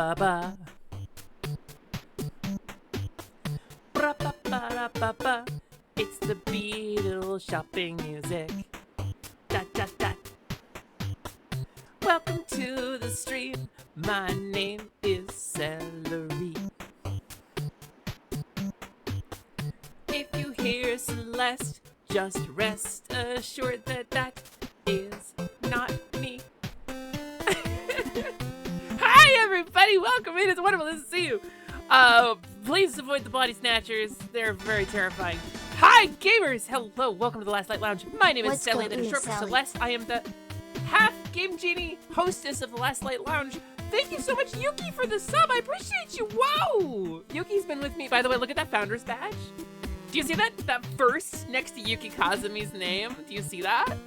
Ba-ba-ba. Ba-ba-ba-ba-ba. It's the Beatles shopping music. Dot, dot, dot. Welcome to the stream. My name is Celery. If you hear Celeste, just rest assured that that is not me. Hi, everybody. Welcome in. It's wonderful to see you. Please avoid the body snatchers. They're very terrifying. Hi, gamers. Hello. Welcome to the Last Light Lounge. My name is Sally, that is short for Celeste. I am the half Game Genie hostess of the Last Light Lounge. Thank you so much, Yuki, for the sub. I appreciate you. Wow. Yuki's been with me. By the way, look at that founder's badge. Do you see that verse next to Yuki Kazumi's name? Do you see that?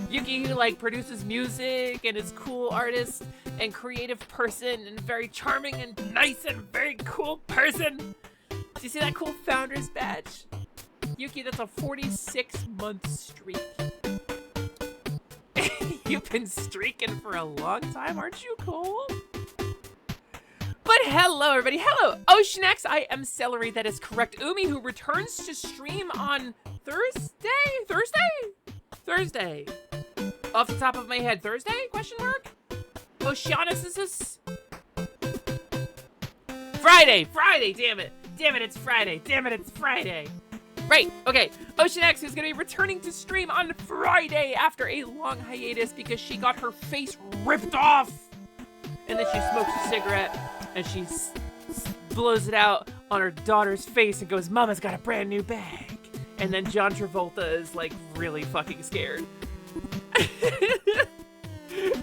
Yuki, who like produces music and is cool artist and creative person and very charming and nice and very cool person. Do you see that cool founder's badge? Yuki, that's a 46-month streak. You've been streaking for a long time, aren't you cool? But hello, everybody. Hello, Ocean X. I am Celery. That is correct. Umi, who returns to stream on Thursday. Off the top of my head, Thursday? Question mark. Oceanicus. Friday. Damn it, it's Friday. Right. Okay. Ocean X is gonna be returning to stream on Friday after a long hiatus because she got her face ripped off, and then she smokes a cigarette. And she blows it out on her daughter's face and goes, "Mama's got a brand new bag." And then John Travolta is like really fucking scared.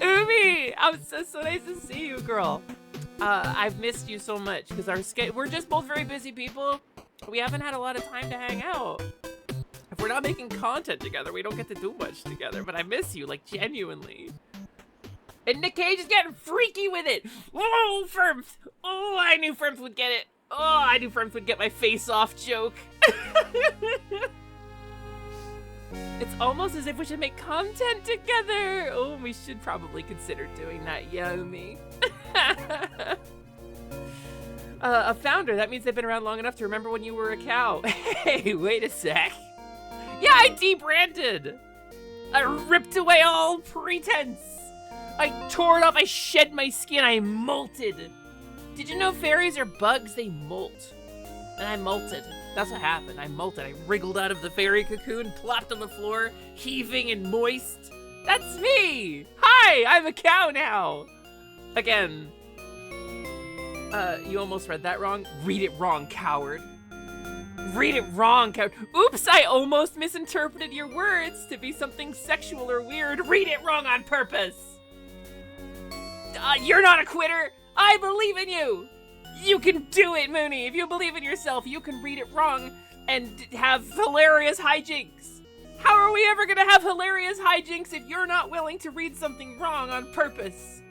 Umi, so nice to see you, girl. I've missed you so much because we're just both very busy people. We haven't had a lot of time to hang out. If we're not making content together, we don't get to do much together. But I miss you, like genuinely. And Nick Cage is getting freaky with it. Oh, Firms. Oh, I knew Firms would get it. Oh, I knew Firms would get my face off joke. It's almost as if we should make content together. Oh, we should probably consider doing that, Yomi. A founder, that means they've been around long enough to remember when you were a cow. Hey, wait a sec. Yeah, I debranded. I ripped away all pretense. I tore it off, I shed my skin, I molted. Did you know fairies are bugs? They molt. And I molted. That's what happened, I molted. I wriggled out of the fairy cocoon, plopped on the floor, heaving and moist. That's me! Hi, I'm a cow now! Again. You almost read that wrong? Read it wrong, coward. Read it wrong, coward. Oops, I almost misinterpreted your words to be something sexual or weird. Read it wrong on purpose. You're not a quitter. I believe in you. You can do it, Mooney. If you believe in yourself, you can read it wrong and have hilarious hijinks. How are we ever gonna have hilarious hijinks if you're not willing to read something wrong on purpose?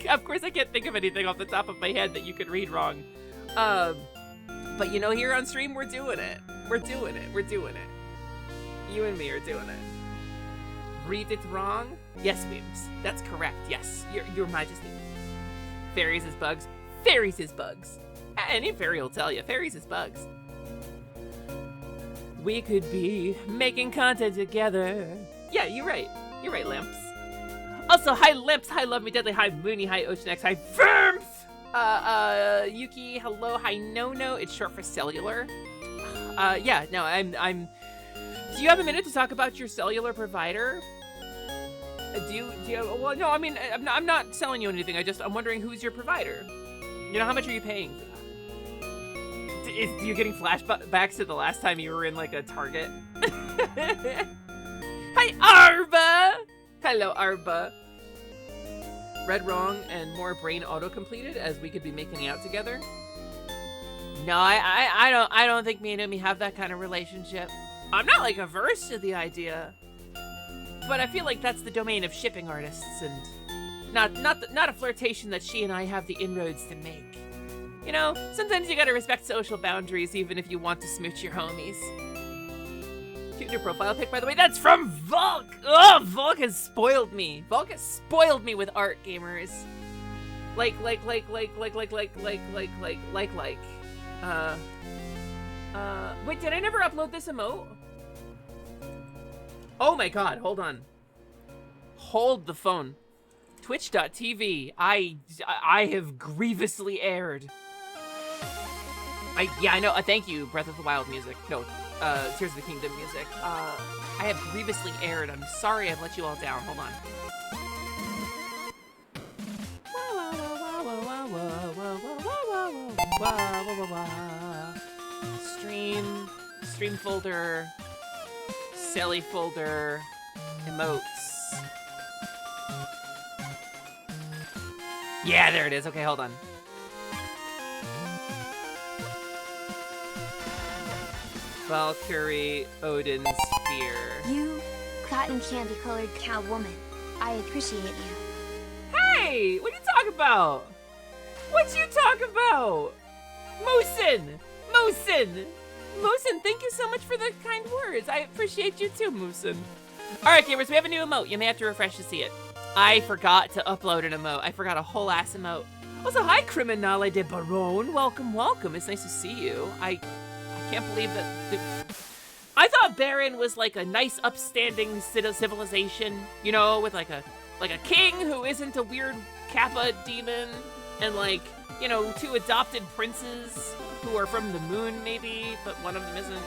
Of course, I can't think of anything off the top of my head that you could read wrong. But you know, here on stream, we're doing it. We're doing it. You and me are doing it. Read it wrong? Yes, Wims. That's correct. Yes, your Majesty. Fairies is bugs. Fairies is bugs. Any fairy will tell you. Fairies is bugs. We could be making content together. Yeah, you're right. You're right, Lamps. Also, hi, Lamps. Hi, Love Me Deadly. Hi, Mooney. Hi, Ocean X. Hi, Firms. Yuki. Hello. Hi, No. It's short for cellular. Yeah. No, I'm. Do you have a minute to talk about your cellular provider? Do you? Well, no. I mean, I'm not selling you anything. I'm wondering who's your provider. You know, how much are you paying for that? Are you getting flashbacks to the last time you were in like a Target? Hi, Arba. Hello, Arba. Read wrong and more brain auto-completed as we could be making out together. No, I don't think me and Umi have that kind of relationship. I'm not like averse to the idea, but I feel like that's the domain of shipping artists and not a flirtation that she and I have the inroads to make. You know, sometimes you gotta respect social boundaries even if you want to smooch your homies. Cute new profile pic, by the way. That's from Volk. Oh, Volk has spoiled me. Volk has spoiled me with art, gamers. Like. Wait, did I never upload this emote? Oh my god, hold on. Hold the phone. Twitch.tv. I have grievously erred. Yeah, I know. Thank you, Breath of the Wild music. No, Tears of the Kingdom music. I have grievously erred. I'm sorry I've let you all down. Hold on. Stream folder, Sally folder, emotes. Yeah, there it is. Okay, hold on. Valkyrie, Odin's spear. You, cotton candy colored cow woman. I appreciate you. Hey, what are you talking about? What you talking about? Moosin, thank you so much for the kind words. I appreciate you too, Moosin. All right, gamers, we have a new emote. You may have to refresh to see it. I forgot to upload an emote. I forgot a whole ass emote. Also, hi, Criminale de Baron. Welcome, welcome. It's nice to see you. I can't believe that. I thought Baron was like a nice, upstanding civilization, you know, with like a king who isn't a weird Kappa demon, and like, you know, 2 adopted princes who are from the moon, maybe, but one of them isn't.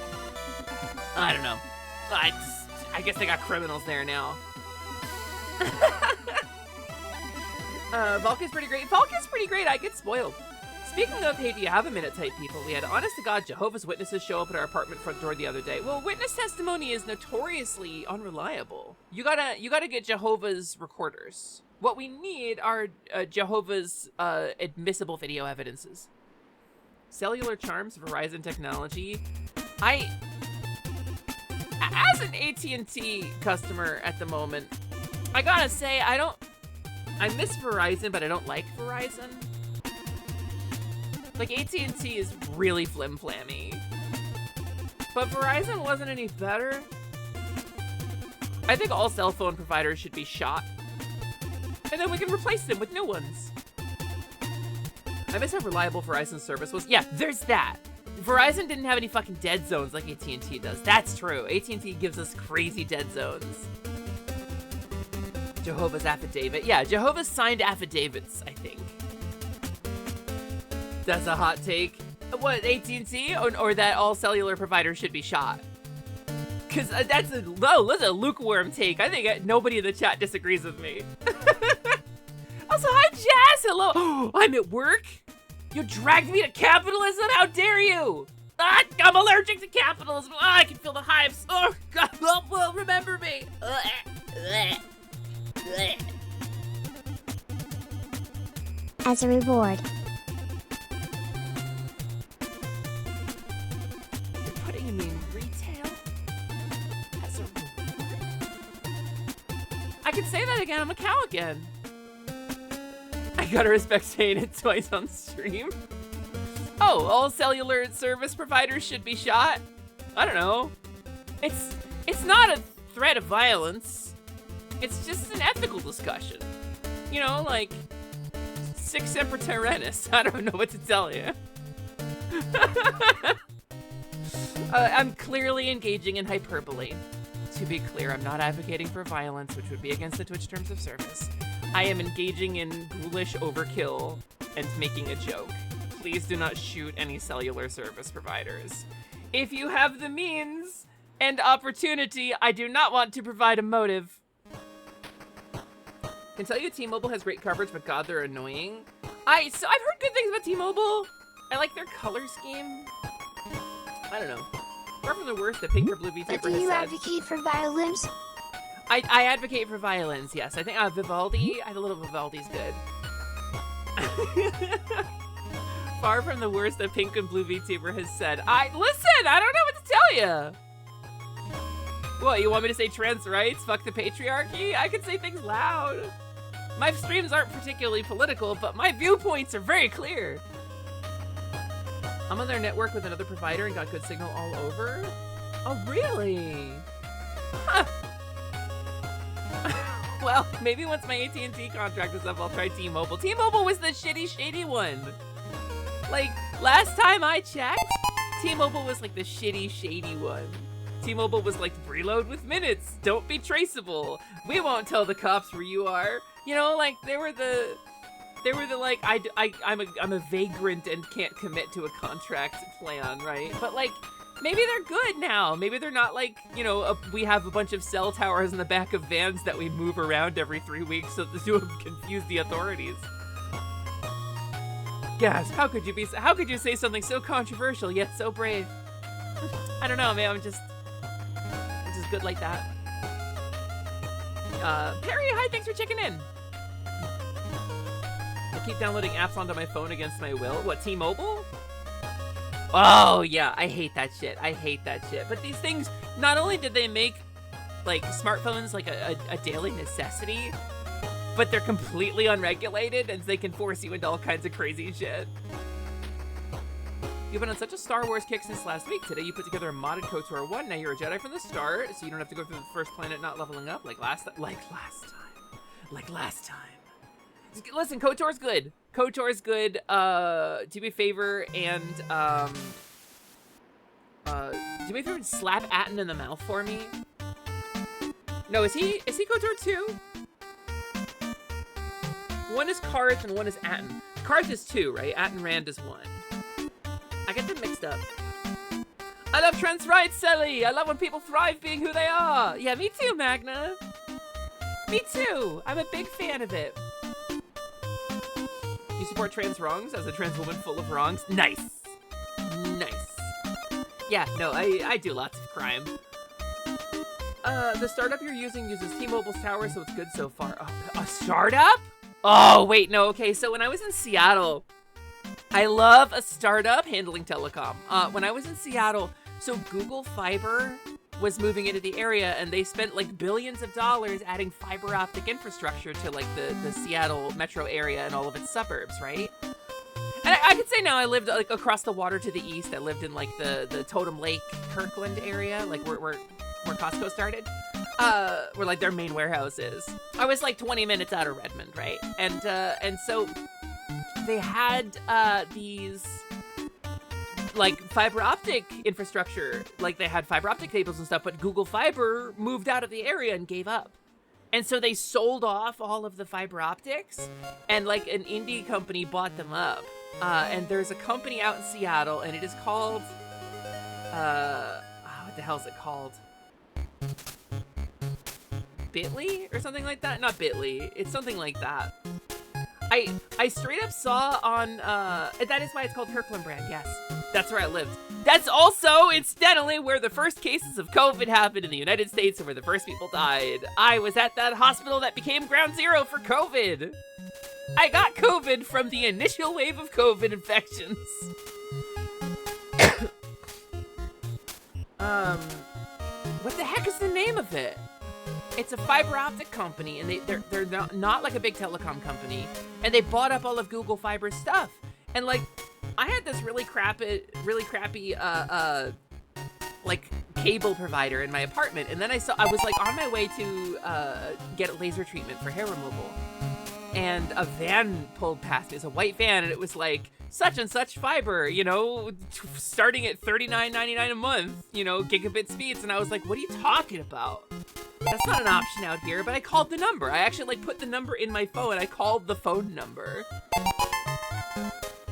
I don't know. I guess they got criminals there now. Valk is pretty great. Valk is pretty great. I get spoiled. Speaking of, hey, do you have a minute type people? We had honest-to-God Jehovah's Witnesses show up at our apartment front door the other day. Well, witness testimony is notoriously unreliable. You gotta get Jehovah's recorders. What we need are Jehovah's admissible video evidences. Cellular charms, Verizon technology. As an AT&T customer at the moment, I gotta say, I miss Verizon, but I don't like Verizon. Like, AT&T is really flim-flammy. But Verizon wasn't any better. I think all cell phone providers should be shot. And then we can replace them with new ones. I miss how reliable Verizon's service was. Yeah, there's that. Verizon didn't have any fucking dead zones like AT&T does. That's true. AT&T gives us crazy dead zones. Jehovah's affidavit. Yeah, Jehovah's signed affidavits, I think. That's a hot take. What, AT&T? Or that all cellular providers should be shot? Because that's a lukewarm take. I think nobody in the chat disagrees with me. Also, hi, Jazz. Hello. I'm at work. You dragged me to capitalism? How dare you? I'm allergic to capitalism. I can feel the hives. Oh, God. Well, remember me. As a reward. You're putting me in retail? As a reward? I can say that again. I'm a cow again. I gotta respect saying it twice on stream. Oh, all cellular service providers should be shot? I don't know. It's not a threat of violence. It's just an ethical discussion. You know, like, Sic Semper Tyrannis. I don't know what to tell you. I'm clearly engaging in hyperbole. To be clear, I'm not advocating for violence, which would be against the Twitch terms of service. I am engaging in ghoulish overkill and making a joke. Please do not shoot any cellular service providers. If you have the means and opportunity, I do not want to provide a motive. Can tell you T-Mobile has great coverage, but God, they're annoying. I've heard good things about T-Mobile. I like their color scheme. I don't know. Far from the worst, the pink or blue VTuber has said. Do you advocate for violence? I advocate for violence, yes. I think Vivaldi, I little Vivaldi's good. Far from the worst, the pink and blue VTuber has said. Listen, I don't know what to tell you. What, you want me to say trans rights? Fuck the patriarchy? I can say things loud. My streams aren't particularly political, but my viewpoints are very clear. I'm on their network with another provider and got good signal all over. Oh, really? Huh. Well, maybe once my AT&T contract is up, I'll try T-Mobile. T-Mobile was the shitty, shady one. Like, last time I checked, T-Mobile was like the shitty, shady one. T-Mobile was like, reload with minutes, don't be traceable. We won't tell the cops where you are. You know, like, they were the like, I'm a vagrant and can't commit to a contract plan, right? But like, maybe they're good now. Maybe they're not like, you know, we have a bunch of cell towers in the back of vans that we move around every 3 weeks so to confuse the authorities. Yes, how could you say something so controversial yet so brave? I don't know, man, I'm just good like that. Perry, hi, thanks for checking in. I keep downloading apps onto my phone against my will. What, T-Mobile? Oh, yeah, I hate that shit. But these things, not only did they make, like, smartphones, like, a daily necessity, but they're completely unregulated, and they can force you into all kinds of crazy shit. You've been on such a Star Wars kick since last week. Today you put together a modded KOTOR 1. Now you're a Jedi from the start, so you don't have to go through the first planet not leveling up like last time. Listen, KOTOR's good. Do me a favor and do me a favor and slap Atten in the mouth for me. No, is he KOTOR 2? One is Karth and one is Atten. Karth is 2, right? Atten Rand is 1. I get them mixed up. I love trans rights, Sally. I love when people thrive being who they are. Yeah, me too, Magna. Me too. I'm a big fan of it. You support trans wrongs as a trans woman full of wrongs? Nice. Yeah, no, I do lots of crime. The startup you're using uses T-Mobile's tower, so it's good so far. Oh, a startup? Oh, wait, no, okay. So when I was in Seattle, I love a startup handling telecom. When I was in Seattle, so Google Fiber was moving into the area, and they spent like billions of dollars adding fiber optic infrastructure to like the Seattle metro area and all of its suburbs, right? And I could say now I lived like across the water to the east. I lived in like the Totem Lake, Kirkland area, like where Costco started, where like their main warehouse is. I was like 20 minutes out of Redmond, right? And so they had these like fiber optic infrastructure, like they had fiber optic cables and stuff, but Google Fiber moved out of the area and gave up. And so they sold off all of the fiber optics, and like an indie company bought them up. And there's a company out in Seattle, and it is called, what the hell is it called? Bitly or something like that? Not Bitly, it's something like that. I straight up saw on, that is why it's called Kirkland brand, yes. That's where I lived. That's also, incidentally, where the first cases of COVID happened in the United States and where the first people died. I was at that hospital that became ground zero for COVID. I got COVID from the initial wave of COVID infections. What the heck is the name of it? It's a fiber optic company, and they're not like a big telecom company, and they bought up all of Google Fiber's stuff. And like, I had this really crappy like cable provider in my apartment, and then I was like on my way to get laser treatment for hair removal, and a van pulled past me. It's a white van, and it was like such and such fiber, you know, starting at $39.99 a month, you know, gigabit speeds. And I was like, what are you talking about? That's not an option out here. But I called the number. I actually like put the number in my phone. I called the phone number.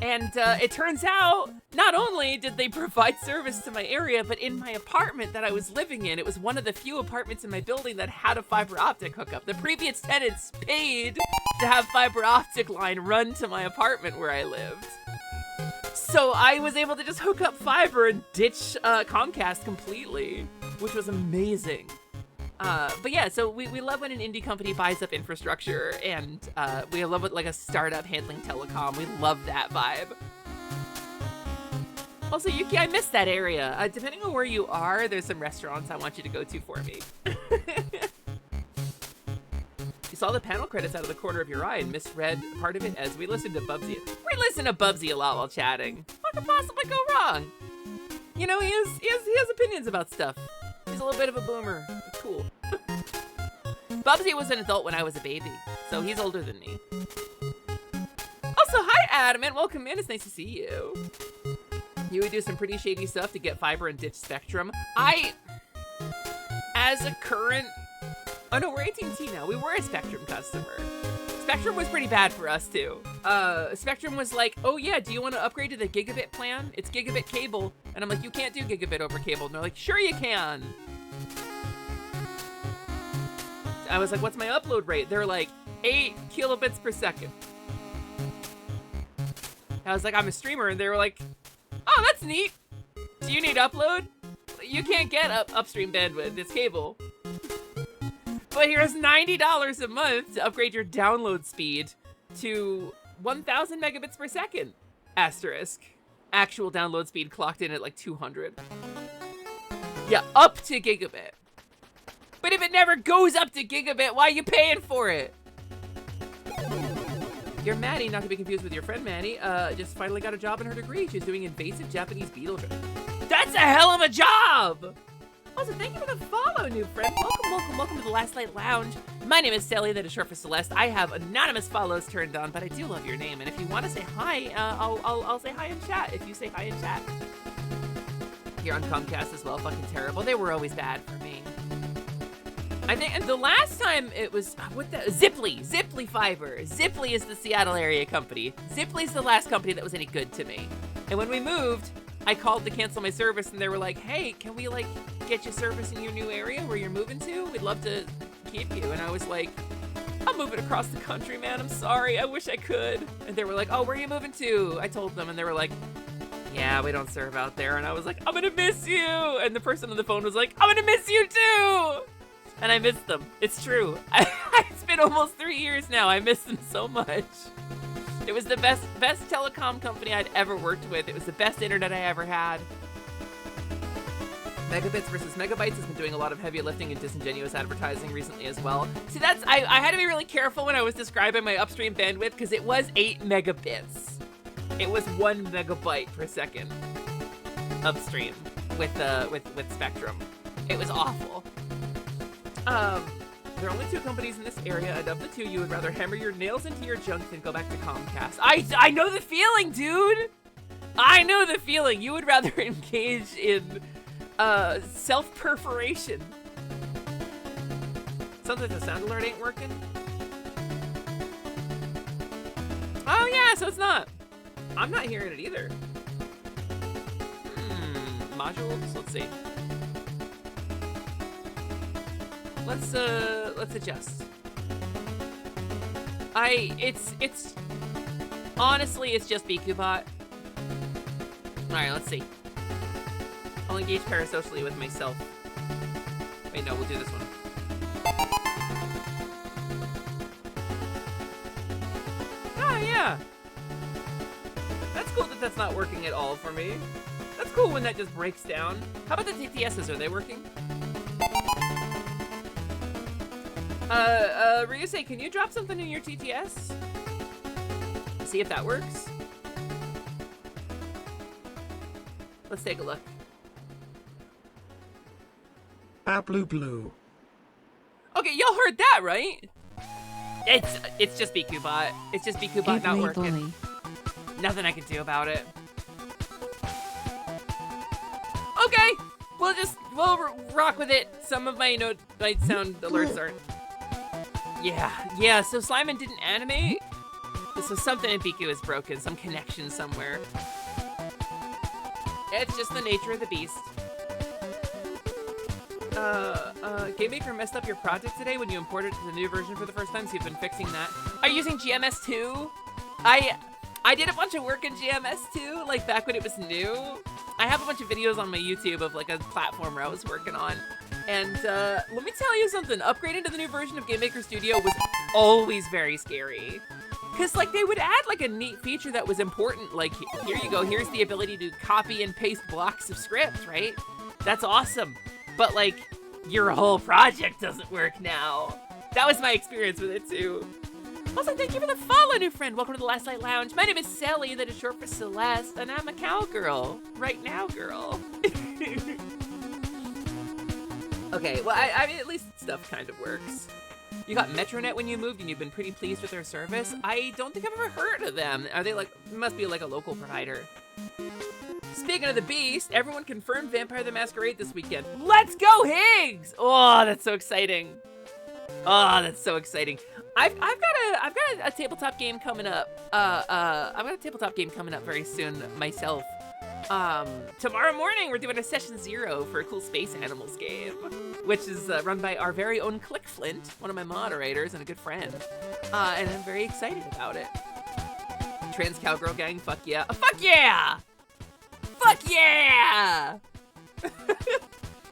And it turns out, not only did they provide service to my area, but in my apartment that I was living in, it was one of the few apartments in my building that had a fiber optic hookup. The previous tenants paid to have fiber optic line run to my apartment where I lived. So I was able to just hook up fiber and ditch Comcast completely, which was amazing. But yeah, so we love when an indie company buys up infrastructure, and we love it like a startup handling telecom. We love that vibe. Also, Yuki, I missed that area. Depending on where you are, there's some restaurants I want you to go to for me. You saw the panel credits out of the corner of your eye and misread part of it as we listened to Bubsy. We listen to Bubsy a lot while chatting. What could possibly go wrong? You know, he has opinions about stuff. He's a little bit of a boomer. It's cool. Bubsy was an adult when I was a baby, so he's older than me. Also, hi Adamant, welcome in, it's nice to see you. You would do some pretty shady stuff to get fiber and ditch Spectrum. As a current, oh no, we're AT&T now. We were a Spectrum customer. Spectrum was pretty bad for us too. Spectrum was like, oh yeah, do you want to upgrade to the gigabit plan? It's gigabit cable. And I'm like, you can't do gigabit over cable. And they're like, sure you can. I was like, what's my upload rate? They're like, 8 kilobits per second. I was like, I'm a streamer. And they were like, oh, that's neat. Do you need upload? You can't get upstream bandwidth, it's cable. But here's $90 a month to upgrade your download speed to 1,000 megabits per second. Asterisk. Actual download speed clocked in at like 200. Yeah, up to gigabit. But if it never goes up to gigabit, why are you paying for it? You're Maddie, not to be confused with your friend Maddie. Just finally got a job in her degree. She's doing invasive Japanese beetle drug. That's a hell of a job! Also, thank you for the follow, new friend. Welcome to the Last Light Lounge. My name is Sally, that is short for Celeste. I have anonymous follows turned on, but I do love your name. And if you want to say hi, I'll say hi in chat if you say hi in chat. You're on Comcast as well, fucking terrible. They were always bad for me. I think, and the last time it was, Ziply Fiber. Ziply is the Seattle area company. Ziply's the last company that was any good to me. And when we moved, I called to cancel my service and they were like, hey, can we like get you service in your new area where you're moving to? We'd love to keep you. And I was like, I'm moving across the country, man. I'm sorry. I wish I could. And they were like, oh, where are you moving to? I told them and they were like, yeah, we don't serve out there. And I was like, I'm gonna miss you. And the person on the phone was like, I'm gonna miss you too. And I missed them. It's true. It's been almost 3 years now. I miss them so much. It was the best telecom company I'd ever worked with. It was the best internet I ever had. Megabits versus megabytes has been doing a lot of heavy lifting and disingenuous advertising recently as well. See, I had to be really careful when I was describing my upstream bandwidth because it was 8 megabits. It was 1 megabyte per second upstream with Spectrum. It was awful. There are only 2 companies in this area, and of the 2, you would rather hammer your nails into your junk than go back to Comcast. I know the feeling, dude! I know the feeling. You would rather engage in, self-perforation. Sounds like the sound alert ain't working. Oh yeah, so it's not. I'm not hearing it either. Modules, let's see. Let's adjust. It's honestly, it's just BQBot. Alright, let's see. I'll engage parasocially with myself. Wait, no, we'll do this one. Oh, yeah. That's cool that that's not working at all for me. That's cool when that just breaks down. How about the TTSs? Are they working? Ryusei, can you drop something in your TTS? See if that works. Let's take a look. Blue. Okay, y'all heard that, right? It's just BQBot. It's just BQBot not working. Nothing I can do about it. Okay, we'll rock with it. Some of my night sound alerts aren't. Yeah, so Sliman didn't animate. So something in BQ is broken, some connection somewhere. It's just the nature of the beast. GameMaker messed up your project today when you imported the new version for the first time, so you've been fixing that. Are you using GMS2? I did a bunch of work in GMS2, like back when it was new. I have a bunch of videos on my YouTube of like a platformer I was working on. And let me tell you something, upgrading to the new version of GameMaker Studio was always very scary. Cause like they would add like a neat feature that was important, like here you go, here's the ability to copy and paste blocks of script, right? That's awesome. But like, your whole project doesn't work now. That was my experience with it too. Also, thank you for the follow, new friend. Welcome to the Last Light Lounge. My name is Sally, that is short for Celeste, and I'm a cowgirl. Right now, girl. Okay, well, I mean, at least stuff kind of works. You got Metronet when you moved, and you've been pretty pleased with their service. I don't think I've ever heard of them. Are they like, must be like a local provider. Speaking of the Beast, everyone confirmed Vampire the Masquerade this weekend. Let's go, Higgs! Oh, that's so exciting. Oh, that's so exciting. I've got a tabletop game coming up. I've got a tabletop game coming up very soon myself. Tomorrow morning we're doing a session 0 for a cool space animals game, which is run by our very own Click Flint, one of my moderators and a good friend. And I'm very excited about it. Trans Cowgirl Gang, fuck yeah. Fuck yeah! Fuck yeah!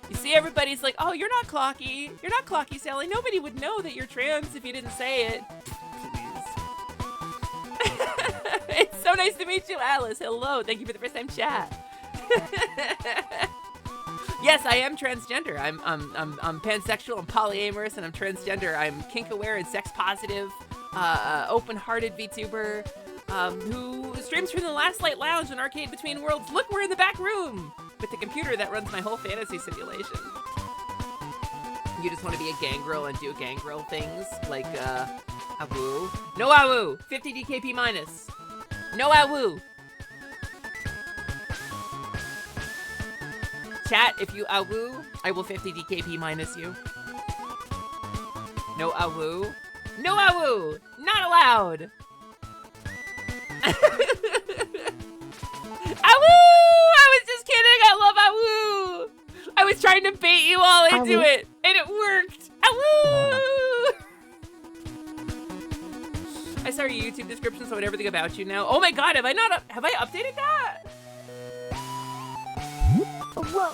You see, everybody's like, oh, you're not clocky. You're not clocky, Sally. Nobody would know that you're trans if you didn't say it. Please. It's so nice to meet you, Alice. Hello. Thank you for the first time chat. Yes, I am transgender. I'm pansexual, I'm polyamorous, and I'm transgender. I'm kink aware and sex positive, open-hearted VTuber, who streams from the Last Light Lounge, an arcade between worlds. Look, we're in the back room with the computer that runs my whole fantasy simulation. You just want to be a gangrel and do gangrel things like awoo. No awoo. 50 DKP minus. No awoo. Chat, if you awoo, I will 50 DKP minus you. No awoo. No awoo. Not allowed. Awoo! I was just kidding. I love awoo. I was trying to bait you all into it, and it worked. Awoo! I saw your YouTube description, so I know everything about you now. Oh my God, have I updated that? Whoa.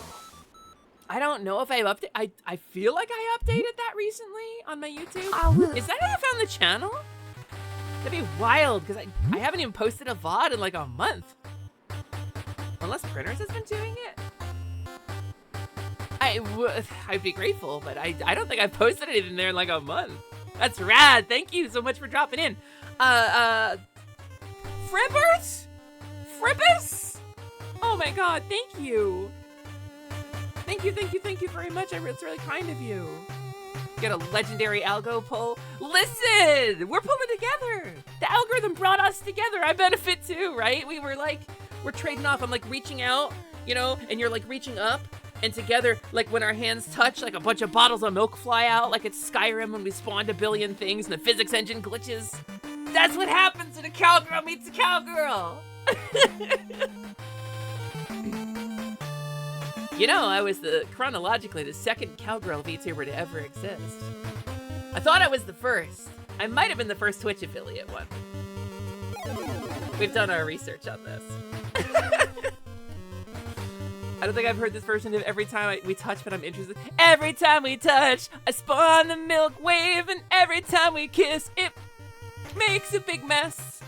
I don't know if I've updated. I feel like I updated that recently on my YouTube. Awoo. Is that how I found the channel? That'd be wild, because I haven't even posted a VOD in like a month. Unless Printers has been doing it. I'd be grateful, but I don't think I've posted anything there in like a month. That's rad. Thank you so much for dropping in. Fribbert? Fribbus? Oh my God, thank you. Thank you very much. It's really kind of you. Get a legendary algo pull. Listen, we're pulling together. The algorithm brought us together. I benefit too, right? We're trading off. I'm like reaching out, you know, and you're like reaching up, and together, like when our hands touch, like a bunch of bottles of milk fly out, like it's Skyrim when we spawned a billion things and the physics engine glitches. That's what happens when a cowgirl meets a cowgirl. You know, I was chronologically the second cowgirl VTuber to ever exist. I thought I was the first. I might have been the first Twitch affiliate one. We've done our research on this. I don't think I've heard this version of every time we touch, but I'm interested. Every time we touch, I spawn the milk wave, and every time we kiss, it makes a big mess.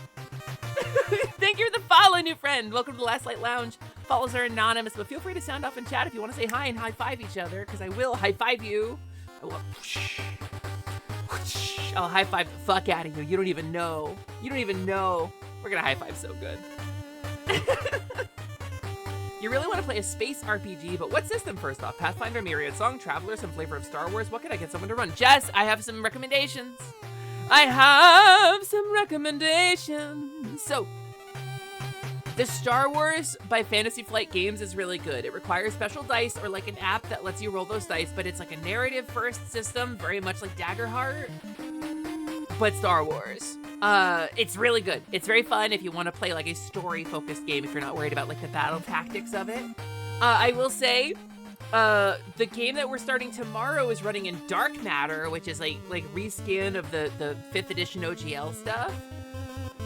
Thank you for the follow, new friend. Welcome to the Last Light Lounge. Follows are anonymous, but feel free to sound off in chat if you want to say hi and high-five each other, because I will high-five you. I will. I'll high-five the fuck out of you. You don't even know. You don't even know. We're gonna high-five so good. You really want to play a space RPG, but what system first off? Pathfinder, Myriad Song, Traveler, some flavor of Star Wars? What can I get someone to run? Jess, I have some recommendations. So, the Star Wars by Fantasy Flight Games is really good. It requires special dice or like an app that lets you roll those dice, but it's like a narrative first system, very much like Daggerheart, but Star Wars. It's really good. It's very fun if you want to play like a story focused game, if you're not worried about like the battle tactics of it. I will say, the game that we're starting tomorrow is running in Dark Matter, which is like reskin of the 5th edition OGL stuff,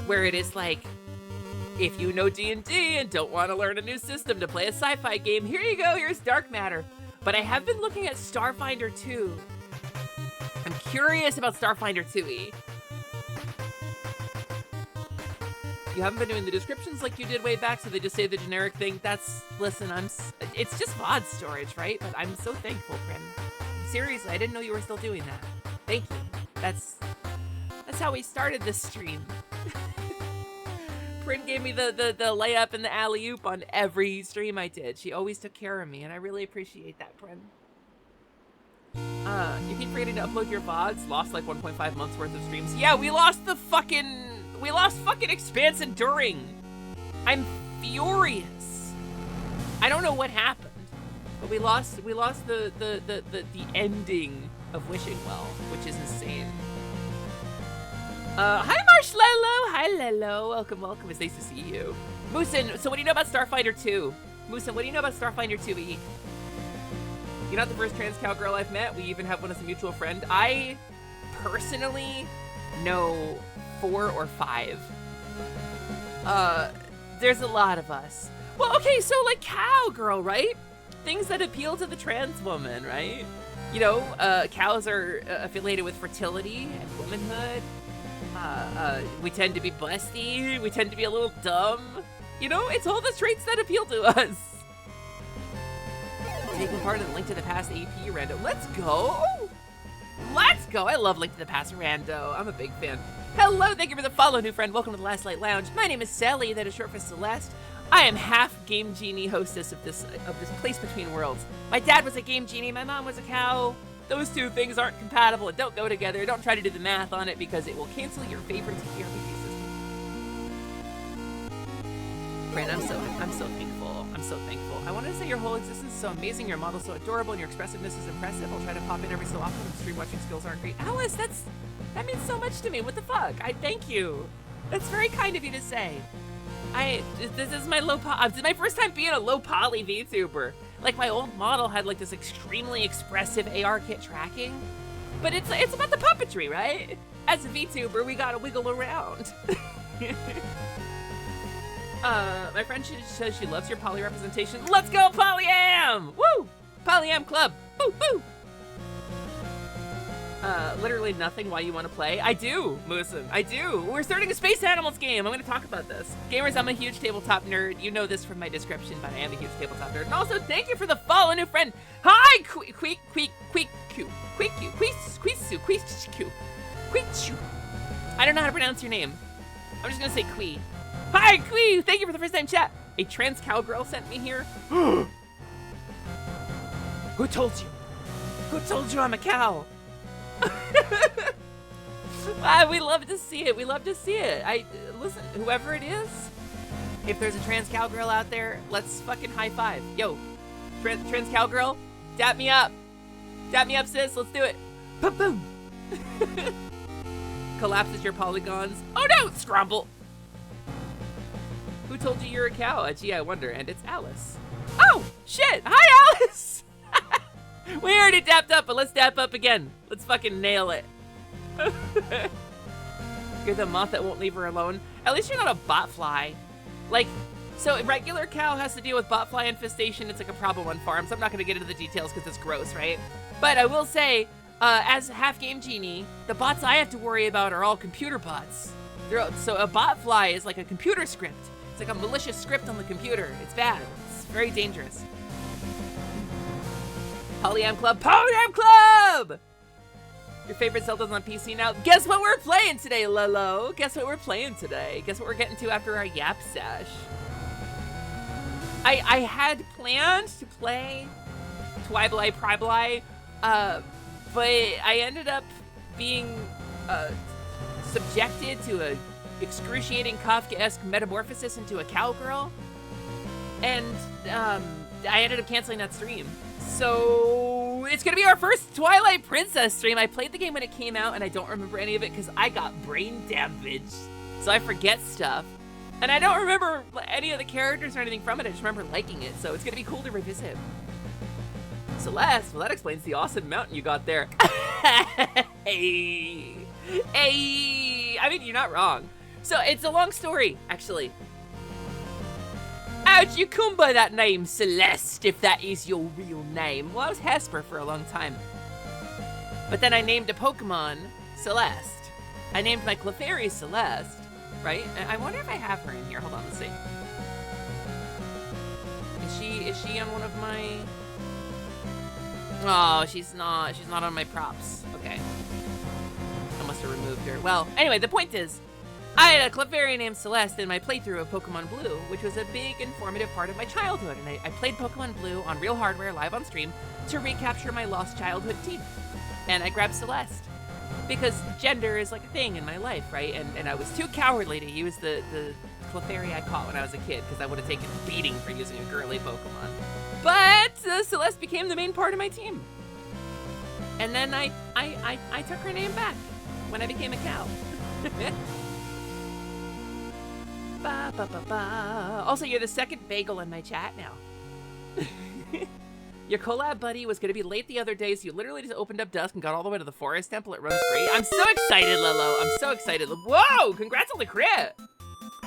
where it is like, if you know D&D and don't want to learn a new system to play a sci-fi game, here you go, here's Dark Matter. But I have been looking at Starfinder 2. I'm curious about Starfinder 2E. You haven't been doing the descriptions like you did way back, so they just say the generic thing. Listen, it's just VOD storage, right? But I'm so thankful, Prin. Seriously, I didn't know you were still doing that. Thank you. That's how we started this stream. Prin gave me the layup and the alley-oop on every stream I did. She always took care of me, and I really appreciate that, Prin. You keep forgetting to upload your VODs. Lost like 1.5 months worth of streams. Yeah, we lost fucking Expanse Enduring. I'm furious. I don't know what happened, but we lost the ending of Wishing Well, which is insane. Hi Marshmallow. Hi Lelo. Welcome. It's nice to see you. Moosin, so what do you know about Starfighter 2? Moosin, what do you know about Starfighter 2E? You're not the first trans cowgirl I've met. We even have one as a mutual friend. I personally know 4 or 5. There's a lot of us. Well, okay, so like cowgirl, right? Things that appeal to the trans woman, right? You know, cows are affiliated with fertility and womanhood. We tend to be busty. We tend to be a little dumb. You know, it's all the traits that appeal to us. Taking part in the Link to the Past AP rando. Let's go! Let's go! I love Link to the Past rando. I'm a big fan. Hello, thank you for the follow, new friend. Welcome to the Last Light Lounge. My name is Sally, that is short for Celeste. I am half Game Genie, hostess of this place between worlds. My dad was a Game Genie, my mom was a cow. Those two things aren't compatible and don't go together. Don't try to do the math on it because it will cancel your favorite TTRPG system. Brand, I'm so thankful. I'm so thankful. I wanted to say your whole existence is so amazing, your model's so adorable, and your expressiveness is impressive. I'll try to pop in every so often when stream watching skills aren't great. Alice, that means so much to me. What the fuck? I thank you. That's very kind of you to say. This is my this is my first time being a low poly VTuber. Like my old model had like this extremely expressive AR kit tracking, but it's about the puppetry, right? As a VTuber, we gotta wiggle around. My friend says she loves your poly representation. Let's go polyam! Woo! Polyam club. Woo woo! Literally nothing why you want to play. I do, Moosin. I do. We're starting a Space Animals game. I'm going to talk about this. Gamers, I'm a huge tabletop nerd. You know this from my description, but I am a huge tabletop nerd. And also, thank you for the follow, new friend. Hi, I don't know how to pronounce your name. I'm just going to say Quee. Hi, Quee. Thank you for the first time chat. A trans cowgirl sent me here. Who told you? Who told you I'm a cow? We love to see it. We love to see it. Listen, whoever it is, if there's a trans cowgirl out there, let's fucking high five. Yo, trans cowgirl, dap me up. Dap me up, sis. Let's do it. Boom, boom. Collapses your polygons. Oh no, Scrumble. Who told you you're a cow? Gee, I wonder. And it's Alice. Oh, shit. Hi, Alice. We already dapped up, but let's dap up again. Let's fucking nail it. You're the moth that won't leave her alone. At least you're not a botfly. Like, so a regular cow has to deal with botfly infestation. It's like a problem on farms. I'm not gonna get into the details because it's gross, right? But I will say, as half Game Genie, the bots I have to worry about are all computer bots. So a botfly is like a computer script. It's like a malicious script on the computer. It's bad. It's very dangerous. Polyam Club, Polyam Club! Your favorite Zelda's on PC now. Guess what we're playing today, Lolo? Guess what we're playing today? Guess what we're getting to after our Yap Sesh? I had planned to play Twibly Pribly, but I ended up being subjected to a excruciating Kafkaesque metamorphosis into a cowgirl, and I ended up canceling that stream. So it's gonna be our first Twilight Princess stream. I played the game when it came out and I don't remember any of it because I got brain damage. So I forget stuff. And I don't remember any of the characters or anything from it. I just remember liking it. So it's gonna be cool to revisit. Celeste, well that explains the awesome mountain you got there. Hey. Hey. I mean, you're not wrong. So it's a long story, actually. How'd you come by that name, Celeste, if that is your real name? Well, I was Hesper for a long time. But then I named a Pokemon Celeste. I named my Clefairy Celeste, right? And I wonder if I have her in here. Hold on, let's see. Is she on one of my... Oh, she's not on my props. Okay. I must have removed her. Well, anyway, the point is, I had a Clefairy named Celeste in my playthrough of Pokemon Blue, which was a big informative part of my childhood, and I played Pokemon Blue on real hardware live on stream to recapture my lost childhood team. And I grabbed Celeste because gender is like a thing in my life, right? And I was too cowardly to use the Clefairy I caught when I was a kid because I would have taken a beating for using a girly Pokemon. But Celeste became the main part of my team. And then I took her name back when I became a cow. Ba, ba, ba, ba. Also, you're the second bagel in my chat now. Your collab buddy was going to be late the other day, so you literally just opened up Dusk and got all the way to the Forest Temple at Rose Green. I'm so excited, Lolo. I'm so excited. Whoa! Congrats on the crit!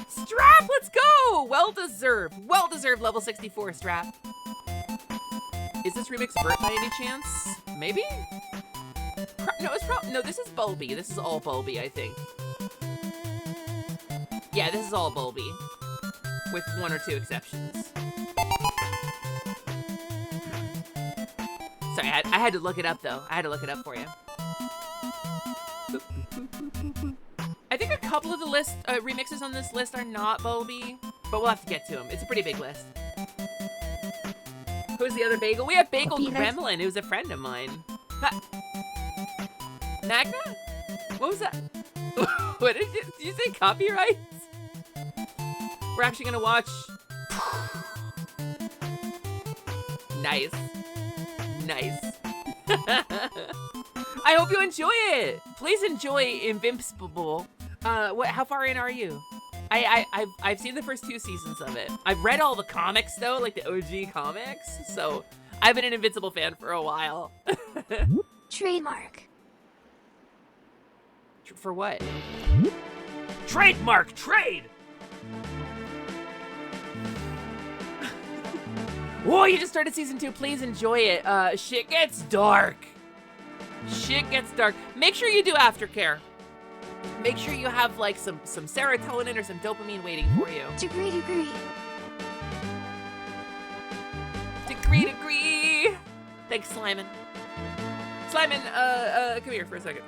Strap, let's go! Well-deserved. Well-deserved level 64, Strap. Is this remix Vert by any chance? Maybe? No, this is Bulby. This is all Bulby, I think. Yeah, this is all Bulby. With 1 or 2 exceptions. Sorry, I had to look it up, though. I had to look it up for you. I think a couple of the remixes on this list are not Bulby, but we'll have to get to them. It's a pretty big list. Who's the other bagel? We have Bagel Gremlin, who's a friend of mine. Magna? What was that? What did you say? Copyrights? We're actually gonna watch. Nice. Nice. I hope you enjoy it. Please enjoy Invincible. How far in are you? I've seen the first 2 seasons of it. I've read all the comics though, like the OG comics. So I've been an Invincible fan for a while. Trademark. For what? Trademark trade. Whoa, you just started season 2. Please enjoy it. Shit gets dark. Shit gets dark. Make sure you do aftercare. Make sure you have like some serotonin or some dopamine waiting for you. Degree. Degree. Thanks, Slyman. Slyman, come here for a second.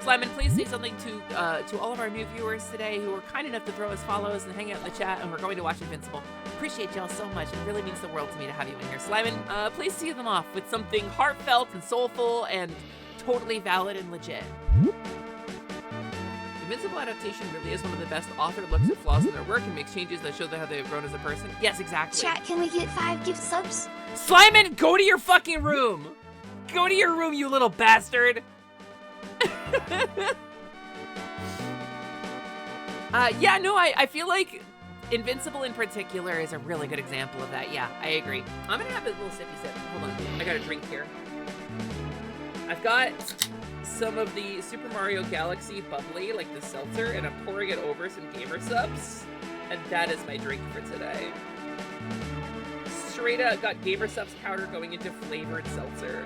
Slyman, please say something to all of our new viewers today who were kind enough to throw us follows and hang out in the chat, and we're going to watch Invincible. Appreciate y'all so much. It really means the world to me to have you in here. Slyman, please see them off with something heartfelt and soulful and totally valid and legit. Invincible adaptation really is one of the best author looks at flaws in their work and makes changes that show how they have grown as a person. Yes, exactly. Chat, can we get 5 gift subs? Slyman, go to your fucking room! Go to your room, you little bastard! Yeah, no, I feel like Invincible in particular is a really good example of that. Yeah, I agree. I'm gonna have a little sippy sip. Hold on, I got a drink here. I've got some of the Super Mario Galaxy bubbly, like the seltzer, and I'm pouring it over some gamer subs, and that is my drink for today. Straight up got gamer subs powder going into flavored seltzer.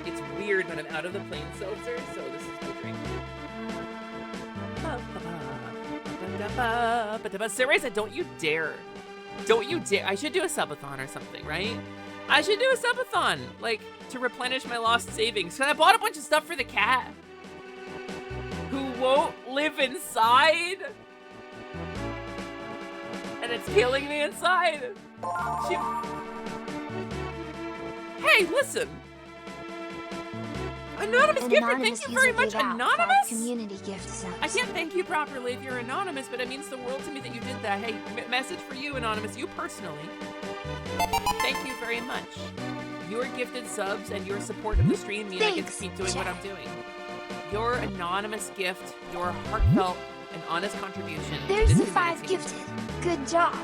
It's weird when I'm out of the plain seltzer, so this is my drink. Cereza, don't you dare. Don't you dare. I should do a subathon or something, right? I should do a subathon, like, to replenish my lost savings. Because I bought a bunch of stuff for the cat. Who won't live inside. And it's killing me inside. Hey, listen. Anonymous gifter, thank you very much, Anonymous! Community gift subs. I can't thank you properly if you're anonymous, but it means the world to me that you did that. Hey, message for you, Anonymous, you personally. Thank you very much. Your gifted subs and your support of the stream mean I get to keep doing what I'm doing. Your anonymous gift, your heartfelt and honest contribution. There's the 5 gifted. Good job.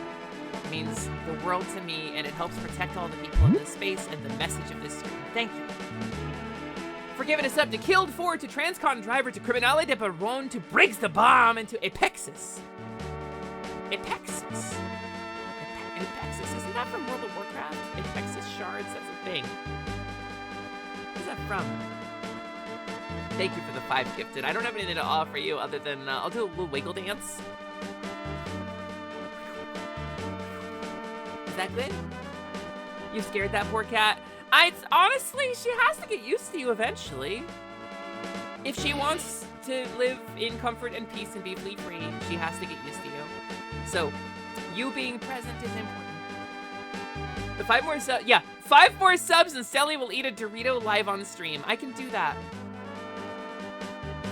Means the world to me, and it helps protect all the people in this space and the message of this stream. Thank you. For giving us up to Killed 4 to Transcon Driver to Criminale de Baron to Briggs the Bomb and to Apexis. Apexis. Apexis. Isn't that from World of Warcraft? Apexis shards, that's a thing. Where's that from? Thank you for the 5 gifted. I don't have anything to offer you other than I'll do a little wiggle dance. Is that good? You scared that poor cat? Honestly, she has to get used to you eventually. If she wants to live in comfort and peace and be flea-free, she has to get used to you. So, you being present is important. But 5 more subs, yeah, 5 more subs and Sally will eat a Dorito live on stream. I can do that.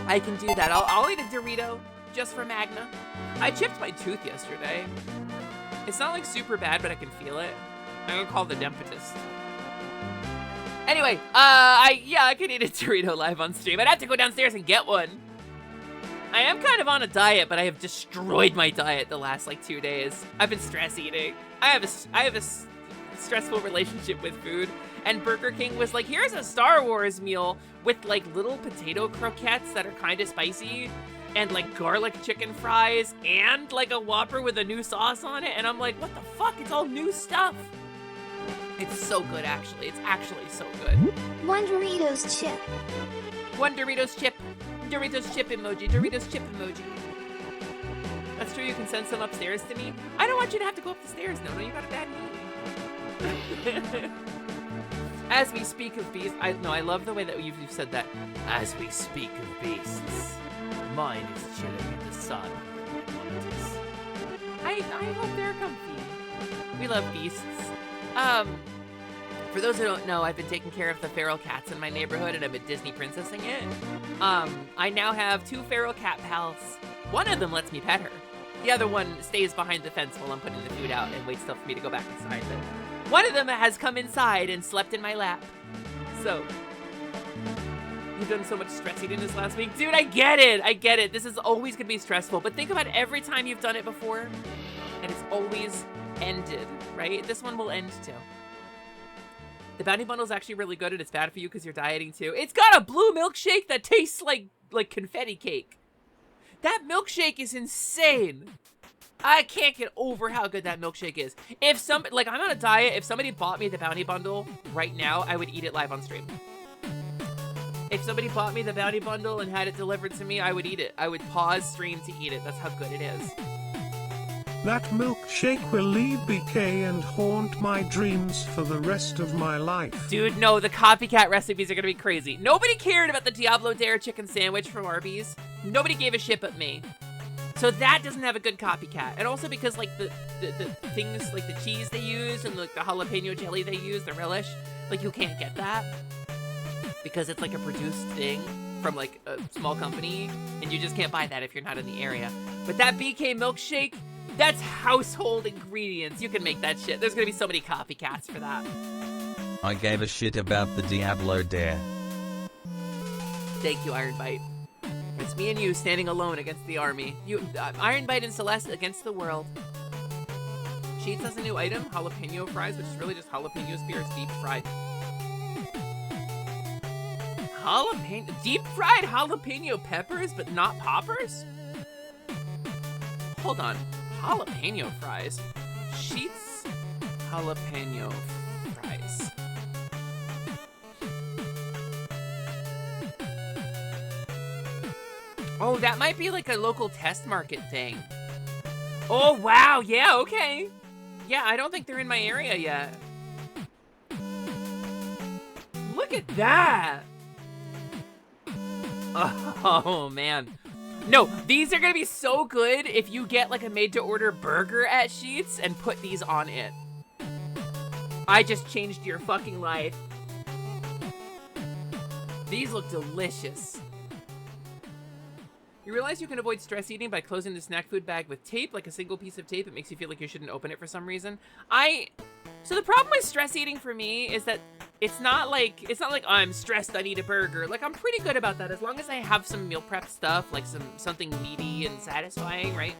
I can do that. I'll eat a Dorito just for Magna. I chipped my tooth yesterday. It's not like super bad, but I can feel it. I'm gonna call the dentist. Anyway, I could eat a Dorito live on stream. I'd have to go downstairs and get one. I am kind of on a diet, but I have destroyed my diet the last like 2 days. I've been stress eating. I have a stressful relationship with food, and Burger King was like, here's a Star Wars meal with like little potato croquettes that are kind of spicy, and like garlic chicken fries, and like a Whopper with a new sauce on it, and I'm like, what the fuck? It's all new stuff. It's so good, actually. It's actually so good. One Doritos chip. One Doritos chip. Doritos chip emoji. Doritos chip emoji. That's true, you can send some upstairs to me. I don't want you to have to go up the stairs, no, you got a bad knee. As we speak of beasts, I love the way that you've said that. As we speak of beasts, mine is chilling in the sun. I hope they're comfy. We love beasts. For those who don't know, I've been taking care of the feral cats in my neighborhood, and I've been Disney princessing it. I now have 2 feral cat pals. One of them lets me pet her. The other one stays behind the fence while I'm putting the food out and waits still for me to go back inside. But one of them has come inside and slept in my lap. So, you've done so much stress eating this last week. Dude, I get it. This is always gonna be stressful, but think about every time you've done it before, and it's always ended, right? This one will end too. The Bounty Bundle is actually really good, and it's bad for you because you're dieting too. It's got a blue milkshake that tastes like confetti cake. That milkshake is insane. I can't get over how good that milkshake is. If I'm on a diet, if somebody bought me the Bounty Bundle right now, I would eat it live on stream. If somebody bought me the Bounty Bundle and had it delivered to me, I would eat it. I would pause stream to eat it. That's how good it is. That milkshake will leave BK and haunt my dreams for the rest of my life. Dude, no, the copycat recipes are gonna be crazy. Nobody cared about the Diablo Dare chicken sandwich from Arby's. Nobody gave a shit but me. So that doesn't have a good copycat. And also because like the things, like the cheese they use and like the jalapeno jelly they use, the relish, like you can't get that. Because it's like a produced thing from like a small company, and you just can't buy that if you're not in the area. But that BK milkshake, that's household ingredients. You can make that shit. There's gonna be so many copycats for that. I gave a shit about the Diablo Dare. Thank you, Ironbite. It's me and you standing alone against the army. Ironbite and Celeste against the world. Sheets has a new item, jalapeno fries, which is really just jalapeno spears deep fried. Deep fried jalapeno peppers, but not poppers? Hold on. Jalapeno fries. Sheets jalapeno fries. Oh, that might be like a local test market thing. Oh, wow. Yeah, okay. Yeah, I don't think they're in my area yet. Look at that. Oh, man. No, these are gonna be so good if you get like a made-to-order burger at Sheetz and put these on it. I just changed your fucking life. These look delicious. You realize you can avoid stress eating by closing the snack food bag with tape, like a single piece of tape. It makes you feel like you shouldn't open it for some reason. So the problem with stress eating for me is that it's not like oh, I'm stressed, I need a burger. Like, I'm pretty good about that as long as I have some meal prep stuff, like something meaty and satisfying, right?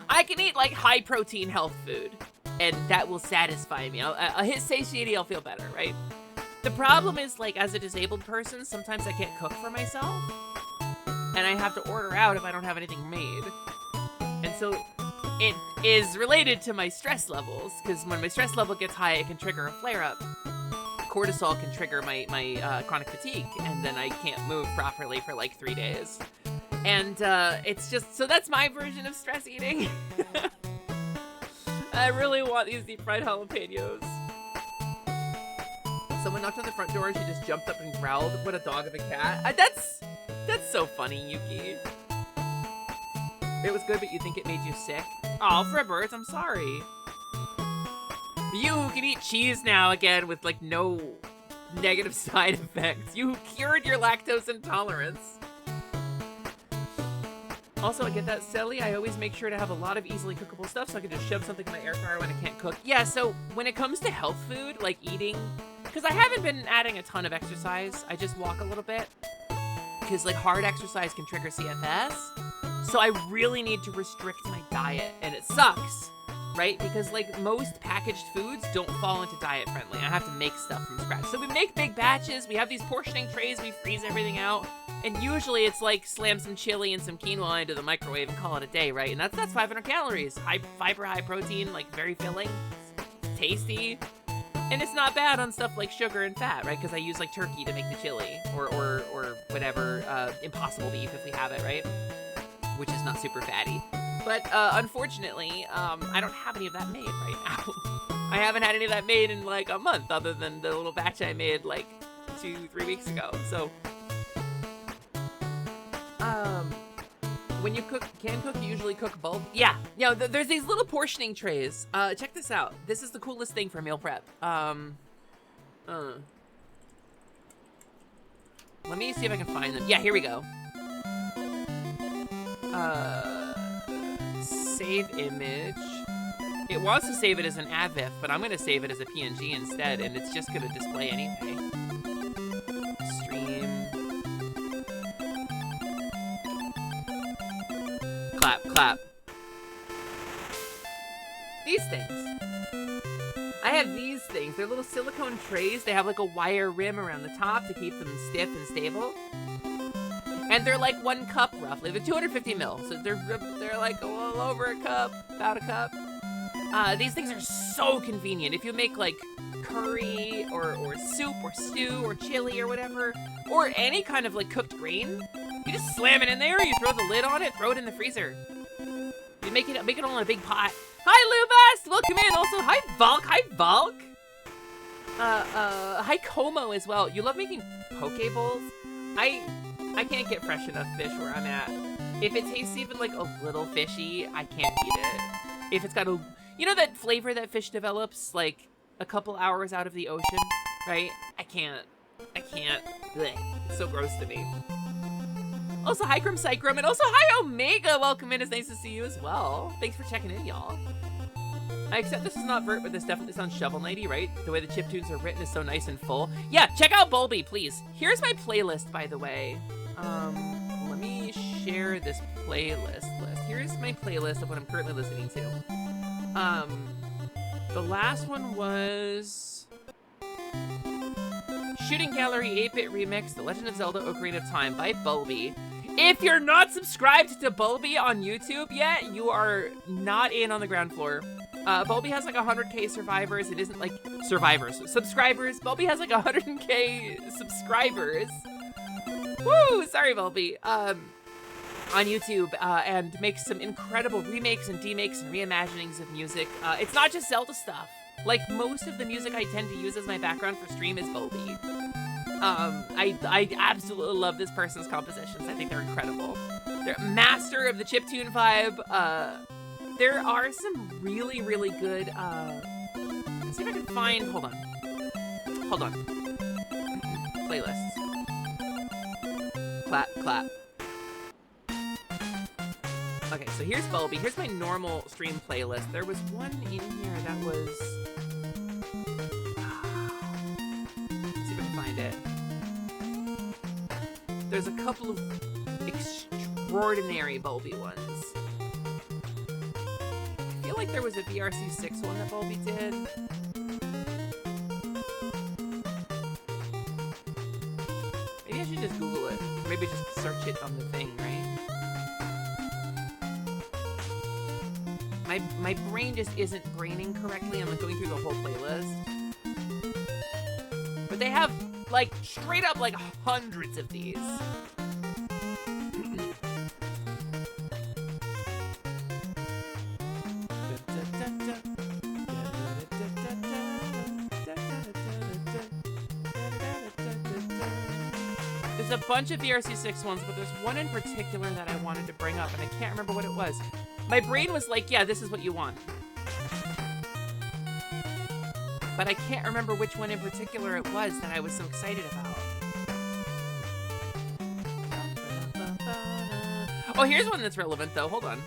I can eat like high protein health food and that will satisfy me. I'll hit satiety, I'll feel better, right? The problem is, like, as a disabled person, sometimes I can't cook for myself. And I have to order out if I don't have anything made. And so it is related to my stress levels, because when my stress level gets high, it can trigger a flare-up. Cortisol can trigger my chronic fatigue, and then I can't move properly for like 3 days. And it's just, so that's my version of stress eating. I really want these deep fried jalapenos. Someone knocked on the front door and she just jumped up and growled. What a dog of a cat. That's so funny, Yuki. It was good, but you think it made you sick? Oh, Fribbers, I'm sorry. You can eat cheese now again with like no negative side effects. You cured your lactose intolerance. Also, I get that, Sally. I always make sure to have a lot of easily cookable stuff so I can just shove something in my air fryer when I can't cook. Yeah, so when it comes to health food, like eating, because I haven't been adding a ton of exercise. I just walk a little bit because like hard exercise can trigger CFS. So I really need to restrict my diet, and it sucks, right? Because like most packaged foods don't fall into diet friendly. I have to make stuff from scratch. So we make big batches. We have these portioning trays. We freeze everything out. And usually it's like slam some chili and some quinoa into the microwave and call it a day, right? And that's 500 calories. High fiber, high protein, like very filling, it's tasty. And it's not bad on stuff like sugar and fat, right? Because I use like turkey to make the chili or whatever, Impossible beef if we have it, right? Which is not super fatty. But unfortunately, I don't have any of that made right now. I haven't had any of that made in like a month other than the little batch I made like 2-3 weeks ago. So when you can cook, you usually cook bulk. Yeah, you know, there's these little portioning trays. Check this out. This is the coolest thing for meal prep. Let me see if I can find them. Yeah, here we go. Save image. It wants to save it as an AVIF, but I'm gonna save it as a PNG instead, and it's just gonna display anyway. Clap. These things. I have these things. They're little silicone trays. They have like a wire rim around the top to keep them stiff and stable. And they're like 1 cup roughly. They're 250 mil. So they're like a little over a cup, about a cup. These things are so convenient. If you make like curry or soup or stew or chili or whatever, or any kind of like cooked grain, you just slam it in there, you throw the lid on it, throw it in the freezer. You make it all in a big pot. Hi, Lubas! Welcome in. Also, hi, Volk. Hi, Volk. Hi, Como as well. You love making poke bowls? I can't get fresh enough fish where I'm at. If it tastes even like a little fishy, I can't eat it. If it's got you know that flavor that fish develops like a couple hours out of the ocean, right? I can't. Blech. It's so gross to me. Also, hi, Cycrum, and also hi, Omega. Welcome in. It's nice to see you as well. Thanks for checking in, y'all. I accept this is not vert, but this definitely sounds Shovel Knighty, right? The way the chiptunes are written is so nice and full. Yeah, check out Bulby, please. Here's my playlist, by the way. Let me share this playlist list. Here's my playlist of what I'm currently listening to. The last one was Shooting Gallery 8-Bit Remix, The Legend of Zelda Ocarina of Time by Bulby. If you're not subscribed to Bulby on YouTube yet, you are not in on the ground floor. Bulby has like 100k survivors. It isn't like subscribers. Bulby has like 100k subscribers. Woo! Sorry, Bulby. On YouTube, and makes some incredible remakes and demakes and reimaginings of music. It's not just Zelda stuff. Like, most of the music I tend to use as my background for stream is Bulby. I absolutely love this person's compositions. I think they're incredible. They're a master of the chiptune vibe. There are some really, really good, let's see if I can find, hold on. Playlists. Clap. Okay, so here's Bulby. Here's my normal stream playlist. There was one in here that was, let's see if I can find it. There's a couple of extraordinary Bulby ones. I feel like there was a VRC6 one that Bulby did. Maybe I should just Google it. Or maybe just search it on the thing, right? My brain just isn't braining correctly. I'm like going through the whole playlist. But they have like straight up like hundreds of these. There's a bunch of VRC6 ones, but there's one in particular that I wanted to bring up, and I can't remember what it was. My brain was like, yeah, this is what you want. But I can't remember which one in particular it was that I was so excited about. Oh, here's one that's relevant, though. Hold on.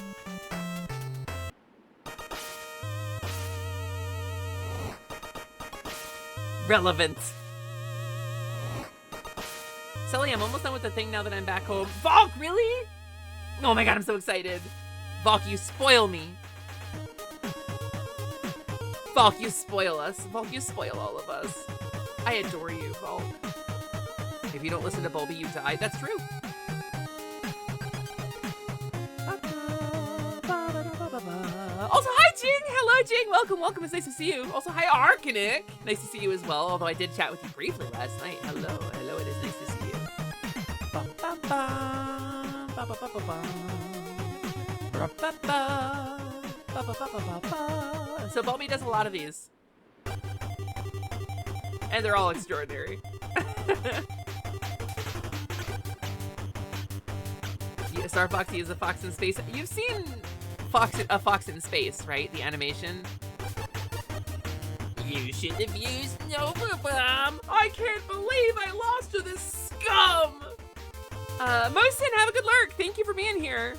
Relevant. Sully, I'm almost done with the thing now that I'm back home. Valk, really? Oh my god, I'm so excited. Valk, you spoil me. Valk, you spoil us. Valk, you spoil all of us. I adore you, Valk. If you don't listen to Bulby, you die. That's true. Also, hi, Jing! Hello, Jing! Welcome, welcome. It's nice to see you. Also, hi, Arkanic. Nice to see you as well, although I did chat with you briefly last night. Hello, hello, it is nice to see you. So Bulby does a lot of these. And they're all extraordinary. Yeah, Star Fox, he is a fox in space. You've seen a Fox in Space, right? The animation. You should have used Nova Bomb. I can't believe I lost to this scum. Mosin, have a good lurk. Thank you for being here.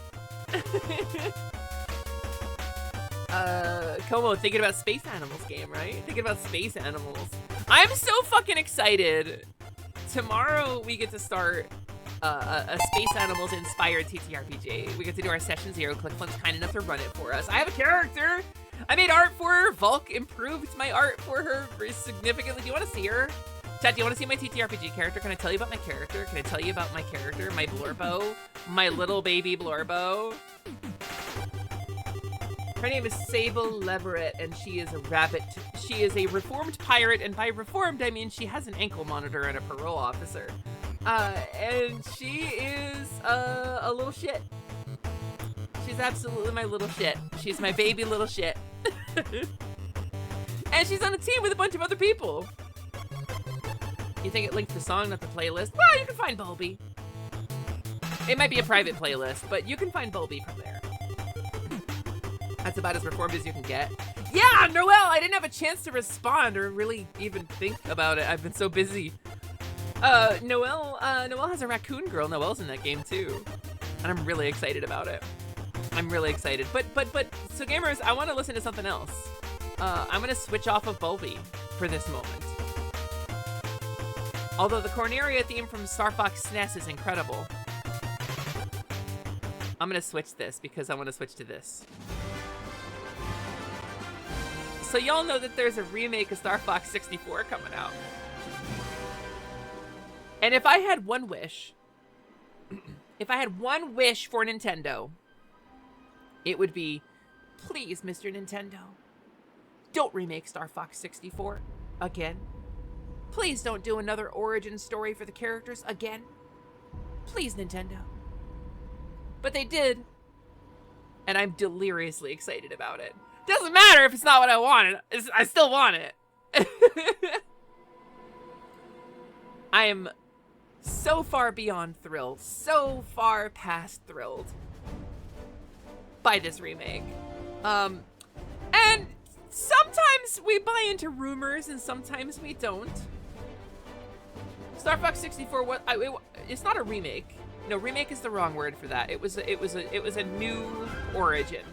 Como, thinking about Space Animals game, right? Thinking about space animals. I'm so fucking excited. Tomorrow we get to start a Space Animals inspired TTRPG. We get to do our session 0. ClickFunk's kind enough to run it for us. I have a character. I made art for her. Volk improved my art for her very significantly. Do you want to see her? Chat, do you want to see my TTRPG character? Can I tell you about my character? Can I tell you about my character? My Blorbo? My little baby Blorbo? Her name is Sable Leverett, and she is a rabbit. She is a reformed pirate, and by reformed, I mean she has an ankle monitor and a parole officer. And she is a little shit. She's absolutely my little shit. She's my baby little shit. And she's on a team with a bunch of other people. You think it linked the song, not the playlist? Well, you can find Bulby. It might be a private playlist, but you can find Bulby from there. That's about as reformed as you can get. Yeah, Noelle, I didn't have a chance to respond or really even think about it. I've been so busy. Noelle has a raccoon girl. Noelle's in that game too. And I'm really excited about it. I'm really excited. But, so gamers, I want to listen to something else. I'm gonna switch off of Bulby for this moment. Although the Corneria theme from Star Fox SNES is incredible. I'm gonna switch this because I want to switch to this. So y'all know that there's a remake of Star Fox 64 coming out. And if I had one wish, for Nintendo, it would be, please, Mr. Nintendo, don't remake Star Fox 64 again. Please don't do another origin story for the characters again. Please, Nintendo. But they did. And I'm deliriously excited about it. Doesn't matter if it's not what I wanted. I still want it. I am so far beyond thrilled. So far past thrilled by this remake. And sometimes we buy into rumors and sometimes we don't. Star Fox 64, it's not a remake. No, remake is the wrong word for that. It was a new origin.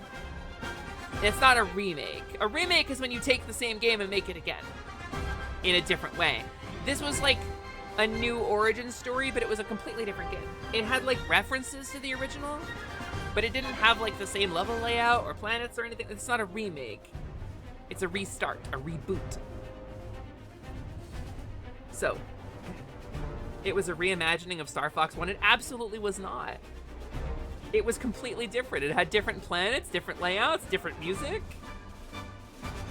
It's not a remake. A remake is when you take the same game and make it again in a different way. This was like a new origin story, but it was a completely different game. It had like references to the original, but it didn't have like the same level layout or planets or anything. It's not a remake. It's a restart, a reboot. So, it was a reimagining of Star Fox 1. It absolutely was not. It was completely different. It had different planets, different layouts, different music,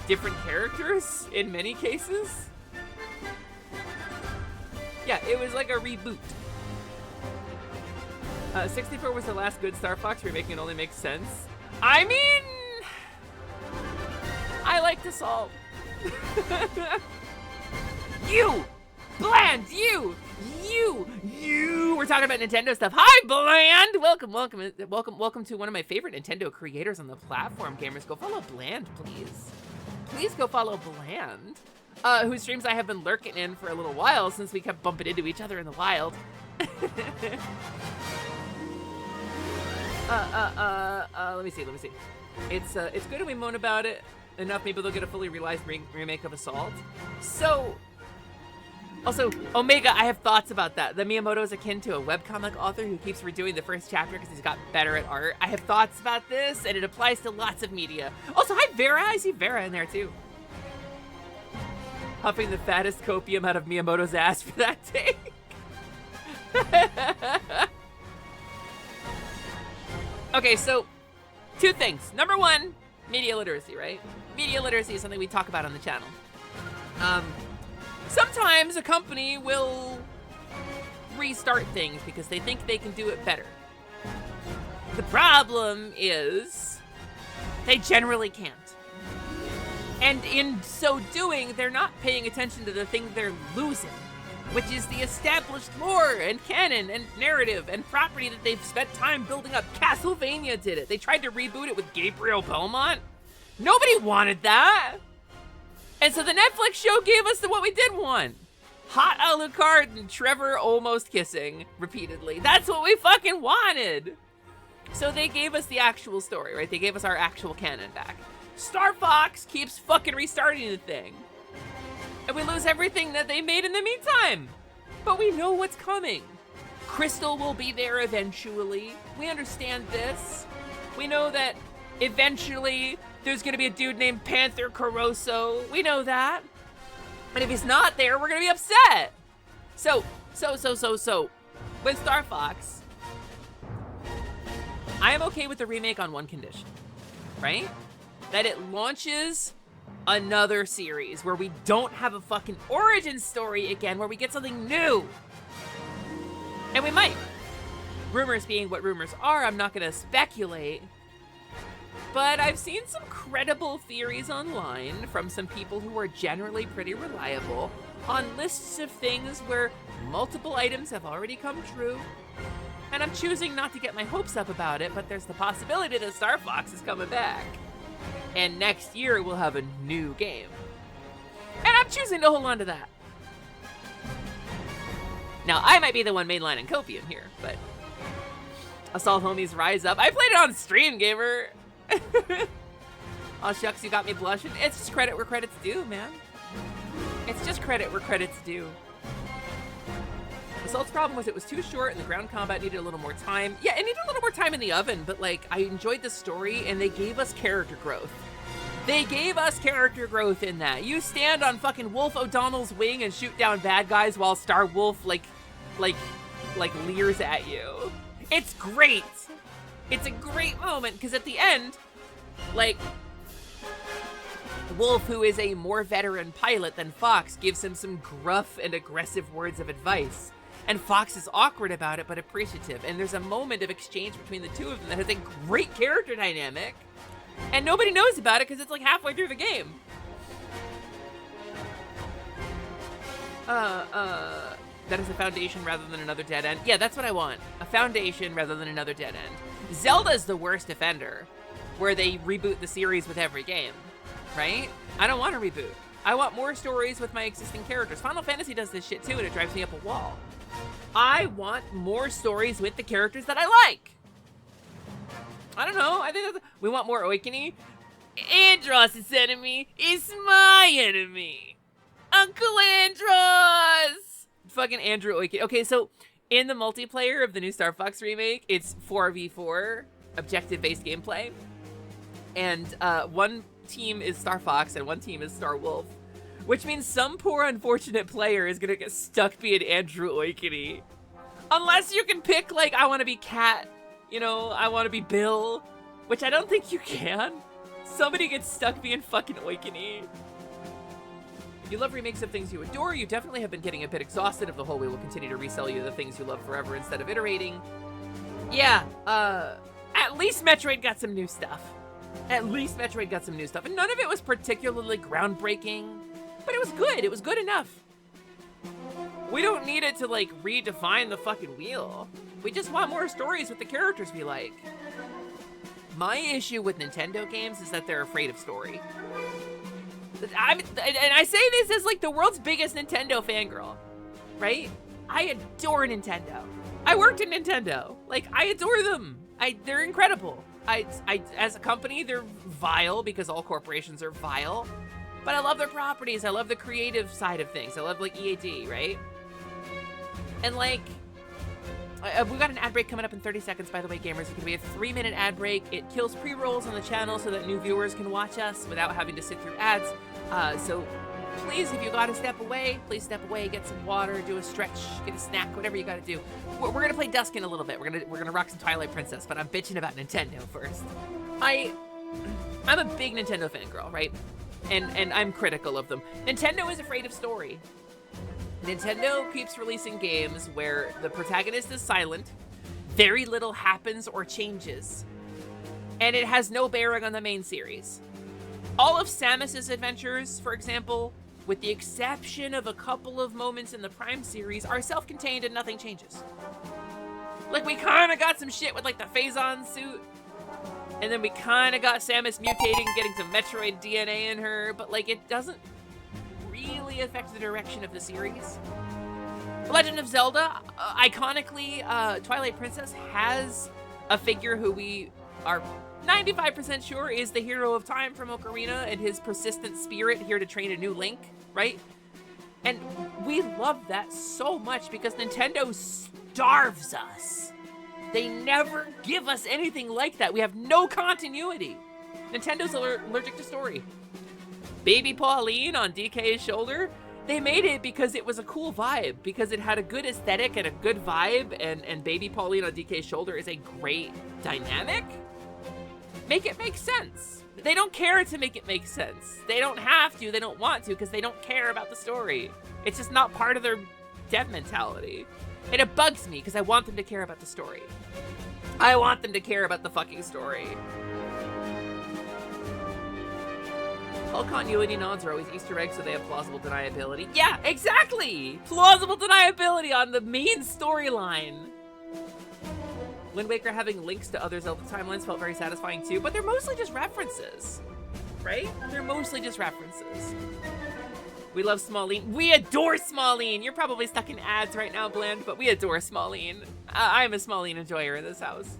different characters in many cases. Yeah, it was like a reboot. 64 was the last good Star Fox. Remaking it only makes sense. I mean, I like Assault. You! Bland, you! We're talking about Nintendo stuff. Hi, Bland! Welcome to one of my favorite Nintendo creators on the platform, gamers. Go follow Bland, please. Please go follow Bland, whose streams I have been lurking in for a little while since we kept bumping into each other in the wild. Let me see. It's good we moan about it enough. Maybe they'll get a fully realized remake of Assault. So, also, Omega, I have thoughts about that. The Miyamoto is akin to a webcomic author who keeps redoing the first chapter because he's got better at art. I have thoughts about this, and it applies to lots of media. Also, hi, Vera. I see Vera in there, too. Huffing the fattest copium out of Miyamoto's ass for that take. Okay, so, two things. Number one, media literacy, right? Media literacy is something we talk about on the channel. Sometimes a company will restart things because they think they can do it better. The problem is they generally can't. And in so doing, they're not paying attention to the thing they're losing, which is the established lore and canon and narrative and property that they've spent time building up. Castlevania did it. They tried to reboot it with Gabriel Belmont. Nobody wanted that. And so the Netflix show gave us what we did want. Hot Alucard and Trevor almost kissing repeatedly. That's what we fucking wanted. So they gave us the actual story, right? They gave us our actual canon back. Star Fox keeps fucking restarting the thing. And we lose everything that they made in the meantime. But we know what's coming. Crystal will be there eventually. We understand this. We know that eventually there's gonna be a dude named Panther Caroso. We know that. And if he's not there, we're gonna be upset. So, with Star Fox, I am okay with the remake on one condition, right? That it launches another series where we don't have a fucking origin story again, where we get something new. And we might. Rumors being what rumors are, I'm not gonna speculate. But I've seen some credible theories online from some people who are generally pretty reliable on lists of things where multiple items have already come true. And I'm choosing not to get my hopes up about it, but there's the possibility that Star Fox is coming back. And next year we'll have a new game. And I'm choosing to hold on to that. Now, I might be the one mainlining Copium here, but Assault Homies Rise Up. I played it on stream, gamer. Oh, shucks, you got me blushing. It's just credit where credit's due, man. It's just credit where credit's due. Assault's problem was it was too short and the ground combat needed a little more time. Yeah, it needed a little more time in the oven, but like, I enjoyed the story and they gave us character growth. They gave us character growth in that. You stand on fucking Wolf O'Donnell's wing and shoot down bad guys while Star Wolf like leers at you. It's great. It's a great moment because at the end, like, Wolf, who is a more veteran pilot than Fox, gives him some gruff and aggressive words of advice. And Fox is awkward about it, but appreciative. And there's a moment of exchange between the two of them that has a great character dynamic. And nobody knows about it because it's like halfway through the game. That is a foundation rather than another dead end. Yeah, that's what I want. A foundation rather than another dead end. Zelda's the worst offender, where they reboot the series with every game, right? I don't want to reboot. I want more stories with my existing characters. Final Fantasy does this shit too, and it drives me up a wall. I want more stories with the characters that I like. I don't know. I think we want more Oikini. Andros' enemy is my enemy. Uncle Andros! Fucking Andrew Oikini. Okay, so in the multiplayer of the new Star Fox remake, it's 4v4 objective-based gameplay. And one team is Star Fox and one team is Star Wolf. Which means some poor unfortunate player is gonna get stuck being Andrew Oikini. Unless you can pick, like, I want to be Cat, you know, I want to be Bill, which I don't think you can. Somebody gets stuck being fucking Oikini. If you love remakes of things you adore, you definitely have been getting a bit exhausted of the whole we will continue to resell you the things you love forever instead of iterating. Yeah, at least Metroid got some new stuff. At least Metroid got some new stuff. And none of it was particularly groundbreaking, but it was good. It was good enough. We don't need it to, like, redefine the fucking wheel. We just want more stories with the characters we like. My issue with Nintendo games is that they're afraid of story. And I say this as, like, the world's biggest Nintendo fangirl, right? I adore Nintendo. I worked at Nintendo. Like, I adore them. They're incredible. As a company, they're vile because all corporations are vile. But I love their properties. I love the creative side of things. I love, like, EAD, right? And, like, we've got an ad break coming up in 30 seconds, by the way, gamers. It's going to be a 3-minute ad break. It kills pre-rolls on the channel so that new viewers can watch us without having to sit through ads. So please, if you got to step away, please step away, get some water, do a stretch, get a snack, whatever you got to do. We're going to play Dusk in a little bit. We're gonna rock some Twilight Princess, but I'm bitching about Nintendo first. I'm a big Nintendo fangirl, right? And I'm critical of them. Nintendo is afraid of story. Nintendo keeps releasing games where the protagonist is silent, very little happens or changes, and it has no bearing on the main series. All of Samus's adventures, for example, with the exception of a couple of moments in the Prime series, are self-contained and nothing changes. Like, we kind of got some shit with, like, the Phazon suit, and then we kind of got Samus mutating, getting some Metroid DNA in her, but, like, it doesn't really affect the direction of the series. Legend of Zelda, iconically, Twilight Princess has a figure who we are 95% sure is the hero of time from Ocarina and his persistent spirit here to train a new Link, right? And we love that so much because Nintendo starves us. They never give us anything like that. We have no continuity. Nintendo's allergic to story. Baby Pauline on DK's shoulder, they made it because it was a cool vibe, because it had a good aesthetic and a good vibe, and Baby Pauline on DK's shoulder is a great dynamic. Make it make sense. They don't care to make it make sense. They don't have to, they don't want to, because they don't care about the story. It's just not part of their dev mentality. And it bugs me, because I want them to care about the story. I want them to care about the fucking story. All continuity nods are always Easter eggs, so they have plausible deniability. Yeah, exactly! Plausible deniability on the main storyline. Wind Waker having links to other Zelda timelines felt very satisfying too, but they're mostly just references, right? They're mostly just references. We love Smalline. We adore Smalline! You're probably stuck in ads right now, Bland, but we adore Smalline. I'm a Smalline enjoyer in this house.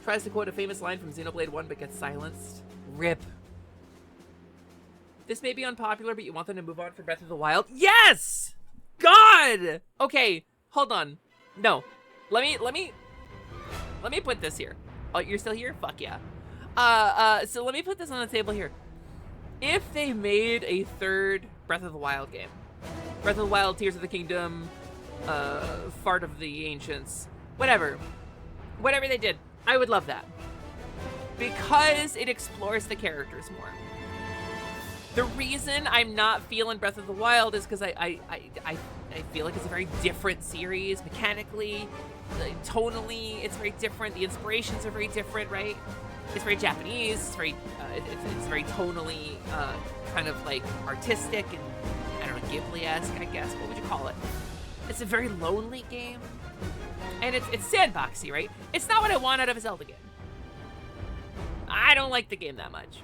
Tries to quote a famous line from Xenoblade 1 but gets silenced. RIP. This may be unpopular, but you want them to move on from Breath of the Wild? Yes! God! Okay, hold on. No. Let me put this here. Oh, you're still here? Fuck yeah. So let me put this on the table here. If they made a third Breath of the Wild game, Breath of the Wild, Tears of the Kingdom, Fart of the Ancients, whatever they did, I would love that. Because it explores the characters more. The reason I'm not feeling Breath of the Wild is because I feel like it's a very different series mechanically, tonally. It's very different. The inspirations are very different, right? It's very Japanese. It's very it's very tonally kind of like artistic and I don't know, Ghibli-esque, I guess. What would you call it? It's a very lonely game, and it's sandboxy, right? It's not what I want out of a Zelda game. I don't like the game that much.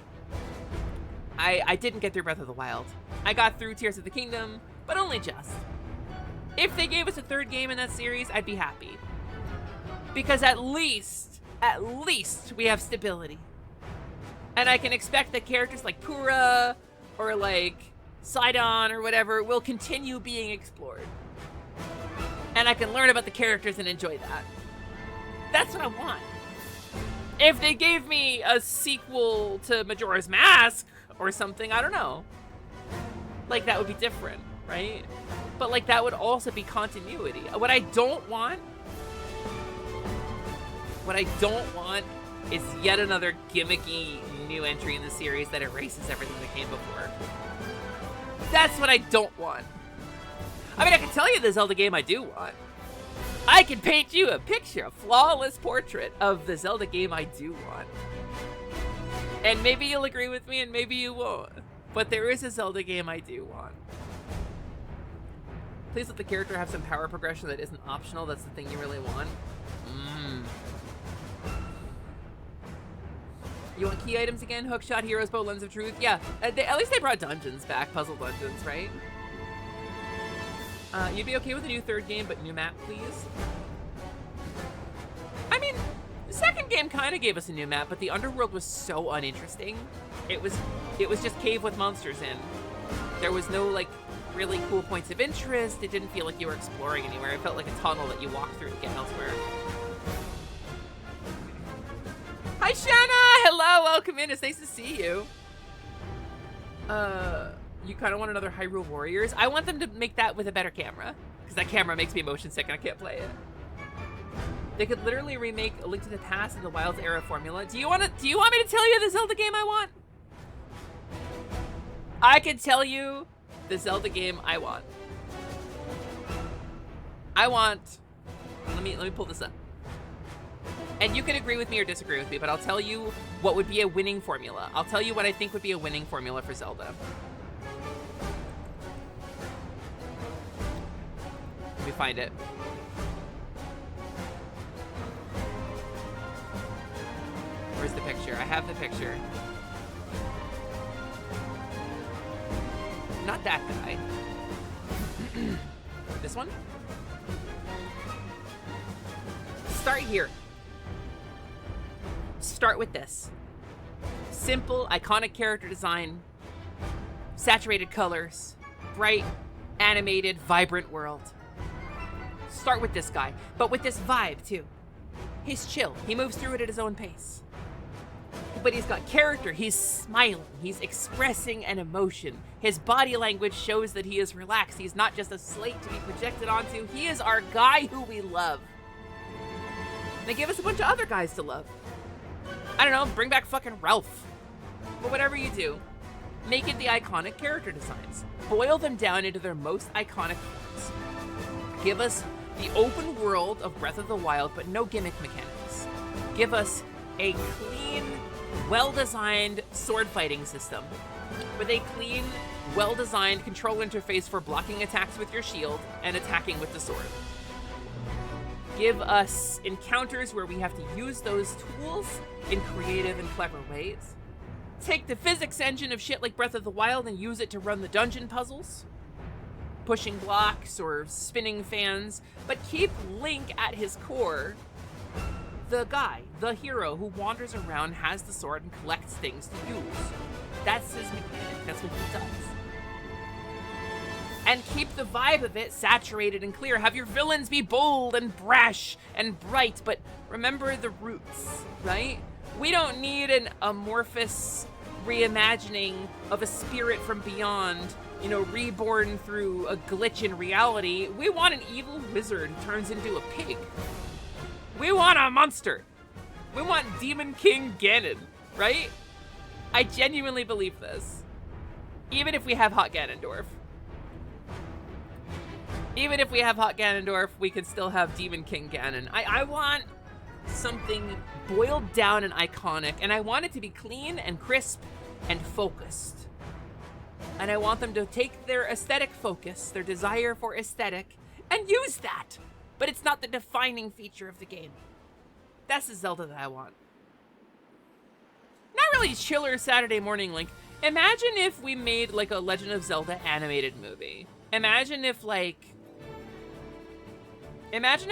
I didn't get through Breath of the Wild. I got through Tears of the Kingdom, but only just. If they gave us a third game in that series, I'd be happy. Because at least we have stability. And I can expect that characters like Pura or like Sidon or whatever will continue being explored. And I can learn about the characters and enjoy that. That's what I want. If they gave me a sequel to Majora's Mask or something, I don't know. Like, that would be different, right? But, like, that would also be continuity. What I don't want is yet another gimmicky new entry in the series that erases everything that came before. That's what I don't want. I mean, I can tell you the Zelda game I do want. I can paint you a picture, a flawless portrait of the Zelda game I do want. And maybe you'll agree with me and maybe you won't. But there is a Zelda game I do want. Please let the character have some power progression that isn't optional. That's the thing you really want. You want key items again? Hookshot, Hero's Bow, Lens of Truth? Yeah, at least they brought dungeons back, puzzle dungeons, right? You'd be okay with a new third game, but new map, please? I mean, the second game kind of gave us a new map, but the underworld was so uninteresting. It was just cave with monsters in. There was no, like, really cool points of interest. It didn't feel like you were exploring anywhere. It felt like a tunnel that you walked through to get elsewhere. Hi, Shanna! Hello, welcome in. It's nice to see you. You kind of want another Hyrule Warriors? I want them to make that with a better camera, because that camera makes me motion sick and I can't play it. They could literally remake A Link to the Past in the Wilds era formula. Do you want me to tell you the Zelda game I want? I can tell you the Zelda game I want. Let me pull this up. And you can agree with me or disagree with me, but I'll tell you what would be a winning formula. I'll tell you what I think would be a winning formula for Zelda. Let me find it. Where's the picture? I have the picture. Not that guy. This one? Start here. Start with this. Simple, iconic character design, saturated colors, bright, animated, vibrant world. Start with this guy, but with this vibe too. He's chill. He moves through it at his own pace. But he's got character. He's smiling. He's expressing an emotion. His body language shows that he is relaxed. He's not just a slate to be projected onto. He is our guy who we love. They give us a bunch of other guys to love. I don't know, bring back fucking Ralph. But whatever you do, make it the iconic character designs. Boil them down into their most iconic forms. Give us the open world of Breath of the Wild, but no gimmick mechanics. Give us a clean, well-designed sword fighting system with a clean, well-designed control interface for blocking attacks with your shield and attacking with the sword. Give us encounters where we have to use those tools in creative and clever ways. Take the physics engine of shit like Breath of the Wild and use it to run the dungeon puzzles, pushing blocks or spinning fans, but keep Link at his core, the guy, the hero who wanders around, has the sword, and collects things to use. That's his mechanic. That's what he does. And keep the vibe of it saturated and clear. Have your villains be bold and brash and bright, but remember the roots, right? We don't need an amorphous reimagining of a spirit from beyond, reborn through a glitch in reality. We want an evil wizard who turns into a pig. We want a monster. We want Demon King Ganon, right? I genuinely believe this. Even if we have Hot Ganondorf. Even if we have Hot Ganondorf, we can still have Demon King Ganon. I want something boiled down and iconic, and I want it to be clean and crisp and focused. And I want them to take their aesthetic focus, their desire for aesthetic, and use that. But it's not the defining feature of the game. That's the Zelda that I want. Not really chiller Saturday morning, like, imagine if we made, like, a Legend of Zelda animated movie. Imagine if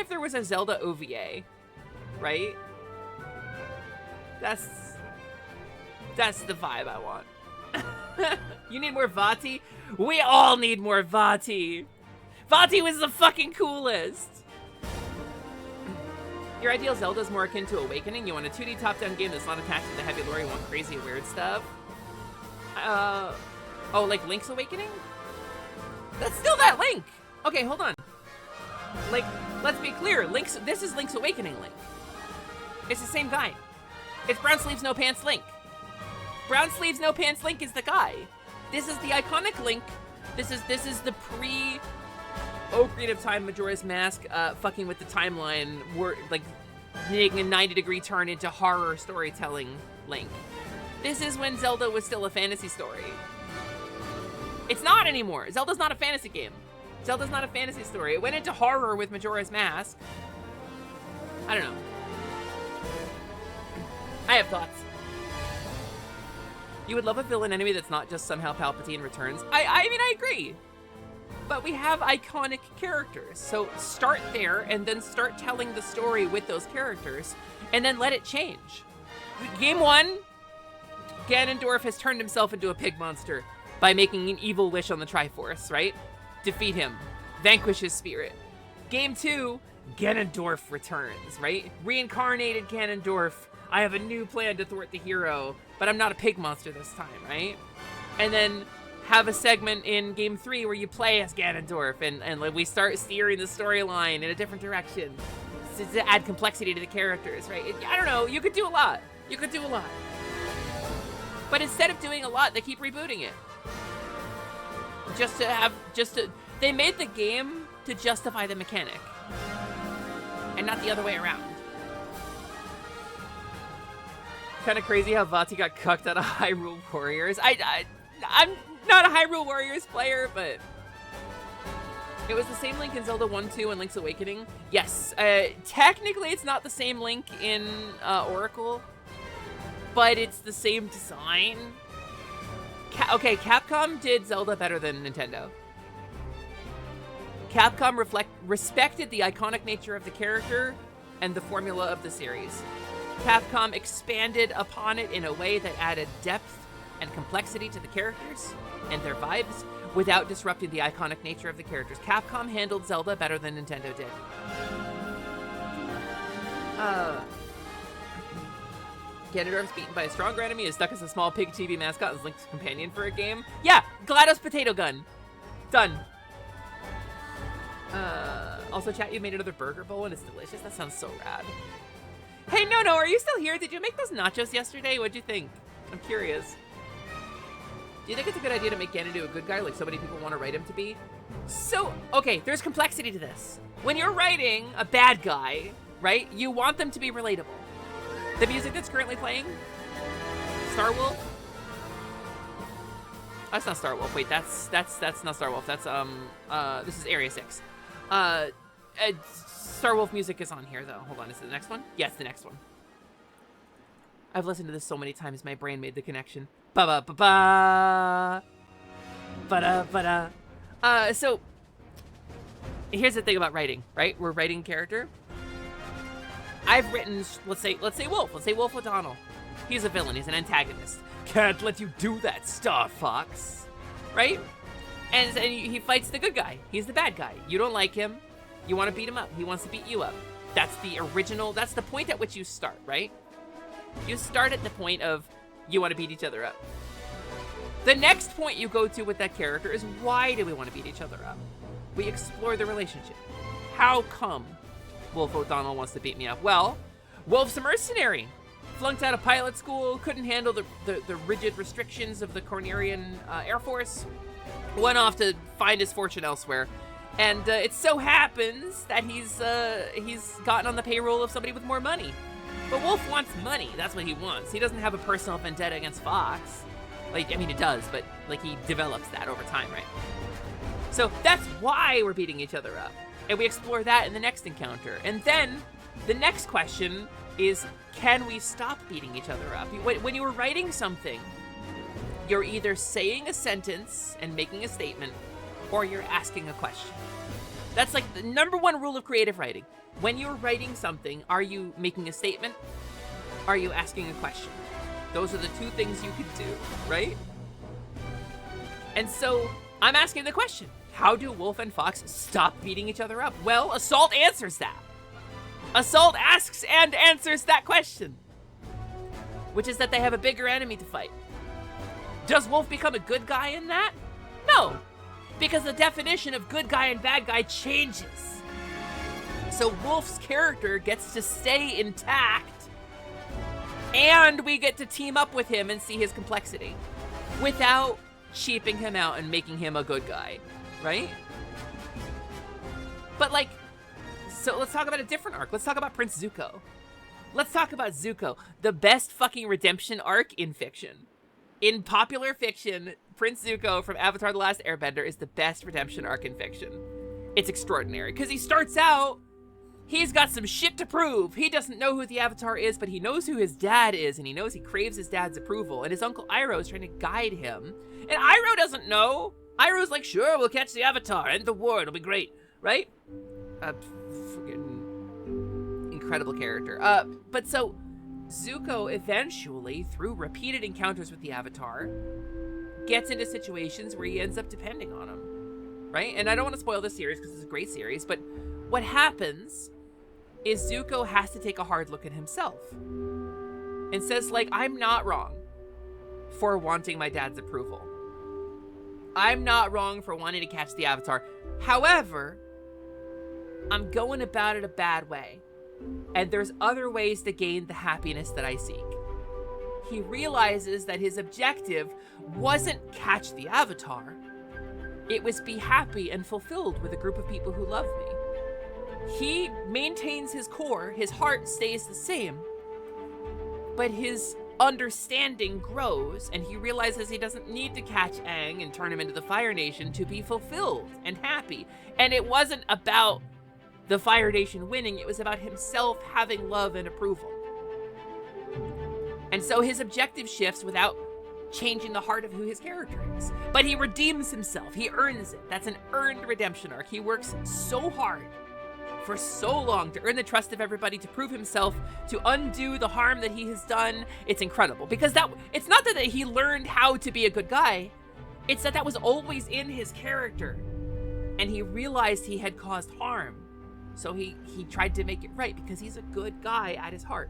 there was a Zelda OVA, right? That's the vibe I want. You need more Vati? We all need more Vati. Vati was the fucking coolest. Your ideal Zelda is more akin to Awakening. You want a 2D top-down game that's not attached to the heavy lore. You want crazy weird stuff. Oh, like Link's Awakening? That's still that Link. Okay, hold on. Like, let's be clear. This is Link's Awakening Link. It's the same guy. It's Brown Sleeves No Pants Link. Brown Sleeves No Pants Link is the guy. This is the iconic Link. This is the pre Ocarina of Time Majora's Mask fucking with the timeline, like making a 90-degree turn into horror storytelling Link. This is when Zelda was still a fantasy story. It's not anymore. Zelda's not a fantasy game. Zelda's not a fantasy story. It went into horror with Majora's Mask. I don't know. I have thoughts. You would love a villain enemy that's not just somehow Palpatine returns. I mean, I agree. But we have iconic characters. So start there and then start telling the story with those characters and then let it change. Game 1, Ganondorf has turned himself into a pig monster by making an evil wish on the Triforce, right? Defeat him. Vanquish his spirit. Game 2, Ganondorf returns, right? Reincarnated Ganondorf. I have a new plan to thwart the hero, but I'm not a pig monster this time, right? And then have a segment in Game 3 where you play as Ganondorf and we start steering the storyline in a different direction to add complexity to the characters, right? I don't know, you could do a lot. You could do a lot. But instead of doing a lot, they keep rebooting it. They made the game to justify the mechanic. And not the other way around. Kind of crazy how Vati got cucked out of Hyrule Warriors. I'm not a Hyrule Warriors player, but it was the same Link in Zelda 1, 2, and Link's Awakening. Yes, technically it's not the same Link in Oracle, but it's the same design. Okay, Capcom did Zelda better than Nintendo. Capcom respected the iconic nature of the character and the formula of the series. Capcom expanded upon it in a way that added depth and complexity to the characters and their vibes without disrupting the iconic nature of the characters. Capcom handled Zelda better than Nintendo did. Ganondorf's beaten by a stronger enemy, is stuck as a small pig chibi mascot as Link's companion for a game. Yeah, GLaDOS Potato Gun. Done. Also, chat, you made another burger bowl and it's delicious. That sounds so rad. Hey, no, are you still here? Did you make those nachos yesterday? What'd you think? I'm curious. Do you think it's a good idea to make Ganondorf a good guy like so many people want to write him to be? So, okay, there's complexity to this. When you're writing a bad guy, right, you want them to be relatable. The music that's currently playing, Star Wolf. That's not Star Wolf. Wait, that's not Star Wolf. That's this is Area 6. Star Wolf music is on here though. Hold on, is it the next one? Yes, the next one. I've listened to this so many times, my brain made the connection. Ba-ba-ba-ba. Ba-da-ba-da. So, here's the thing about writing, right? We're writing character. I've written, let's say Wolf. Let's say Wolf O'Donnell. He's a villain, he's an antagonist. Can't let you do that, Star Fox. Right? And he fights the good guy. He's the bad guy. You don't like him. You want to beat him up. He wants to beat you up. That's the original, that's the point at which you start, right? You start at the point of you want to beat each other up. The next point you go to with that character is why do we want to beat each other up? We explore the relationship. How come Wolf O'Donnell wants to beat me up? Well, Wolf's a mercenary. Flunked out of pilot school, couldn't handle the rigid restrictions of the Cornerian Air Force. Went off to find his fortune elsewhere. And it so happens that he's gotten on the payroll of somebody with more money. But Wolf wants money. That's what he wants. He doesn't have a personal vendetta against Fox. Like, I mean, it does, but like he develops that over time, right? So that's why we're beating each other up. And we explore that in the next encounter. And then the next question is, can we stop beating each other up? When you were writing something, you're either saying a sentence and making a statement, or you're asking a question. That's like the number one rule of creative writing. When you're writing something, are you making a statement? Are you asking a question? Those are the two things you could do, right? And so I'm asking the question, how do Wolf and Fox stop beating each other up? Well, Assault answers that. Assault asks and answers that question, which is that they have a bigger enemy to fight. Does Wolf become a good guy in that? No, because the definition of good guy and bad guy changes. So Wolf's character gets to stay intact, and we get to team up with him and see his complexity without cheaping him out and making him a good guy, right? But like, so let's talk about a different arc. Let's talk about Prince Zuko. Let's talk about Zuko, the best fucking redemption arc in fiction. In popular fiction, Prince Zuko from Avatar The Last Airbender is the best redemption arc in fiction. It's extraordinary, because he starts out, he's got some shit to prove. He doesn't know who the Avatar is, but he knows who his dad is, and he knows he craves his dad's approval, and his Uncle Iroh is trying to guide him. And Iroh doesn't know. Iroh's like, sure, we'll catch the Avatar, end the war, it'll be great, right? Freaking incredible character. But so, Zuko eventually, through repeated encounters with the Avatar, gets into situations where he ends up depending on him, right? And I don't want to spoil the series because it's a great series, but what happens is Zuko has to take a hard look at himself and says, like, I'm not wrong for wanting my dad's approval. I'm not wrong for wanting to catch the Avatar. However, I'm going about it a bad way. And there's other ways to gain the happiness that I seek. He realizes that his objective wasn't catch the Avatar. It was be happy and fulfilled with a group of people who love me. He maintains his core, his heart stays the same, but his understanding grows, and he realizes he doesn't need to catch Aang and turn him into the Fire Nation to be fulfilled and happy. And it wasn't about the Fire Nation winning, it was about himself having love and approval. And so his objective shifts without changing the heart of who his character is. But he redeems himself, he earns it. That's an earned redemption arc. He works so hard for so long to earn the trust of everybody, to prove himself, to undo the harm that he has done. It's incredible, because it's not that he learned how to be a good guy, it's that was always in his character, and he realized he had caused harm, so he tried to make it right, because he's a good guy at his heart.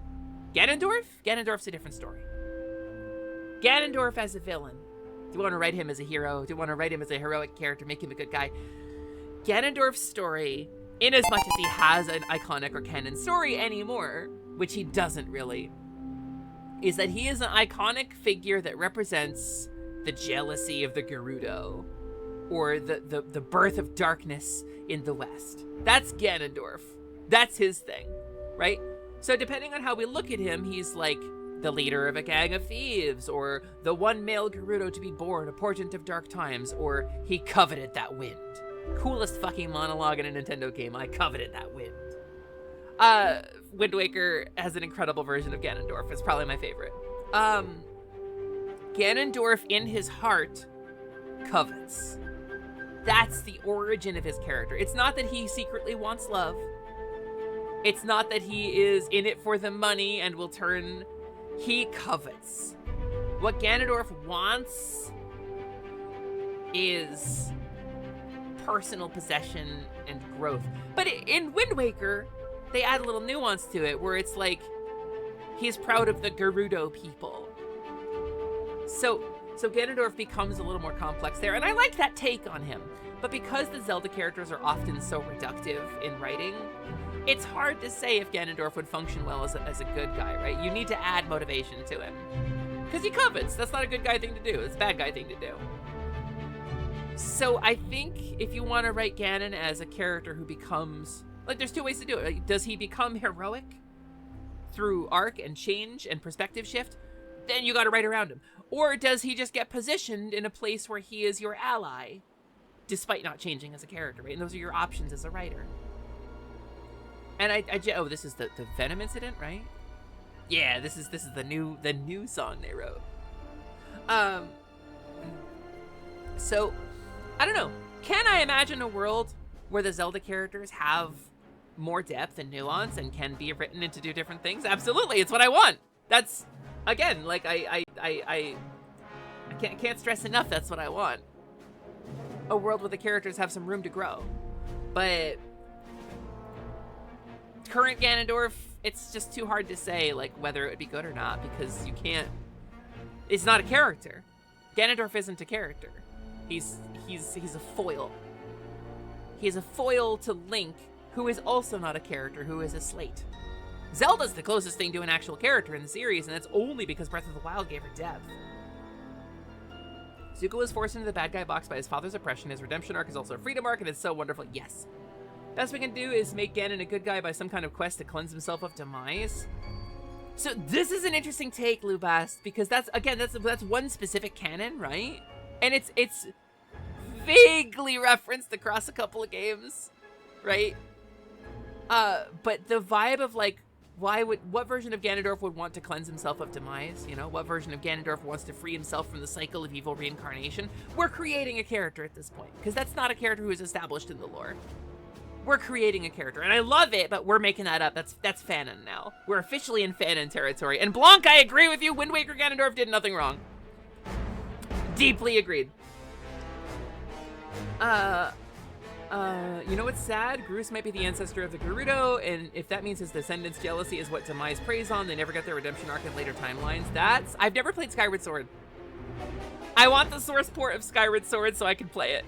Ganondorf's a different story. Ganondorf as a villain. Do you want to write him as a hero? Do you want to write him as a heroic character, make him a good guy? Ganondorf's story, in as much as he has an iconic or canon story anymore, which he doesn't really, is that he is an iconic figure that represents the jealousy of the Gerudo, or the birth of darkness in the West. That's Ganondorf. That's his thing, right? So depending on how we look at him, he's like the leader of a gang of thieves, or the one male Gerudo to be born, a portent of dark times, or he coveted that wind. Coolest fucking monologue in a Nintendo game. I coveted that wind. Wind Waker has an incredible version of Ganondorf. It's probably my favorite. Ganondorf in his heart covets. That's the origin of his character. It's not that he secretly wants love. It's not that he is in it for the money and will turn. He covets. What Ganondorf wants is personal possession and growth. But in Wind Waker, they add a little nuance to it where it's like he's proud of the Gerudo people. So Ganondorf becomes a little more complex there, and I like that take on him. But because the Zelda characters are often so reductive in writing, it's hard to say if Ganondorf would function well as a good guy, right? You need to add motivation to him. Because he covets. That's not a good guy thing to do. It's a bad guy thing to do. So I think if you want to write Ganon as a character who becomes, like, there's two ways to do it. Like, does he become heroic through arc and change and perspective shift? Then you got to write around him. Or does he just get positioned in a place where he is your ally, despite not changing as a character, right? And those are your options as a writer. And oh, this is the Venom incident, right? Yeah, this is the new song they wrote. So I don't know. Can I imagine a world where the Zelda characters have more depth and nuance and can be written into do different things? Absolutely, it's what I want. That's, again, like I can't stress enough. That's what I want. A world where the characters have some room to grow. But current Ganondorf, it's just too hard to say like whether it would be good or not, because you can't. It's not a character. Ganondorf isn't a character. He's a foil. He's a foil to Link, who is also not a character, who is a slate. Zelda's the closest thing to an actual character in the series, and that's only because Breath of the Wild gave her depth. Zuko was forced into the bad guy box by his father's oppression. His redemption arc is also a freedom arc, and it's so wonderful. Yes. Best we can do is make Ganon a good guy by some kind of quest to cleanse himself of demise. So this is an interesting take, Lubast, because that's one specific canon, right? And it's vaguely referenced across a couple of games, right? But the vibe of like, what version of Ganondorf would want to cleanse himself of demise? You know, what version of Ganondorf wants to free himself from the cycle of evil reincarnation? We're creating a character at this point, because that's not a character who is established in the lore. We're creating a character, and I love it, but we're making that up. That's fanon now. We're officially in fanon territory. And Blanc, I agree with you. Wind Waker Ganondorf did nothing wrong. Deeply agreed. You know what's sad? Groose might be the ancestor of the Gerudo, and if that means his descendants' jealousy is what Demise preys on, they never get their redemption arc in later timelines. I've never played Skyward Sword. I want the source port of Skyward Sword so I can play it.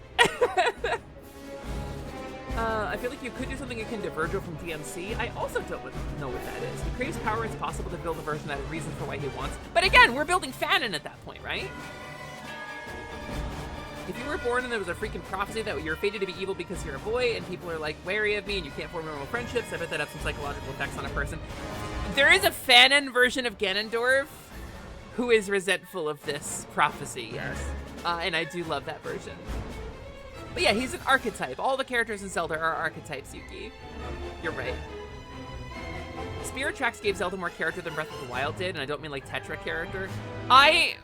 I feel like you could do something akin to Virgil from DMC. I also don't know what that is. He craves power. It's possible to build a version that has reason for why he wants. But again, we're building fanon at that point, right? If you were born and there was a freaking prophecy that you're fated to be evil because you're a boy and people are like wary of me and you can't form normal friendships, I bet that has some psychological effects on a person. There is a fanon version of Ganondorf who is resentful of this prophecy, yes. And I do love that version. But yeah, he's an archetype. All the characters in Zelda are archetypes, Yuki. You're right. Spirit Tracks gave Zelda more character than Breath of the Wild did, and I don't mean like Tetra character. I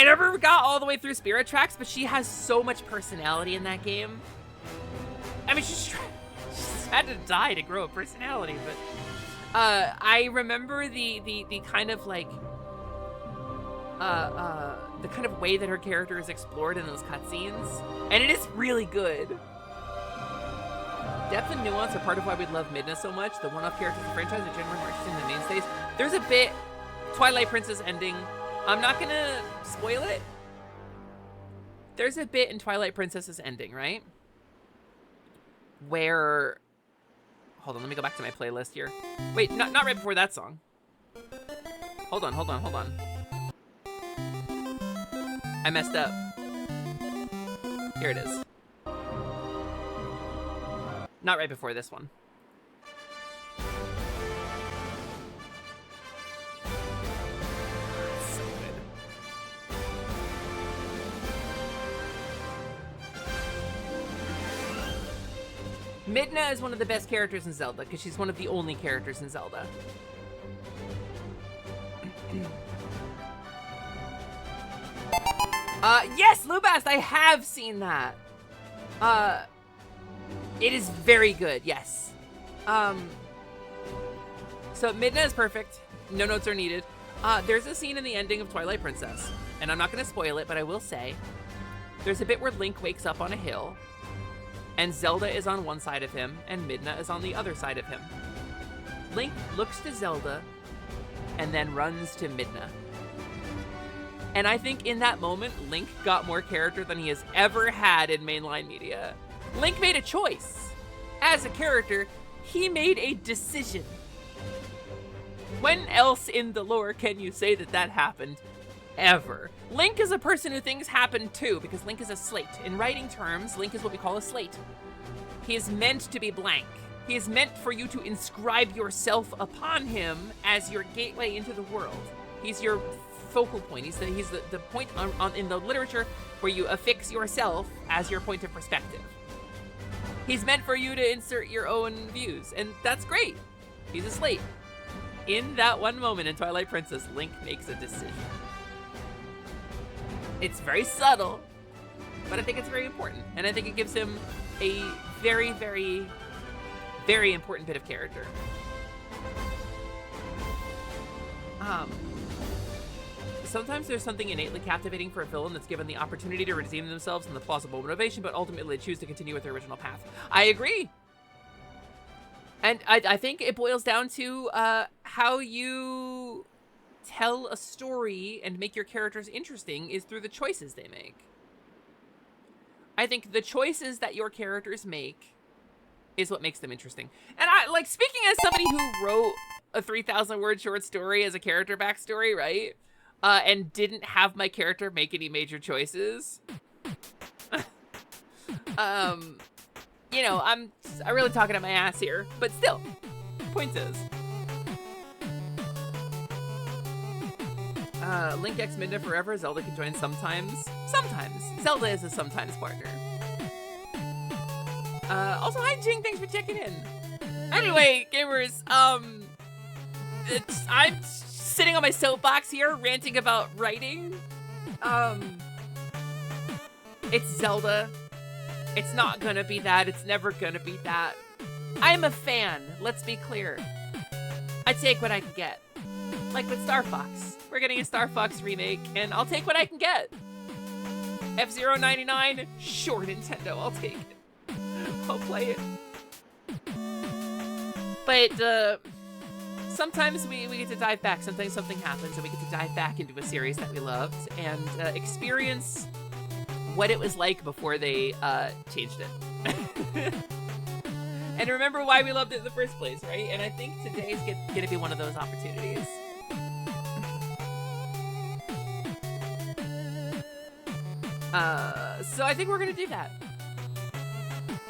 never got all the way through Spirit Tracks, but she has so much personality in that game. I mean, she's had to die to grow a personality, but I remember the kind of like the kind of way that her character is explored in those cutscenes, and it is really good. Depth and nuance are part of why we love Midna so much. The one-off characters in the franchise are generally more interesting than mainstays. There's a bit Twilight Princess ending. I'm not gonna spoil it. There's a bit in Twilight Princess's ending, right? Where, hold on, let me go back to my playlist here. Wait, not right before that song. Hold on. I messed up. Here it is. Not right before this one. So good. Midna is one of the best characters in Zelda because she's one of the only characters in Zelda. Yes, Lubast, I have seen that. It is very good, yes. So Midna is perfect. No notes are needed. There's a scene in the ending of Twilight Princess, and I'm not gonna spoil it, but I will say, there's a bit where Link wakes up on a hill, and Zelda is on one side of him, and Midna is on the other side of him. Link looks to Zelda, and then runs to Midna. And I think in that moment, Link got more character than he has ever had in mainline media. Link made a choice. As a character, he made a decision. When else in the lore can you say that that happened? Ever. Link is a person who things happen to, because Link is a slate. In writing terms, Link is what we call a slate. He is meant to be blank. He is meant for you to inscribe yourself upon him as your gateway into the world. He's your focal point. He's the point in the literature where you affix yourself as your point of perspective. He's meant for you to insert your own views, and that's great. He's a slate. In that one moment in Twilight Princess, Link makes a decision. It's very subtle, but I think it's very important, and I think it gives him a very, very, very important bit of character. Sometimes there's something innately captivating for a villain that's given the opportunity to redeem themselves in the plausible motivation, but ultimately choose to continue with their original path. I agree. And I think it boils down to how you tell a story and make your characters interesting is through the choices they make. I think the choices that your characters make is what makes them interesting. And speaking as somebody who wrote a 3,000 word short story as a character backstory, right? And didn't have my character make any major choices. You know, I'm really talking at my ass here, but still, point is. Link X Midna forever. Zelda can join sometimes. Sometimes. Zelda is a sometimes partner. Also, hi Jing, thanks for checking in. Anyway, gamers, I'm sitting on my soapbox here, ranting about writing. It's Zelda. It's not gonna be that. It's never gonna be that. I'm a fan. Let's be clear. I take what I can get. Like with Star Fox. We're getting a Star Fox remake, and I'll take what I can get. F-Zero 99? Sure, Nintendo, I'll take it. I'll play it. But, sometimes we get to dive back. Sometimes something happens, and we get to dive back into a series that we loved, and experience what it was like before they changed it. And remember why we loved it in the first place, right? And I think today's gonna be one of those opportunities. So I think we're gonna do that.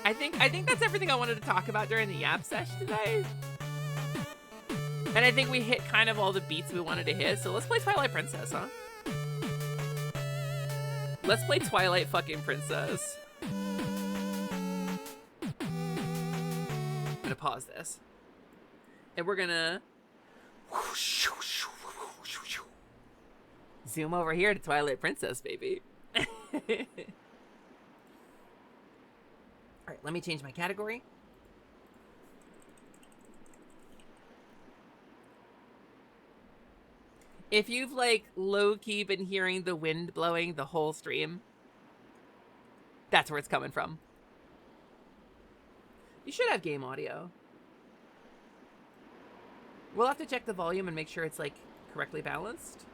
I think that's everything I wanted to talk about during the Yap Sesh today. And I think we hit kind of all the beats we wanted to hit, so let's play Twilight Princess, huh? Let's play Twilight fucking Princess. I'm gonna pause this. And we're gonna zoom over here to Twilight Princess, baby. Alright, let me change my category. If you've, like, low-key been hearing the wind blowing the whole stream, that's where it's coming from. You should have game audio. We'll have to check the volume and make sure it's, like, correctly balanced.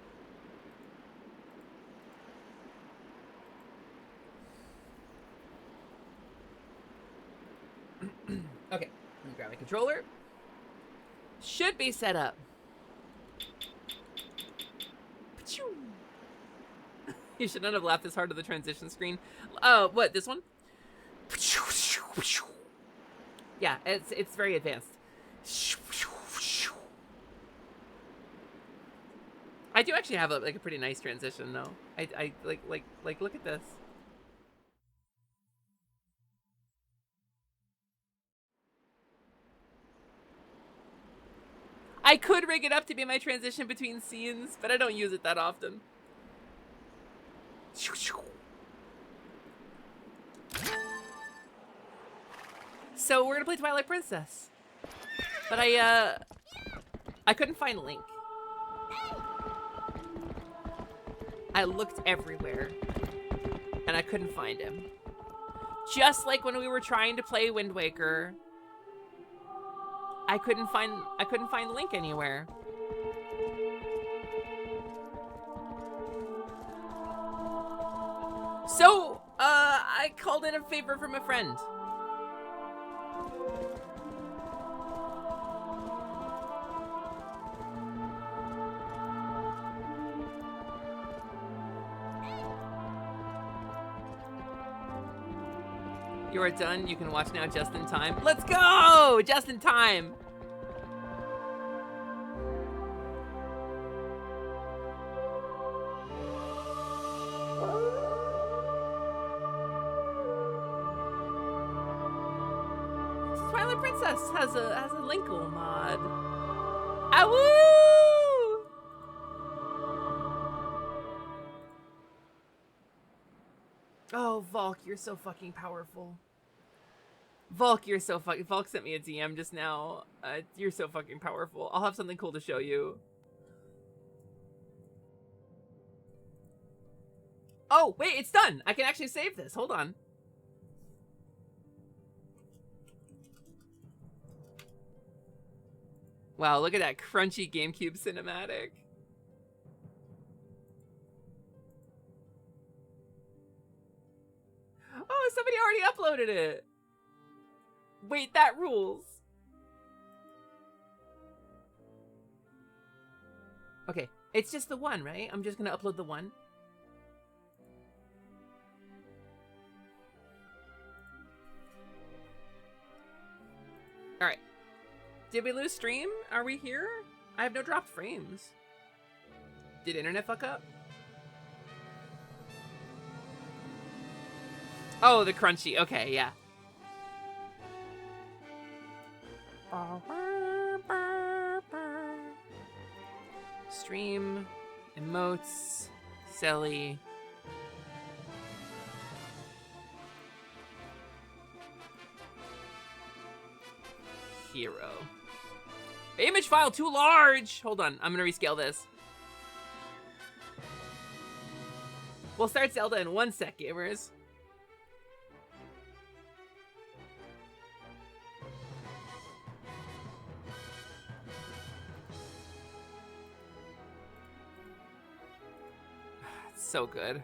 Okay, let me grab my controller. Should be set up. You should not have laughed this hard at the transition screen. Oh, what, this one? Yeah, it's very advanced. I do actually have a pretty nice transition though. I like look at this. I could rig it up to be my transition between scenes, but I don't use it that often. So we're gonna play Twilight Princess. But I couldn't find Link. I looked everywhere, and I couldn't find him. Just like when we were trying to play Wind Waker, I couldn't find Link anywhere. So, I called in a favor from a friend. You are done. You can watch now just in time. Let's go! Just in time. Twilight Princess has a Linkle mod. Awoo! Oh, Volk, you're so fucking powerful. Volk, you're so fucking... Volk sent me a DM just now. You're so fucking powerful. I'll have something cool to show you. Oh, wait, it's done. I can actually save this. Hold on. Wow, look at that crunchy GameCube cinematic. Oh, somebody already uploaded it. Wait, that rules. Okay, it's just the one, right? I'm just gonna upload the one. Alright. Did we lose stream? Are we here? I have no dropped frames. Did internet fuck up? Oh, the crunchy. Okay, yeah. Stream, emotes, Selly. Hero. Image file too large! Hold on, I'm gonna rescale this. We'll start Zelda in 1 sec, gamers. It's so good.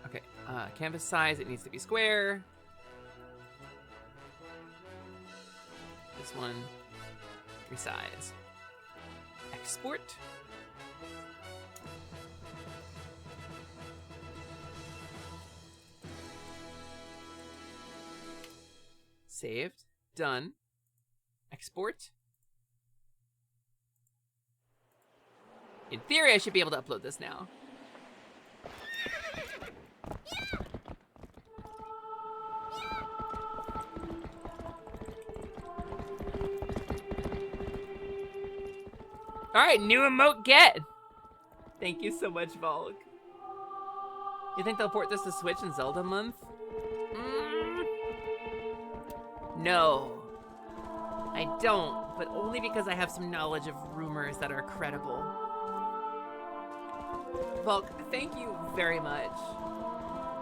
Okay, canvas size, it needs to be square. This one, resize. Export. Saved. Done. Export. In theory, I should be able to upload this now. Alright, new emote get! Thank you so much, Volk. You think they'll port this to Switch in Zelda month? No. I don't, but only because I have some knowledge of rumors that are credible. Volk, thank you very much.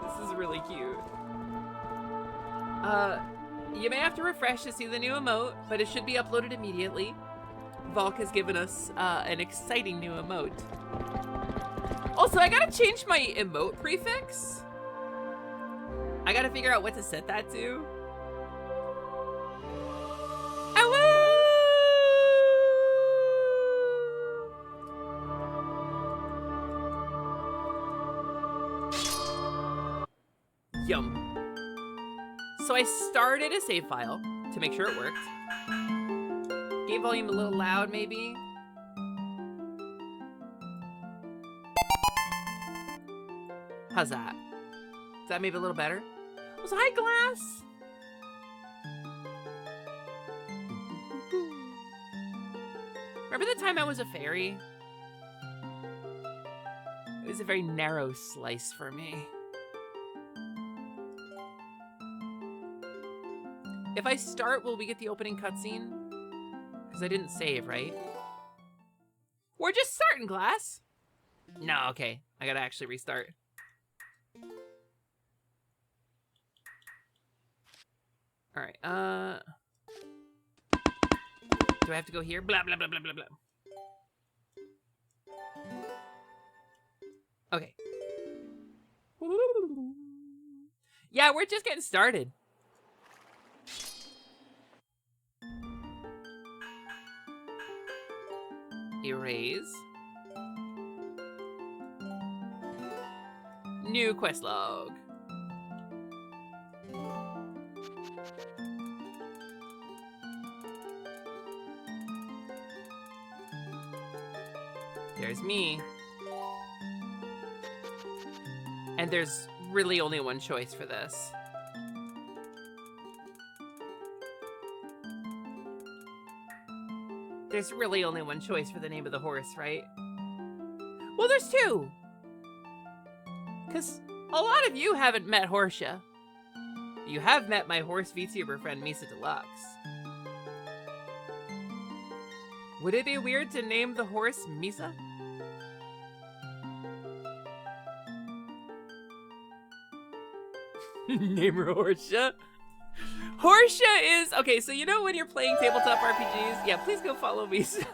This is really cute. You may have to refresh to see the new emote, but it should be uploaded immediately. Volk has given us an exciting new emote. Also, I gotta change my emote prefix. I gotta figure out what to set that to. Yum. So I started a save file to make sure it worked. Game volume a little loud, maybe. How's that? Is that maybe a little better? Was hi, Glass? Remember the time I was a fairy? It was a very narrow slice for me. If I start, will we get the opening cutscene? Because I didn't save, right? We're just starting, Glass. No, okay. I gotta actually restart. Alright, do I have to go here? Blah, blah, blah, blah, blah, blah. Okay. Yeah, we're just getting started. Erase. New quest log. There's me. And there's really only one choice for this. There's really only one choice for the name of the horse, right? Well, there's two. Because a lot of you haven't met Horsia. You have met my horse VTuber friend, Misa Deluxe. Would it be weird to name the horse Misa? Name her Horsia. Horsia is... Okay, so you know when you're playing tabletop RPGs? Yeah, please go follow Misa.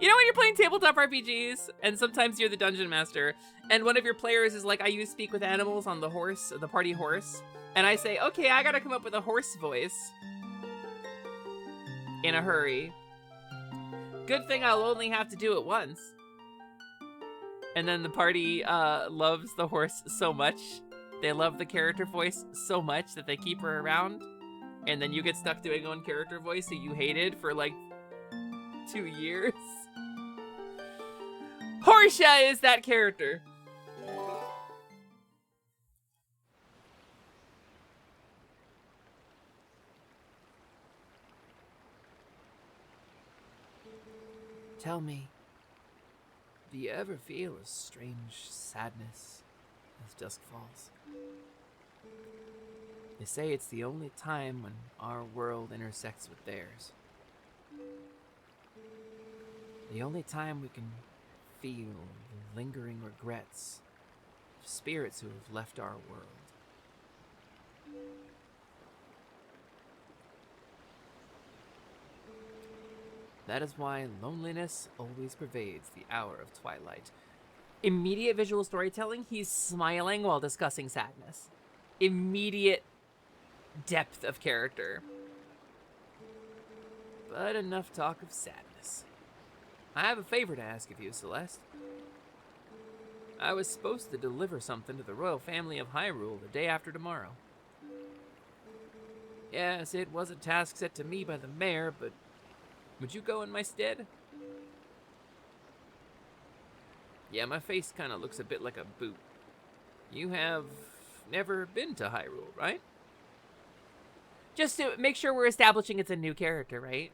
You know when you're playing tabletop RPGs, and sometimes you're the dungeon master, and one of your players is like, I use speak with animals on the horse, the party horse, and I say, okay, I gotta come up with a horse voice. In a hurry. Good thing I'll only have to do it once. And then the party loves the horse so much they love the character voice so much that they keep her around, and then you get stuck doing one character voice that you hated for like 2 years. Portia is that character. Tell me, do you ever feel a strange sadness as dusk falls? They say it's the only time when our world intersects with theirs. The only time we can feel the lingering regrets of spirits who have left our world. That is why loneliness always pervades the hour of twilight. Immediate visual storytelling, he's smiling while discussing sadness. Immediate depth of character. But enough talk of sadness. I have a favor to ask of you, Celeste. I was supposed to deliver something to the royal family of Hyrule the day after tomorrow. Yes, it was a task set to me by the mayor, but would you go in my stead? Yeah, my face kind of looks a bit like a boot. You have never been to Hyrule, right? Just to make sure we're establishing it's a new character, right?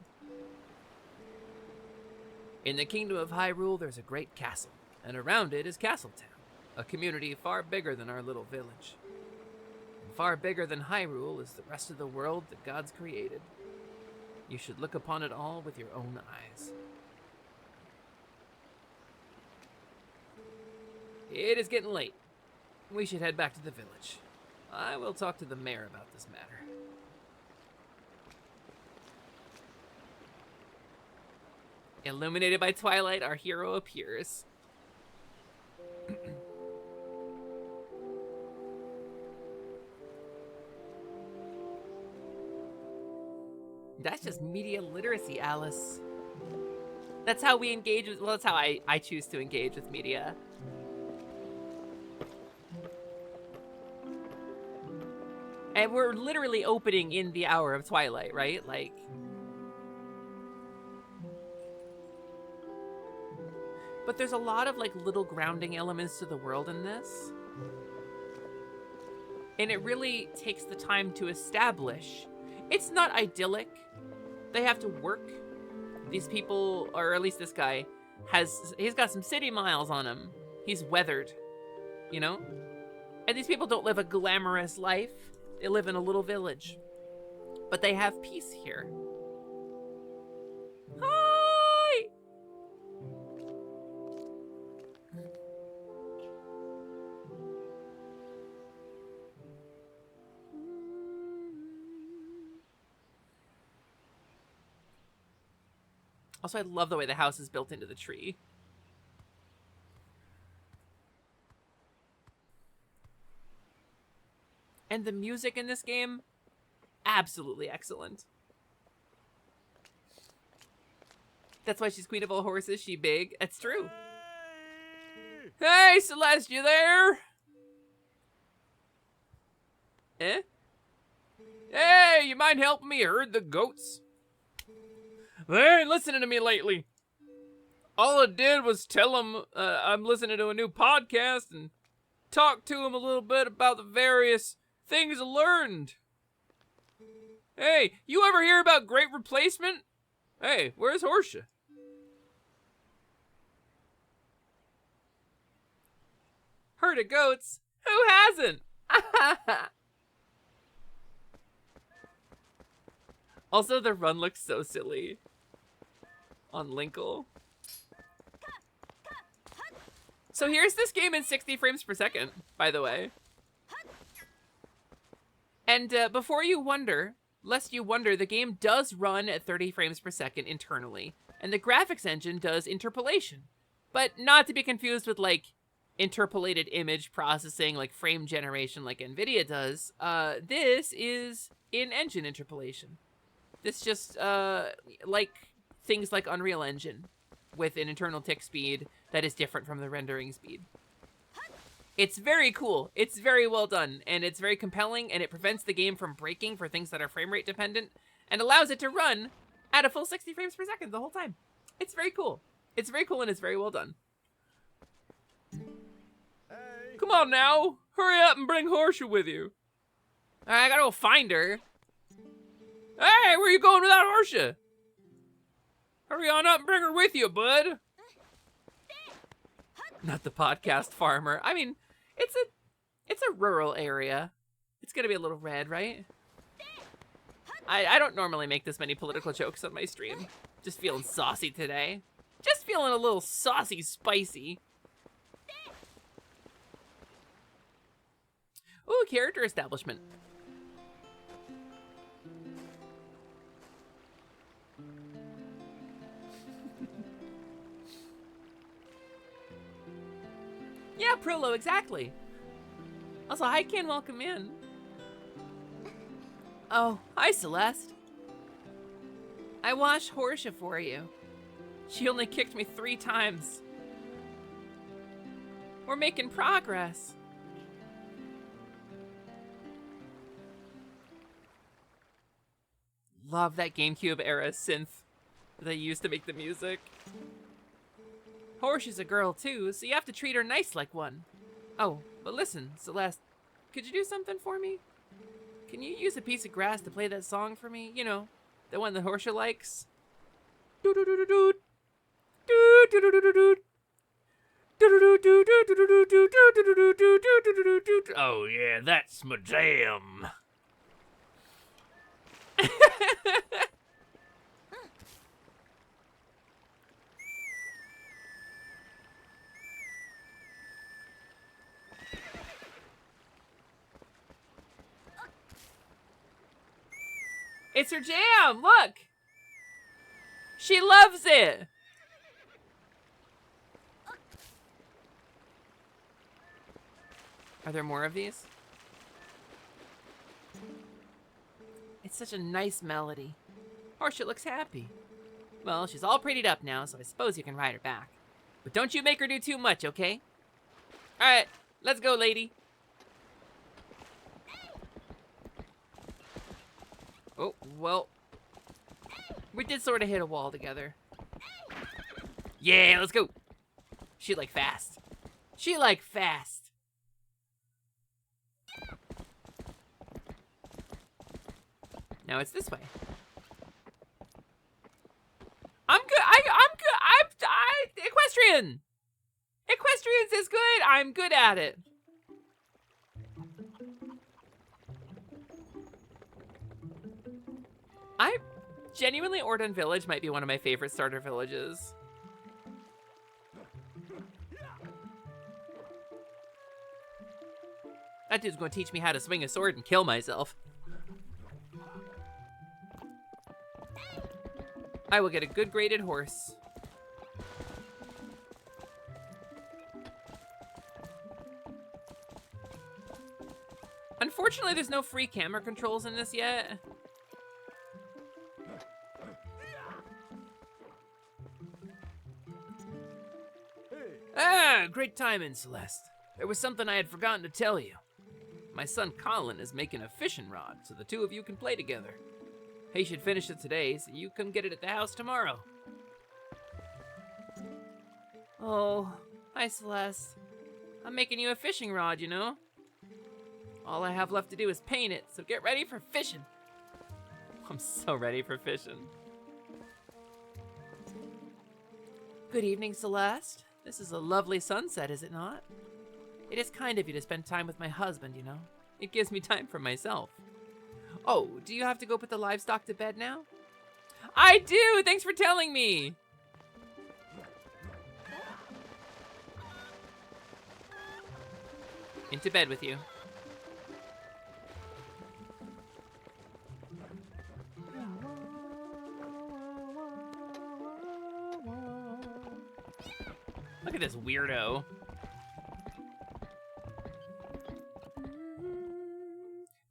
In the kingdom of Hyrule, there's a great castle, and around it is Castletown, a community far bigger than our little village. And far bigger than Hyrule is the rest of the world that God's created. You should look upon it all with your own eyes. It is getting late. We should head back to the village. I will talk to the mayor about this matter. Illuminated by twilight, our hero appears. That's just media literacy, Alice. That's how we engage with, well, that's how I choose to engage with media. And we're literally opening in the hour of twilight, right? Like, but there's a lot of like little grounding elements to the world in this. And it really takes the time to establish. It's not idyllic. They have to work. These people, or at least this guy, he's got some city miles on him. He's weathered, you know? And these people don't live a glamorous life. They live in a little village. But they have peace here. Hi! Also, I love the way the house is built into the tree. And the music in this game, absolutely excellent. That's why she's queen of all horses, she big. That's true. Hey, Celeste, you there? Eh? Hey, you mind helping me herd the goats? They ain't listening to me lately. All I did was tell them I'm listening to a new podcast and talk to them a little bit about the various things I learned. Hey, you ever hear about Great Replacement? Hey, where's Horsea? Herd of goats? Who hasn't? Also, the run looks so silly on Linkle. So here's this game in 60 frames per second, by the way. And before you wonder, lest you wonder, the game does run at 30 frames per second internally. And the graphics engine does interpolation. But not to be confused with, like, interpolated image processing, like frame generation like NVIDIA does. This is in-engine interpolation. This just, like things like Unreal Engine with an internal tick speed that is different from the rendering speed. It's very cool. It's very well done, and it's very compelling, and it prevents the game from breaking for things that are frame rate dependent, and allows it to run at a full 60 frames per second the whole time. It's very cool. It's very cool, and it's very well done. Come on now. Hurry up and bring Horsea with you. I gotta go find her. Hey, where you going without Horsea? Hurry on up and bring her with you, bud. Not the podcast farmer. I mean, it's a rural area. It's gonna be a little red, right? I don't normally make this many political jokes on my stream. Just feeling saucy today. Just feeling a little saucy spicy. Ooh, character establishment. Yeah, Prillo, exactly. Also, hi, Ken, welcome in. Oh, hi, Celeste. I washed Horsea for you. She only kicked me 3 times. We're making progress. Love that GameCube era synth that they used to make the music. Horsea's a girl too, so you have to treat her nice like one. Oh, but listen, Celeste, could you do something for me? Can you use a piece of grass to play that song for me? You know, the one that Horsea likes? Oh yeah, that's my jam. It's her jam, look! She loves it! Are there more of these? It's such a nice melody. Horsea looks happy. Well, she's all prettied up now, so I suppose you can ride her back. But don't you make her do too much, okay? Alright, let's go, lady. Oh, well. We did sort of hit a wall together. Yeah, let's go. She like fast. She like fast. Now it's this way. I'm good. I'm good. Equestrian. Equestrians is good. I'm good at it. I genuinely, Ordon Village might be one of my favorite starter villages. That dude's going to teach me how to swing a sword and kill myself. I will get a good graded horse. Unfortunately, there's no free camera controls in this yet. Ah, great timing, Celeste. There was something I had forgotten to tell you. My son Colin is making a fishing rod so the two of you can play together. He should finish it today so you come get it at the house tomorrow. Oh, hi Celeste. I'm making you a fishing rod, you know. All I have left to do is paint it, so get ready for fishing. I'm so ready for fishing. Good evening, Celeste. This is a lovely sunset, is it not? It is kind of you to spend time with my husband, you know. It gives me time for myself. Oh, do you have to go put the livestock to bed now? I do! Thanks for telling me! Into bed with you. Look at this weirdo.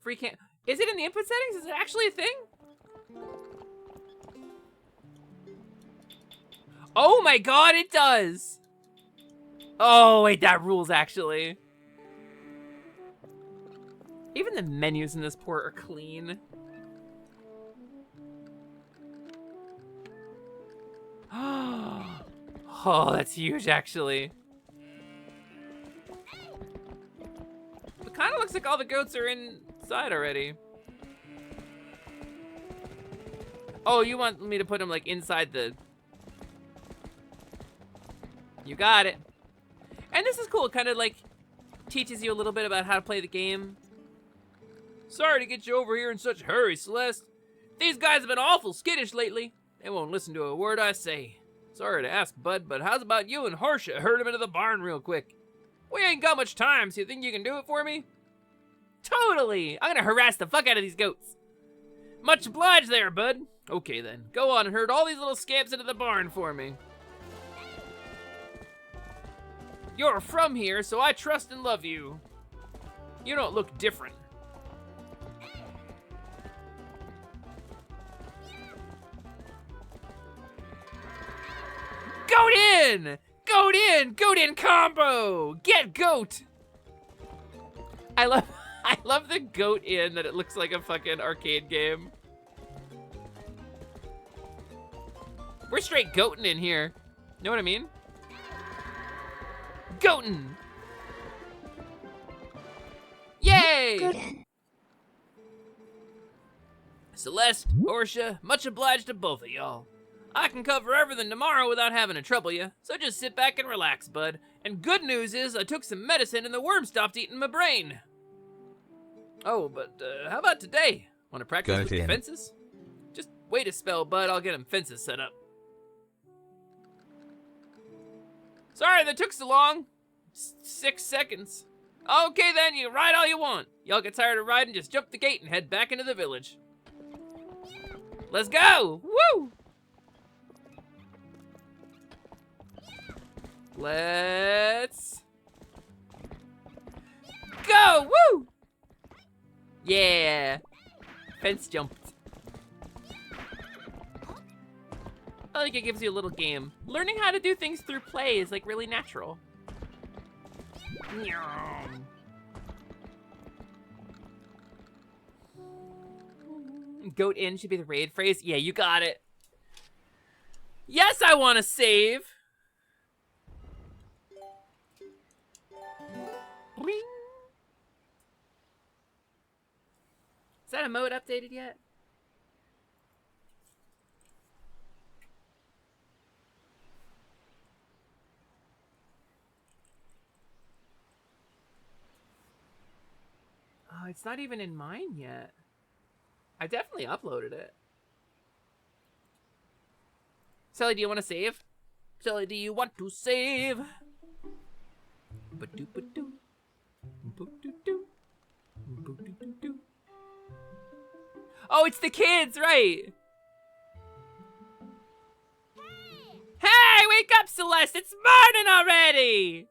Free cam. Is it in the input settings? Is it actually a thing? Oh my god, it does! Oh, wait, that rules actually. Even the menus in this port are clean. Oh, that's huge, actually. It kind of looks like all the goats are inside already. Oh, you want me to put them, like, inside the... You got it. And this is cool. It kind of, like, teaches you a little bit about how to play the game. Sorry to get you over here in such a hurry, Celeste. These guys have been awful skittish lately. They won't listen to a word I say. Sorry to ask, bud, but how's about you and Harsha herd him into the barn real quick? We ain't got much time, so you think you can do it for me? Totally! I'm gonna harass the fuck out of these goats. Much obliged there, bud. Okay then, go on and herd all these little scamps into the barn for me. You're from here, so I trust and love you. You don't look different. Goat in! Goat in! Goat in combo! Get goat! I love the goat in that it looks like a fucking arcade game. We're straight goatin' in here. Know what I mean? Goatin'! Yay! Celeste, Harsha, much obliged to both of y'all. I can cover everything tomorrow without having to trouble you, so just sit back and relax, bud. And good news is I took some medicine and the worm stopped eating my brain. Oh, but how about today? Want to practice with the fences? Just wait a spell, bud. I'll get them fences set up. Sorry that took so long. 6 seconds. Okay then, you ride all you want. Y'all get tired of riding, just jump the gate and head back into the village. Let's go! Woo! Let's go! Woo! Yeah! Fence jumped. I think it gives you a little game. Learning how to do things through play is like really natural. Goat in should be the raid phrase. Yeah, you got it. Yes, I want to save. Ring. Is that a mode updated yet? Oh, it's not even in mine yet. I definitely uploaded it. Sally, do you want to save? Sally, do you want to save? Oh, it's the kids, right? Hey, wake up, Celeste! It's morning already!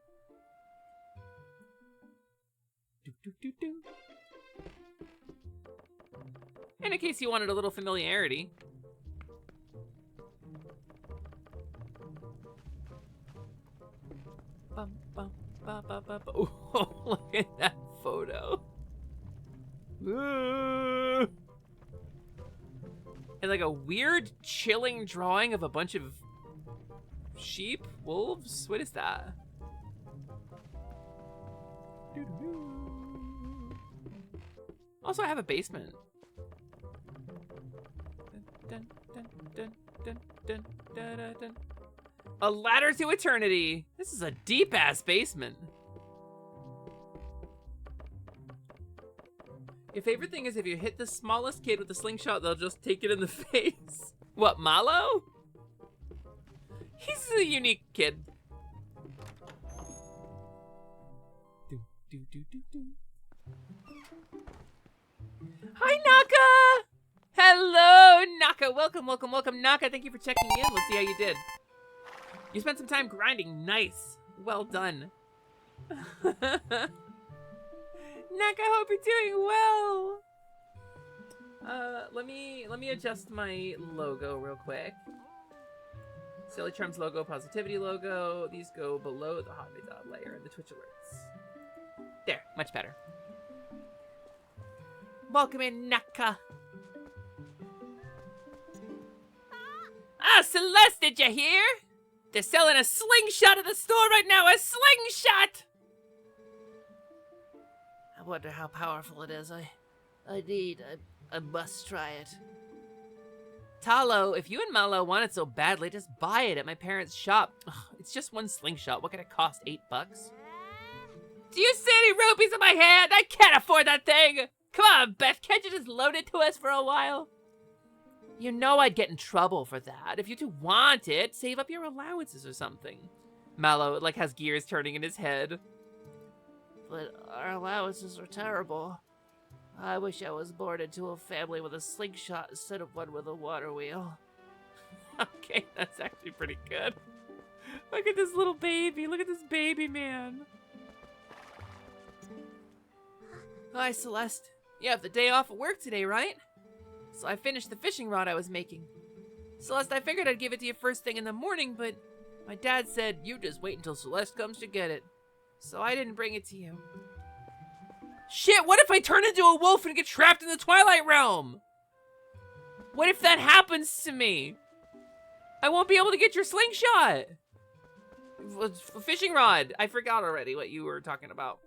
And in case you wanted a little familiarity. Bum, bum, ba, ba, ba, ba. Oh, look at that photo. And like a weird, chilling drawing of a bunch of sheep, wolves. What is that? Also, I have a basement. Dun, dun, dun, dun, dun, dun, dun, dun. A ladder to eternity. This is a deep-ass basement. Your favorite thing is if you hit the smallest kid with a slingshot, they'll just take it in the face. What, Malo? He's a unique kid. Do, do, do, do, do. Hi, Naka! Hello, Naka. Welcome, welcome, welcome, Naka. Thank you for checking in. Let's see how you did. You spent some time grinding. Nice. Well done. Naka, hope you're doing well. Let me adjust my logo real quick. Silly Charms logo, Positivity logo. These go below the Hotbit layer and the Twitch alerts. There, much better. Welcome in, Naka. Ah, Celeste, did you hear? They're selling a slingshot at the store right now. A slingshot! I wonder how powerful it is. I must try it. Talo, if you and Malo want it so badly, just buy it at my parents' shop. Ugh, it's just one slingshot. What could it cost? $8? Do you see any rupees in my hand? I can't afford that thing. Come on, Beth. Can't you just loan it to us for a while? You know I'd get in trouble for that. If you two want it, save up your allowances or something. Malo, like, has gears turning in his head. But our allowances are terrible. I wish I was born into a family with a slingshot instead of one with a water wheel. Okay, that's actually pretty good. Look at this little baby. Look at this baby man. Hi, Celeste. You have the day off of work today, right? So I finished the fishing rod I was making. Celeste, I figured I'd give it to you first thing in the morning, but my dad said, you just wait until Celeste comes to get it. So I didn't bring it to you. Shit, what if I turn into a wolf and get trapped in the Twilight Realm? What if that happens to me? I won't be able to get your slingshot. Fishing rod. I forgot already what you were talking about.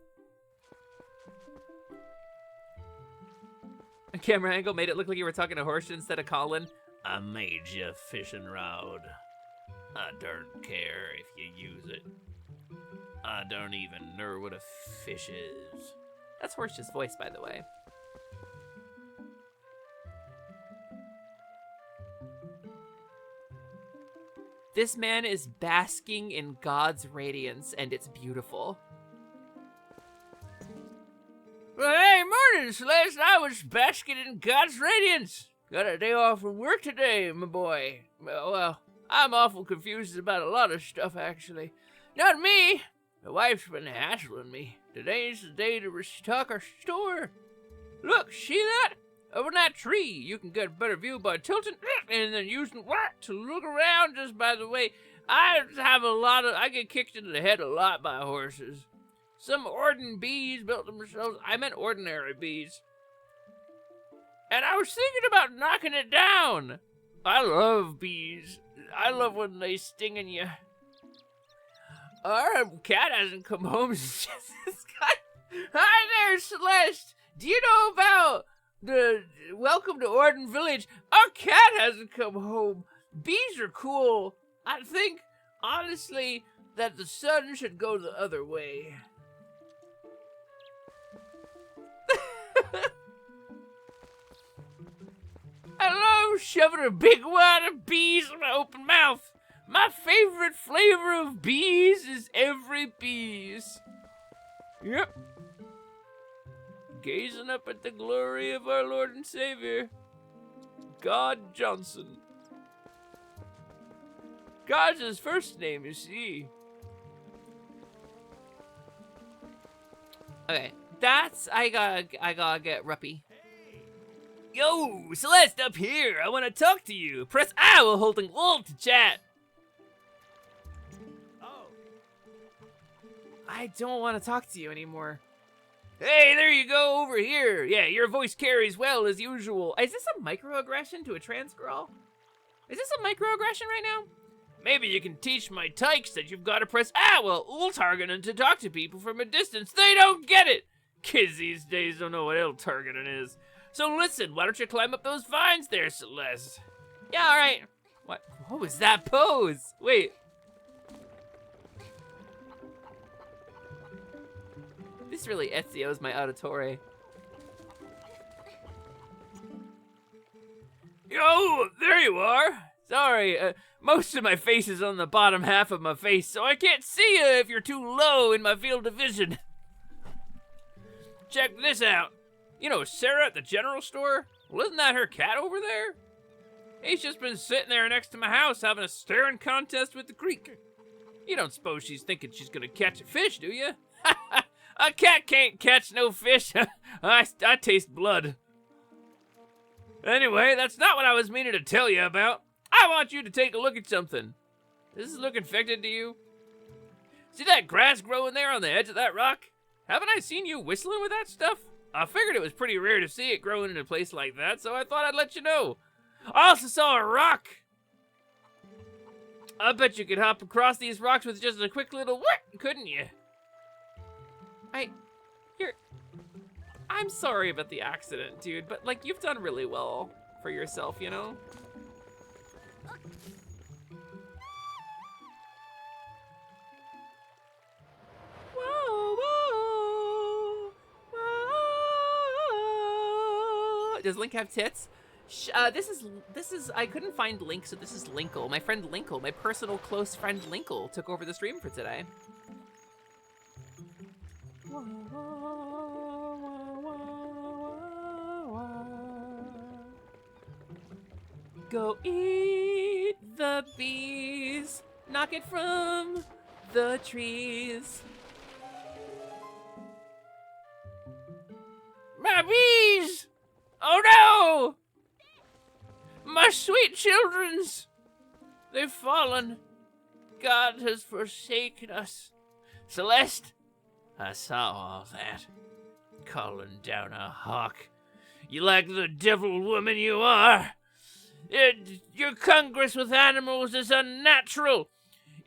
A camera angle made it look like you were talking to Horseshoe instead of Colin. I made you a fishing rod. I don't care if you use it. I don't even know what a fish is. That's Horseshoe's voice, by the way. This man is basking in God's radiance, and it's beautiful. Well, hey, morning, Celeste. I was basking in God's radiance. Got a day off from work today, my boy. Well, I'm awful confused about a lot of stuff, actually. Not me. My wife's been hassling me. Today's the day to restock our store. Look, see that? Over that tree, you can get a better view by tilting and then using what to look around. Just by the way, I get kicked in the head a lot by horses. Some ordinary bees built themselves. I meant ordinary bees. And I was thinking about knocking it down. I love bees. I love when they sting in you. Our cat hasn't come home since this guy. Hi there, Celeste. Do you know about the Welcome to Orden Village? Our cat hasn't come home. Bees are cool. I think, honestly, that the sun should go the other way. I love shoving a big wad of bees in my open mouth. My favorite flavor of bees is every bees. Yep. Gazing up at the glory of our Lord and Savior, God Johnson. God's his first name, you see. Okay, I gotta get Ruppy. Yo, Celeste up here. I want to talk to you. Press I while holding alt to chat. Oh. I don't want to talk to you anymore. Hey, there you go, over here. Yeah, your voice carries well as usual. Is this a microaggression to a trans girl? Is this a microaggression right now? Maybe you can teach my tykes that you've got to press while ult-targeting to talk to people from a distance. They don't get it. Kids these days don't know what ult-targeting is. So listen, why don't you climb up those vines there, Celeste? Yeah, all right. What was that pose? Wait. This really Ezio's my auditore. Yo, there you are. Sorry, most of my face is on the bottom half of my face, so I can't see you if you're too low in my field of vision. Check this out. You know Sarah at the general store? Well, isn't that her cat over there? He's just been sitting there next to my house having a staring contest with the creek. You don't suppose she's thinking she's gonna catch a fish, do you? A cat can't catch no fish. I taste blood. Anyway, that's not what I was meaning to tell you about. I want you to take a look at something. Does this look infected to you? See that grass growing there on the edge of that rock? Haven't I seen you whistling with that stuff? I figured it was pretty rare to see it growing in a place like that, so I thought I'd let you know. I also saw a rock. I bet you could hop across these rocks with just a quick little whip, couldn't you? I'm sorry about the accident, dude, but like you've done really well for yourself, you know? Whoa, whoa, whoa. Does Link have tits? This is, I couldn't find Link, so this is Linkle. My friend Linkle, my personal close friend Linkle took over the stream for today. Go eat the bees, knock it from the trees. My bees! Oh no! My sweet children's! They've fallen. God has forsaken us. Celeste, I saw all that. Calling down a hawk. You like the devil woman you are. Your congress with animals is unnatural.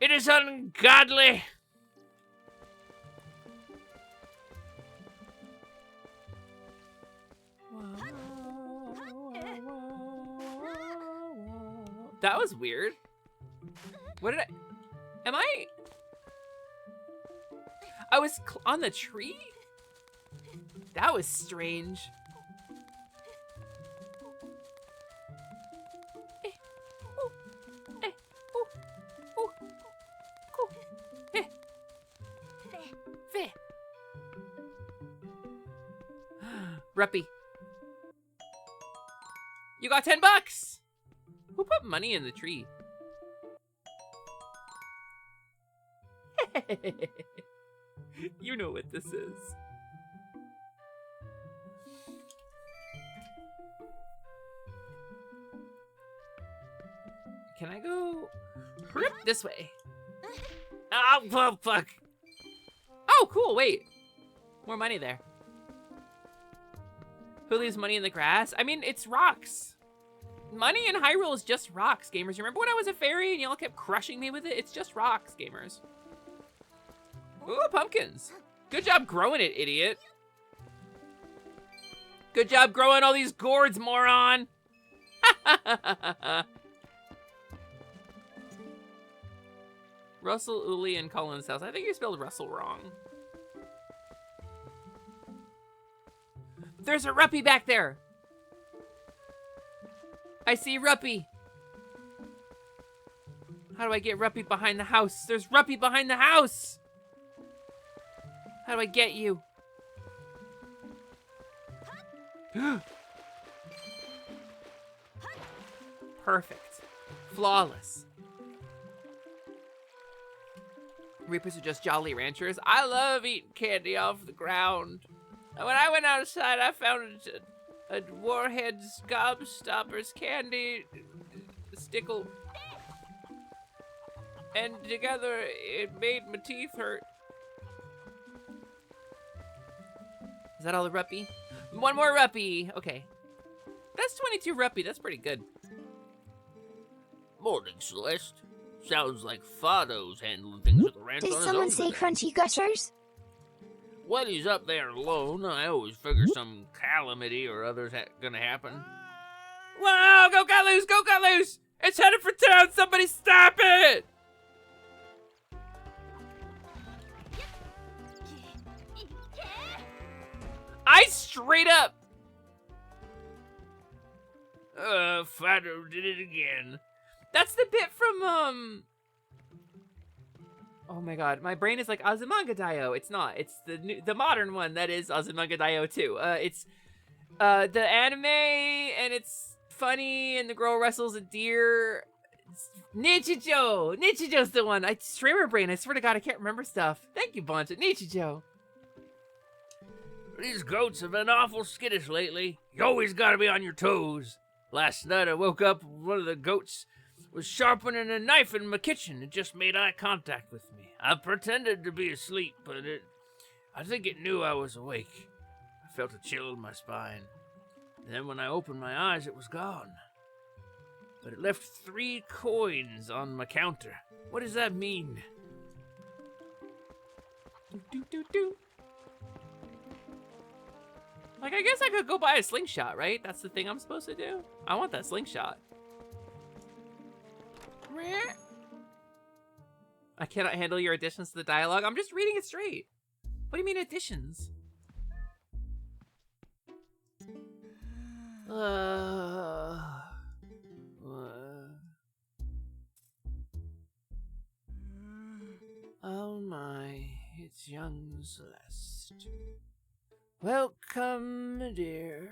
It is ungodly. That was weird. What did am I was on the tree? That was strange. Ruppy. You got $10. Who put money in the tree? You know what this is. Can I go this way? Oh, fuck. Oh, cool, wait. More money there. Who leaves money in the grass? I mean, it's rocks. Money in Hyrule is just rocks, gamers. You remember when I was a fairy and y'all kept crushing me with it? It's just rocks, gamers. Ooh, pumpkins. Good job growing it, idiot. Good job growing all these gourds, moron. Russell, Uli, and Colin's house. I think you spelled Russell wrong. There's a Ruppy back there. I see Ruppy. How do I get Ruppy behind the house? There's Ruppy behind the house. How do I get you? Perfect. Flawless. Reapers are just jolly ranchers. I love eating candy off the ground. And when I went outside, I found a Warhead's Gobstoppers candy stickle. And together, it made my teeth hurt. Is that all the Ruppy? One more Ruppy. Okay. That's 22 Ruppy. That's pretty good. Morning, Celeste. Sounds like Fado's handling things with the ranch on his own. Did someone say crunchy gushers? When he's up there alone, I always figure some calamity or other's gonna happen. Wow, go got loose, go got loose! It's headed for town, somebody stop it! I straight up... Fado did it again. That's the bit from, oh my god, my brain is like Azumanga It's not. It's the modern one that is Azumanga 2. It's the anime, and it's funny, and the girl wrestles a deer. Nichijou! Nichijou's the one. Streamer brain, I swear to god, I can't remember stuff. Thank you, Boncha. Nichijou. These goats have been awful skittish lately. You always gotta be on your toes. Last night I woke up, one of the goats was sharpening a knife in my kitchen. It just made eye contact with me. I pretended to be asleep, but I think it knew I was awake. I I felt a chill in my spine. And then when I opened my eyes, it was gone. But it left 3 coins on my counter. What does that mean? Do. Like, I guess I could go buy a slingshot, right? That's the thing I'm supposed to do? I want that slingshot. I cannot handle your additions to the dialogue. I'm just reading it straight. What do you mean additions? Oh my, it's young Celeste. Welcome, dear.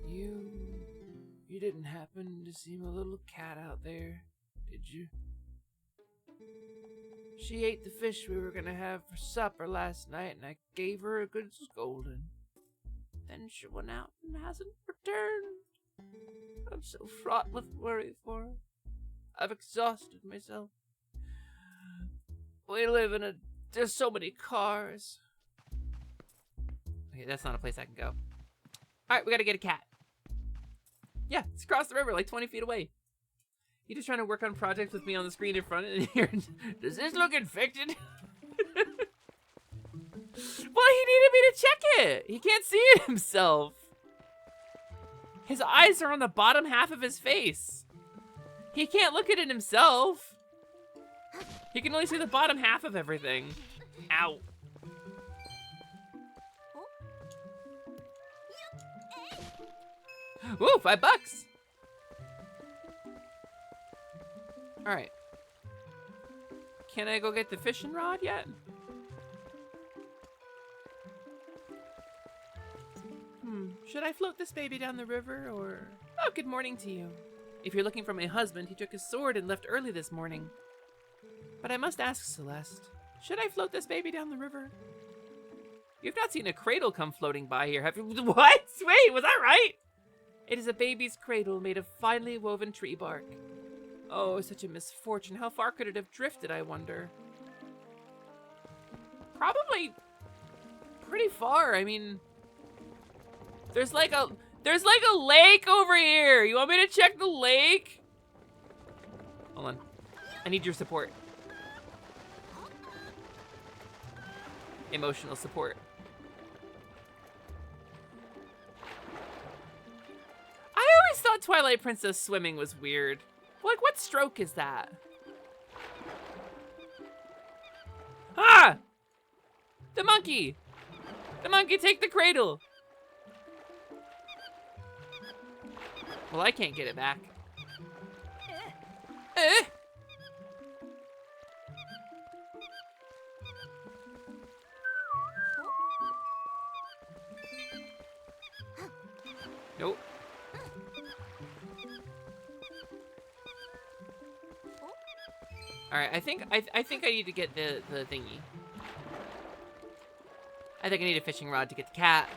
You didn't happen to see my little cat out there, did you? She ate the fish we were gonna have for supper last night, and I gave her a good scolding. Then she went out and hasn't returned. I'm so fraught with worry for her. I've exhausted myself. We live in there's so many cars. Okay, that's not a place I can go. Alright, we gotta get a cat. Yeah, it's across the river, like 20 feet away. You just trying to work on projects with me on the screen in front of here. Does this look infected? Well, he needed me to check it. He can't see it himself. His eyes are on the bottom half of his face. He can't look at it himself. He can only see the bottom half of everything. Ow. Ooh, $5. All right. Can I go get the fishing rod yet? Should I float this baby down the river or... Oh, good morning to you. If you're looking for my husband, he took his sword and left early this morning. But I must ask, Celeste, should I float this baby down the river? You've not seen a cradle come floating by here, have you? What? Wait, was that right? It is a baby's cradle made of finely woven tree bark. Oh, such a misfortune. How far could it have drifted, I wonder? Probably pretty far. I mean, there's like a lake over here. You want me to check the lake? Hold on. I need your support. Emotional support. I always thought Twilight Princess swimming was weird. Like, what stroke is that? Ah! The monkey! The monkey, take the cradle! Well, I can't get it back. Eh! Nope. All right, I think I need to get the thingy. I think I need a fishing rod to get the cat,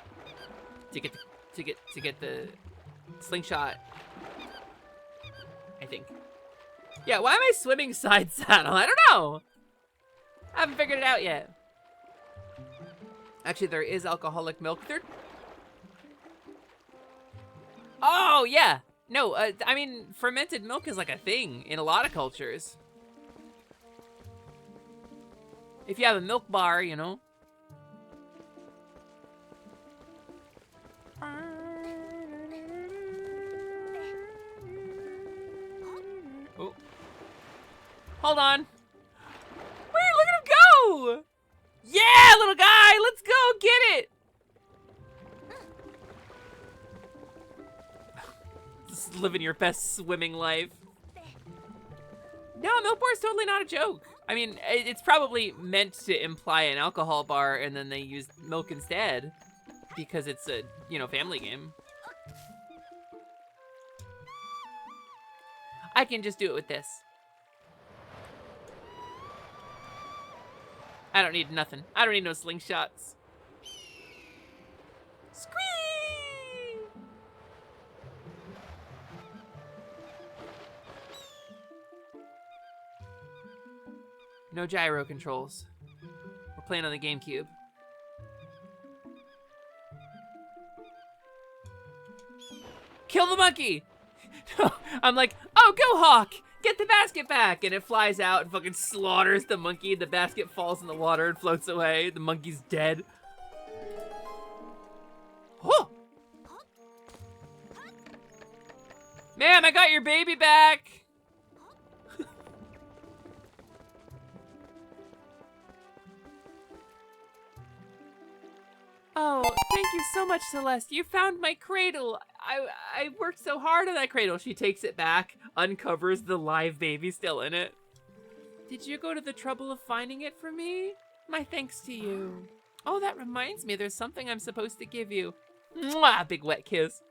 to get the slingshot. I think. Yeah, why am I swimming side saddle? I don't know. I haven't figured it out yet. Actually, there is alcoholic milk. Oh, yeah. No, I mean, fermented milk is like a thing in a lot of cultures. If you have a milk bar, you know. Oh. Hold on. Wait, look at him go! Yeah, little guy, let's go get it! Just living your best swimming life. No, milk bar is totally not a joke. I mean, it's probably meant to imply an alcohol bar and then they use milk instead because it's a, you know, family game. I can just do it with this. I don't need nothing. I don't need no slingshots. Squee! No gyro controls. We're playing on the GameCube. Kill the monkey. I'm like, oh, go Hawk. Get the basket back. And it flies out and fucking slaughters the monkey. The basket falls in the water and floats away. The monkey's dead. Oh. Ma'am, I got your baby back. Oh, thank you so much, Celeste. You found my cradle. I worked so hard on that cradle. She takes it back, uncovers the live baby still in it. Did you go to the trouble of finding it for me? My thanks to you. Oh, that reminds me, there's something I'm supposed to give you. Mwah, big wet kiss.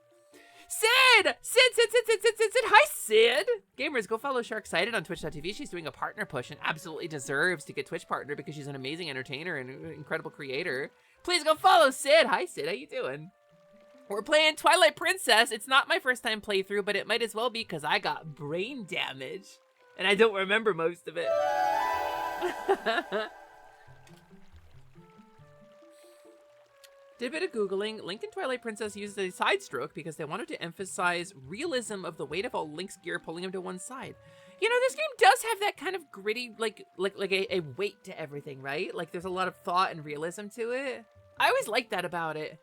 Sid! Sid! Hi, Sid! Gamers, go follow Sharksighted on Twitch.tv. She's doing a partner push and absolutely deserves to get Twitch partner because she's an amazing entertainer and an incredible creator. Please go follow Sid. Hi, Sid. How you doing? We're playing Twilight Princess. It's not my first time playthrough, but it might as well be because I got brain damage. And I don't remember most of it. Did a bit of Googling. Link and Twilight Princess used a side stroke because they wanted to emphasize realism of the weight of all Link's gear pulling him to one side. You know, this game does have that kind of gritty, like a weight to everything, right? Like there's a lot of thought and realism to it. I always liked that about it.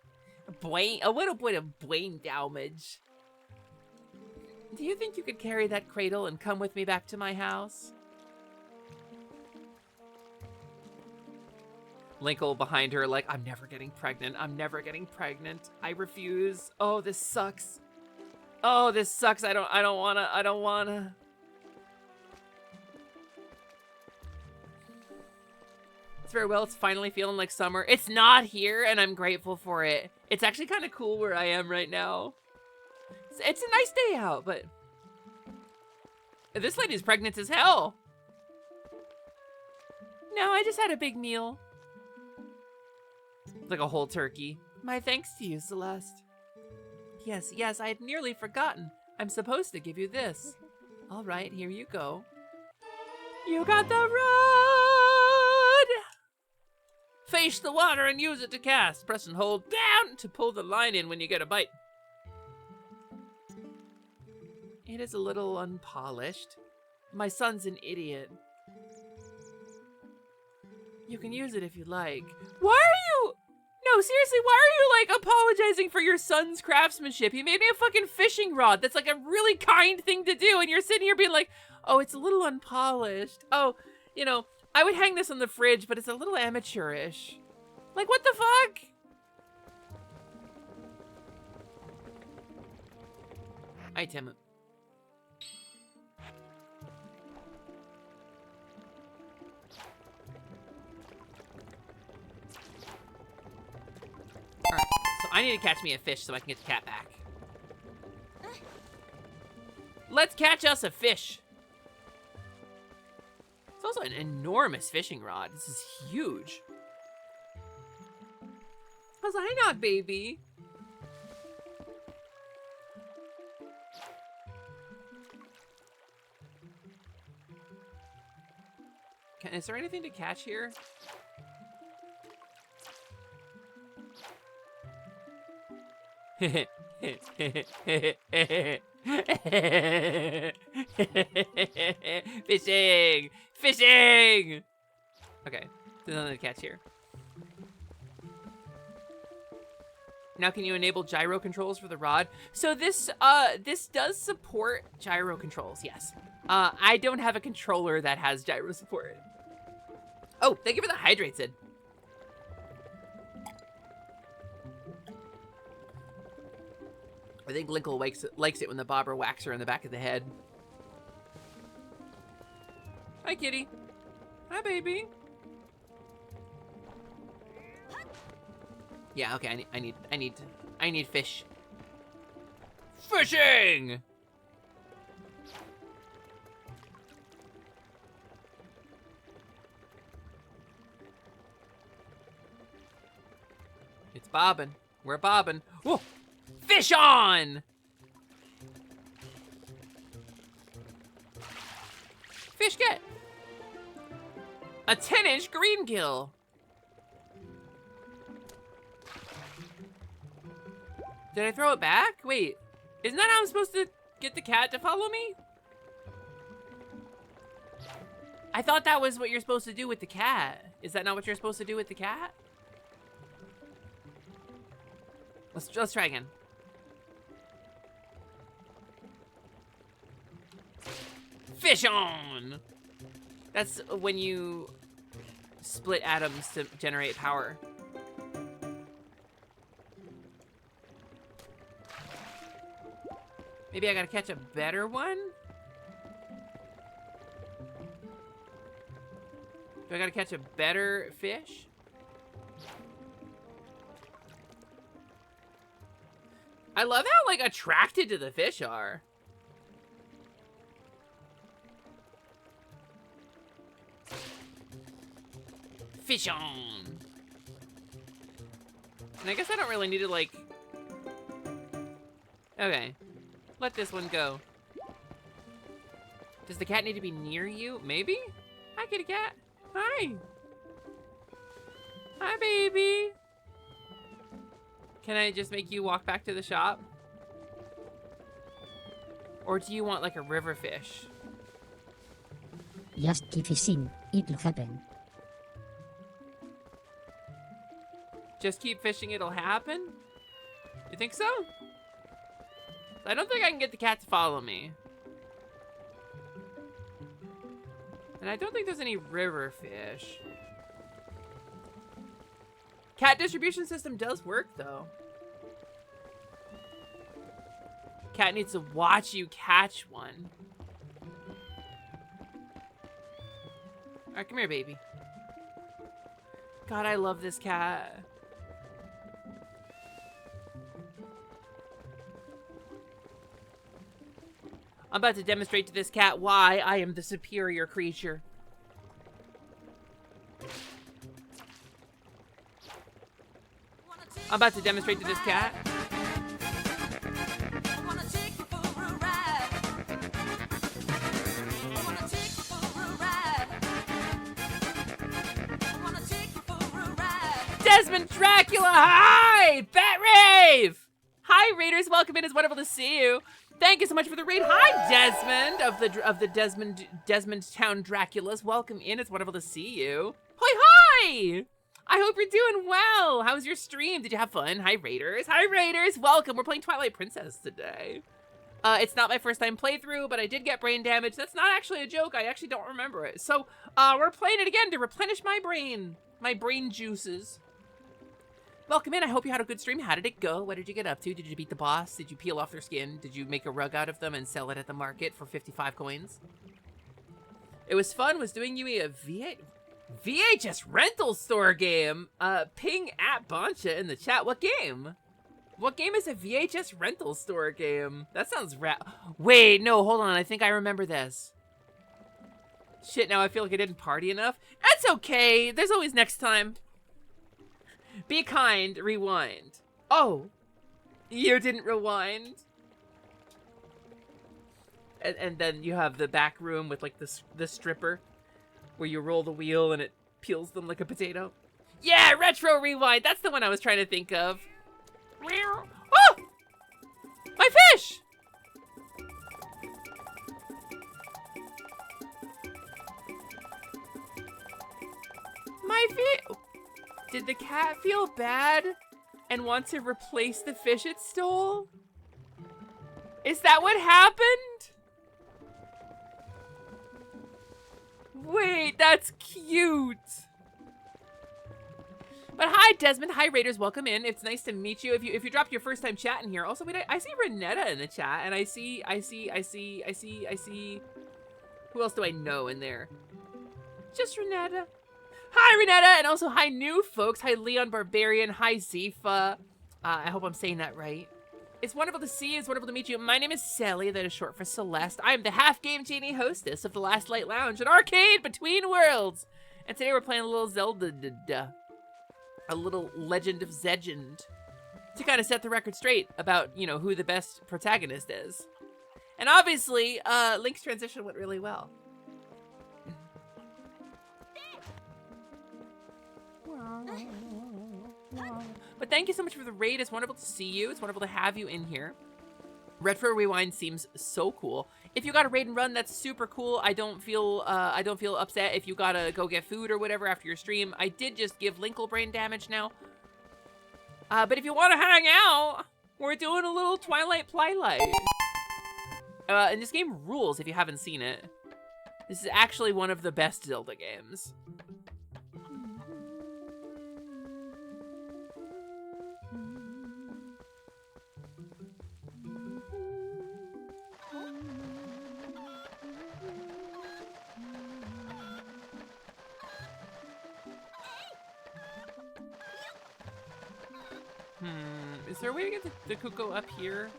A little bit of brain damage. Do you think you could carry that cradle and come with me back to my house? Linkle behind her like, I'm never getting pregnant. I'm never getting pregnant. I refuse. Oh, this sucks. Oh, this sucks. I don't wanna. It's very well. It's finally feeling like summer. It's not here, and I'm grateful for it. It's actually kind of cool where I am right now. It's a nice day out, but this lady's pregnant as hell. No, I just had a big meal. Like a whole turkey. My thanks to you, Celeste. Yes, I had nearly forgotten. I'm supposed to give you this. All right, here you go. You got the rod! Face the water and use it to cast. Press and hold down to pull the line in when you get a bite. It is a little unpolished. My son's an idiot. You can use it if you like. Why are you... No, seriously, why are you, like, apologizing for your son's craftsmanship? He made me a fucking fishing rod. That's, like, a really kind thing to do. And you're sitting here being like, oh, it's a little unpolished. Oh, you know, I would hang this on the fridge, but it's a little amateurish. Like, what the fuck? Item. Alright, so I need to catch me a fish so I can get the cat back. Let's catch us a fish. It's also an enormous fishing rod. This is huge. How's I not, baby? Is there anything to catch here? Fishing! Fishing! Okay, there's nothing to catch here. Now can you enable gyro controls for the rod? So this does support gyro controls, yes. I don't have a controller that has gyro support. Oh, thank you for the hydrate, Sid. I think Linkle likes it when the bobber whacks her in the back of the head. Hi, kitty. Hi, baby. Yeah, okay, I need fish. Fishing! It's bobbing. We're bobbing. Whoa! Fish on! Fish get! A 10-inch green gill. Did I throw it back? Wait. Isn't that how I'm supposed to get the cat to follow me? I thought that was what you're supposed to do with the cat. Is that not what you're supposed to do with the cat? Let's try again. Fish on! That's when you split atoms to generate power. Maybe I gotta catch a better one? Do I gotta catch a better fish? I love how, like, attracted to the fish are. Fish on! And I guess I don't really need to, like... Okay. Let this one go. Does the cat need to be near you? Maybe? Hi, kitty cat. Hi. Hi, baby. Can I just make you walk back to the shop? Or do you want like a river fish? Just keep fishing, it'll happen. Just keep fishing, it'll happen? You think so? I don't think I can get the cat to follow me. And I don't think there's any river fish. Cat distribution system does work, though. Cat needs to watch you catch one. Alright, come here, baby. God, I love this cat. I'm about to demonstrate to this cat why I am the superior creature. I'm about to demonstrate to this cat. Desmond Dracula, hi! Bat Rave! Hi, Raiders, welcome in, it's wonderful to see you. Thank you so much for the raid. Hi, Desmond of the Desmond Town Draculas. Welcome in. It's wonderful to see you. Hi! I hope you're doing well. How was your stream? Did you have fun? Hi, Raiders. Hi, Raiders. Welcome. We're playing Twilight Princess today. It's not my first time playthrough, but I did get brain damage. That's not actually a joke. I actually don't remember it. So we're playing it again to replenish my brain juices. Welcome in. I hope you had a good stream. How did it go? What did you get up to? Did you beat the boss? Did you peel off their skin? Did you make a rug out of them and sell it at the market for 55 coins? It was fun. Was doing you a VHS rental store game. Ping at Boncha in the chat. What game? What game is a VHS rental store game? That sounds Wait, no, hold on. I think I remember this. Shit, now I feel like I didn't party enough. That's okay. There's always next time. Be kind, rewind. Oh, you didn't rewind. And then you have the back room with like the stripper where you roll the wheel and it peels them like a potato. Yeah, retro rewind. That's the one I was trying to think of. Oh, my fish. My fish. Did the cat feel bad and want to replace the fish it stole? Is that what happened? Wait, that's cute. But hi, Desmond. Hi, Raiders. Welcome in. It's nice to meet you. If you dropped your first time chat in here. Also, wait, I see Renetta in the chat, and I see. Who else do I know in there? Just Renetta. Hi, Renetta, and also hi, new folks. Hi, Leon Barbarian. Hi, Zifa. I hope I'm saying that right. It's wonderful to see you. It's wonderful to meet you. My name is Sally, that is short for Celeste. I am the half-game genie hostess of the Last Light Lounge, an arcade between worlds. And today we're playing a little Zelda, a little Legend of Zegend, to kind of set the record straight about, you know, who the best protagonist is. And obviously, Link's transition went really well. But thank you so much for the raid. It's wonderful to see you. It's wonderful to have you in here. Retro Rewind seems so cool. If you got a raid and run, that's super cool. I don't feel upset if you gotta go get food or whatever after your stream. I did just give Linkle brain damage now. But if you want to hang out, we're doing a little Twilight Plylight. And this game rules if you haven't seen it. This is actually one of the best Zelda games. Is there a way to get the Cuckoo up here?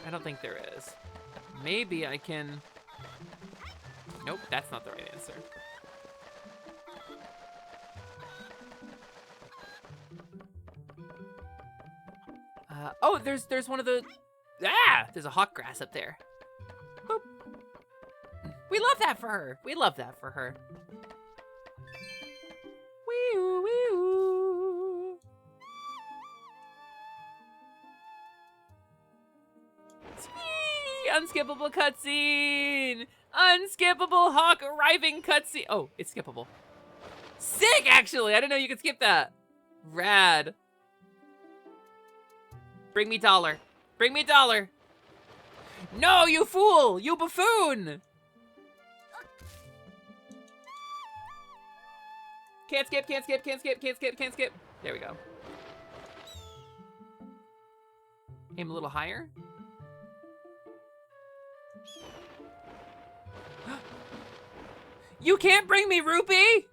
I don't think there is. Maybe I can... Nope, that's not the right answer. Oh, there's one of the... Ah! There's a hawk grass up there. Boop. We love that for her. We love that for her. Wee-oo, wee-oo. Unskippable cutscene! Unskippable hawk arriving cutscene! Oh, it's skippable. Sick, actually! I didn't know you could skip that. Rad. Bring me dollar. Bring me dollar. No, you fool! You buffoon! Can't skip, can't skip, can't skip, can't skip, can't skip. There we go. Aim a little higher. You can't bring me rupee?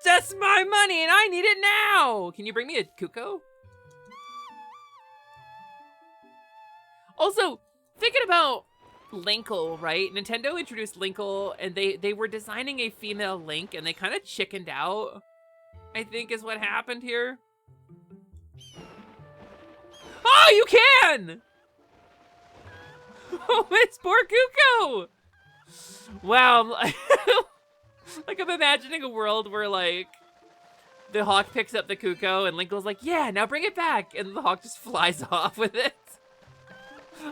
That's my money and I need it now! Can you bring me a Cuckoo? Also, thinking about Linkle, right? Nintendo introduced Linkle and they were designing a female Link and they kind of chickened out, I think is what happened here. Oh, you can! Oh, it's poor Cuckoo! Wow, like I'm imagining a world where like the hawk picks up the Cuckoo and Linkle's like, yeah, now bring it back, and the hawk just flies off with it.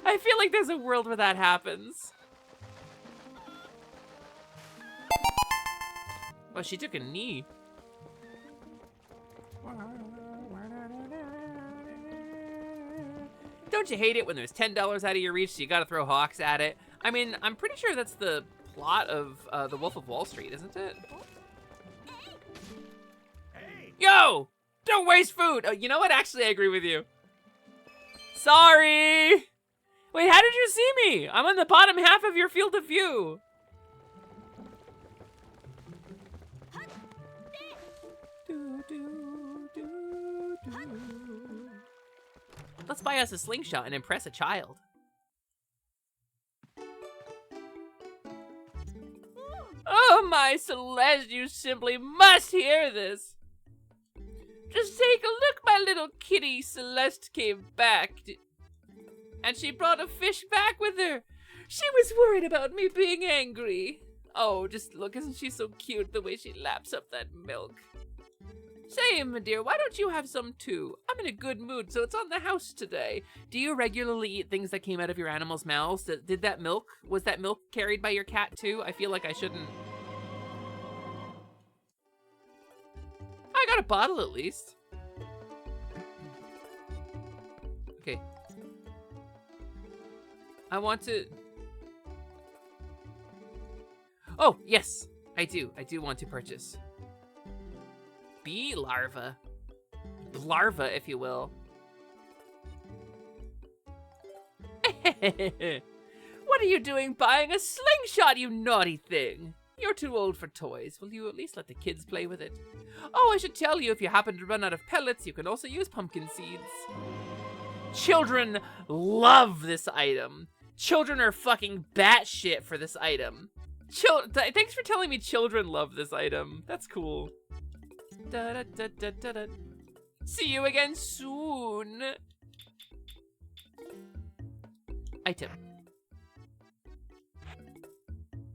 I feel like there's a world where that happens. Oh, she took a knee. Don't you hate it when there's $10 out of your reach, so you gotta throw hawks at it? I mean, I'm pretty sure that's the plot of The Wolf of Wall Street, isn't it? Yo! Don't waste food! Oh, you know what? Actually, I agree with you. Sorry! Wait, how did you see me? I'm on the bottom half of your field of view. Let's buy us a slingshot and impress a child. Oh, my Celeste, you simply must hear this. Just take a look, my little kitty. Celeste came back. And she brought a fish back with her. She was worried about me being angry. Oh, just look, isn't she so cute the way she laps up that milk? Say, my dear, why don't you have some too? I'm in a good mood, so it's on the house today. Do you regularly eat things that came out of your animals' mouths? Did that milk, was that milk carried by your cat too? I feel like I shouldn't. I got a bottle at least. Okay. I want to... Oh, yes, I do. I do want to purchase. Bee larva. Larva, if you will. What are you doing buying a slingshot, you naughty thing? You're too old for toys. Will you at least let the kids play with it? Oh, I should tell you, if you happen to run out of pellets, you can also use pumpkin seeds. Children love this item. Children are fucking batshit for this item. Thanks for telling me children love this item. That's cool. Da, da, da, da, da, da. See you again soon. Item.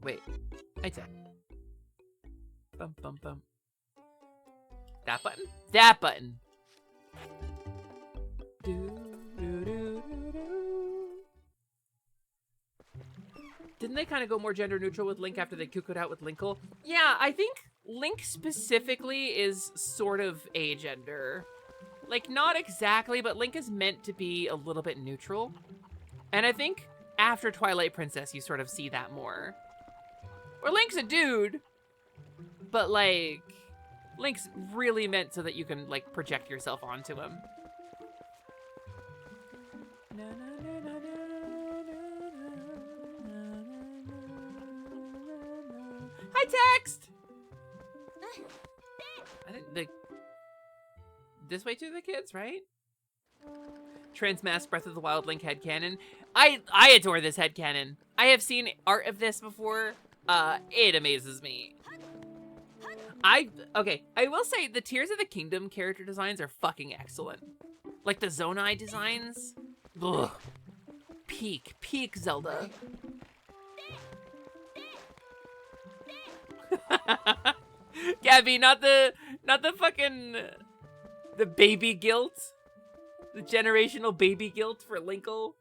Wait. Item. Bum, bum, bum. That button? That button. Do, do, do. Didn't they kind of go more gender neutral with Link after they cuckooed out with Linkle? Yeah, I think Link specifically is sort of agender. Like, not exactly, but Link is meant to be a little bit neutral. And I think after Twilight Princess, you sort of see that more. Or Link's a dude, but like, Link's really meant so that you can like project yourself onto him. Hi, Text! I think this way to the kids, right? Transmask Breath of the Wild Link headcanon. I adore this headcanon. I have seen art of this before. It amazes me. I will say the Tears of the Kingdom character designs are fucking excellent. Like the Zonai designs. Ugh. Peak Zelda. Gabby, not the fucking the baby guilt. The generational baby guilt for Linkle.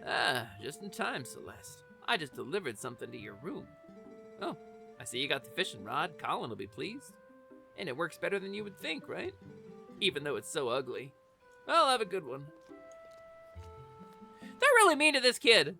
Ah, just in time, Celeste. I just delivered something to your room. Oh, I see you got the fishing rod. Colin will be pleased. And it works better than you would think, right? Even though it's so ugly. Well, have a good one. They're really mean to this kid.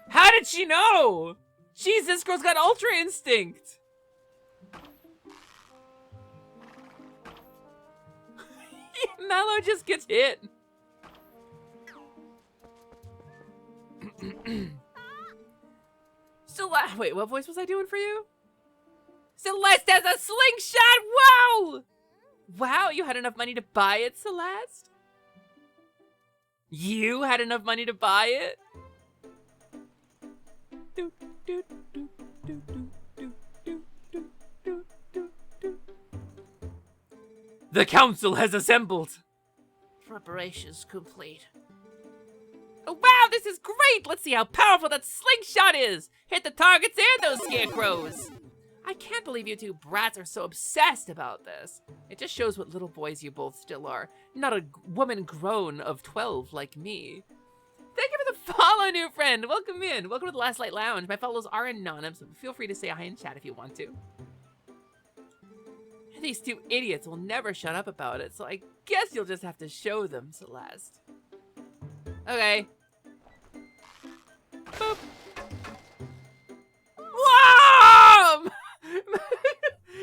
How did she know? Jeez, this girl's got ultra instinct. Mallow just gets hit. Wait, what voice was I doing for you? Celeste has a slingshot! Wow! Wow, you had enough money to buy it, Celeste? You had enough money to buy it? The council has assembled. Preparations complete. Oh, wow, this is great! Let's see how powerful that slingshot is! Hit the targets and those scarecrows! I can't believe you two brats are so obsessed about this. It just shows what little boys you both still are. Not a woman grown of 12 like me. Thank you for the follow, new friend. Welcome in. Welcome to the Last Light Lounge. My follows are anonymous, so feel free to say hi in chat if you want to. These two idiots will never shut up about it, so I guess you'll just have to show them, Celeste. Okay. Boop. Whoa!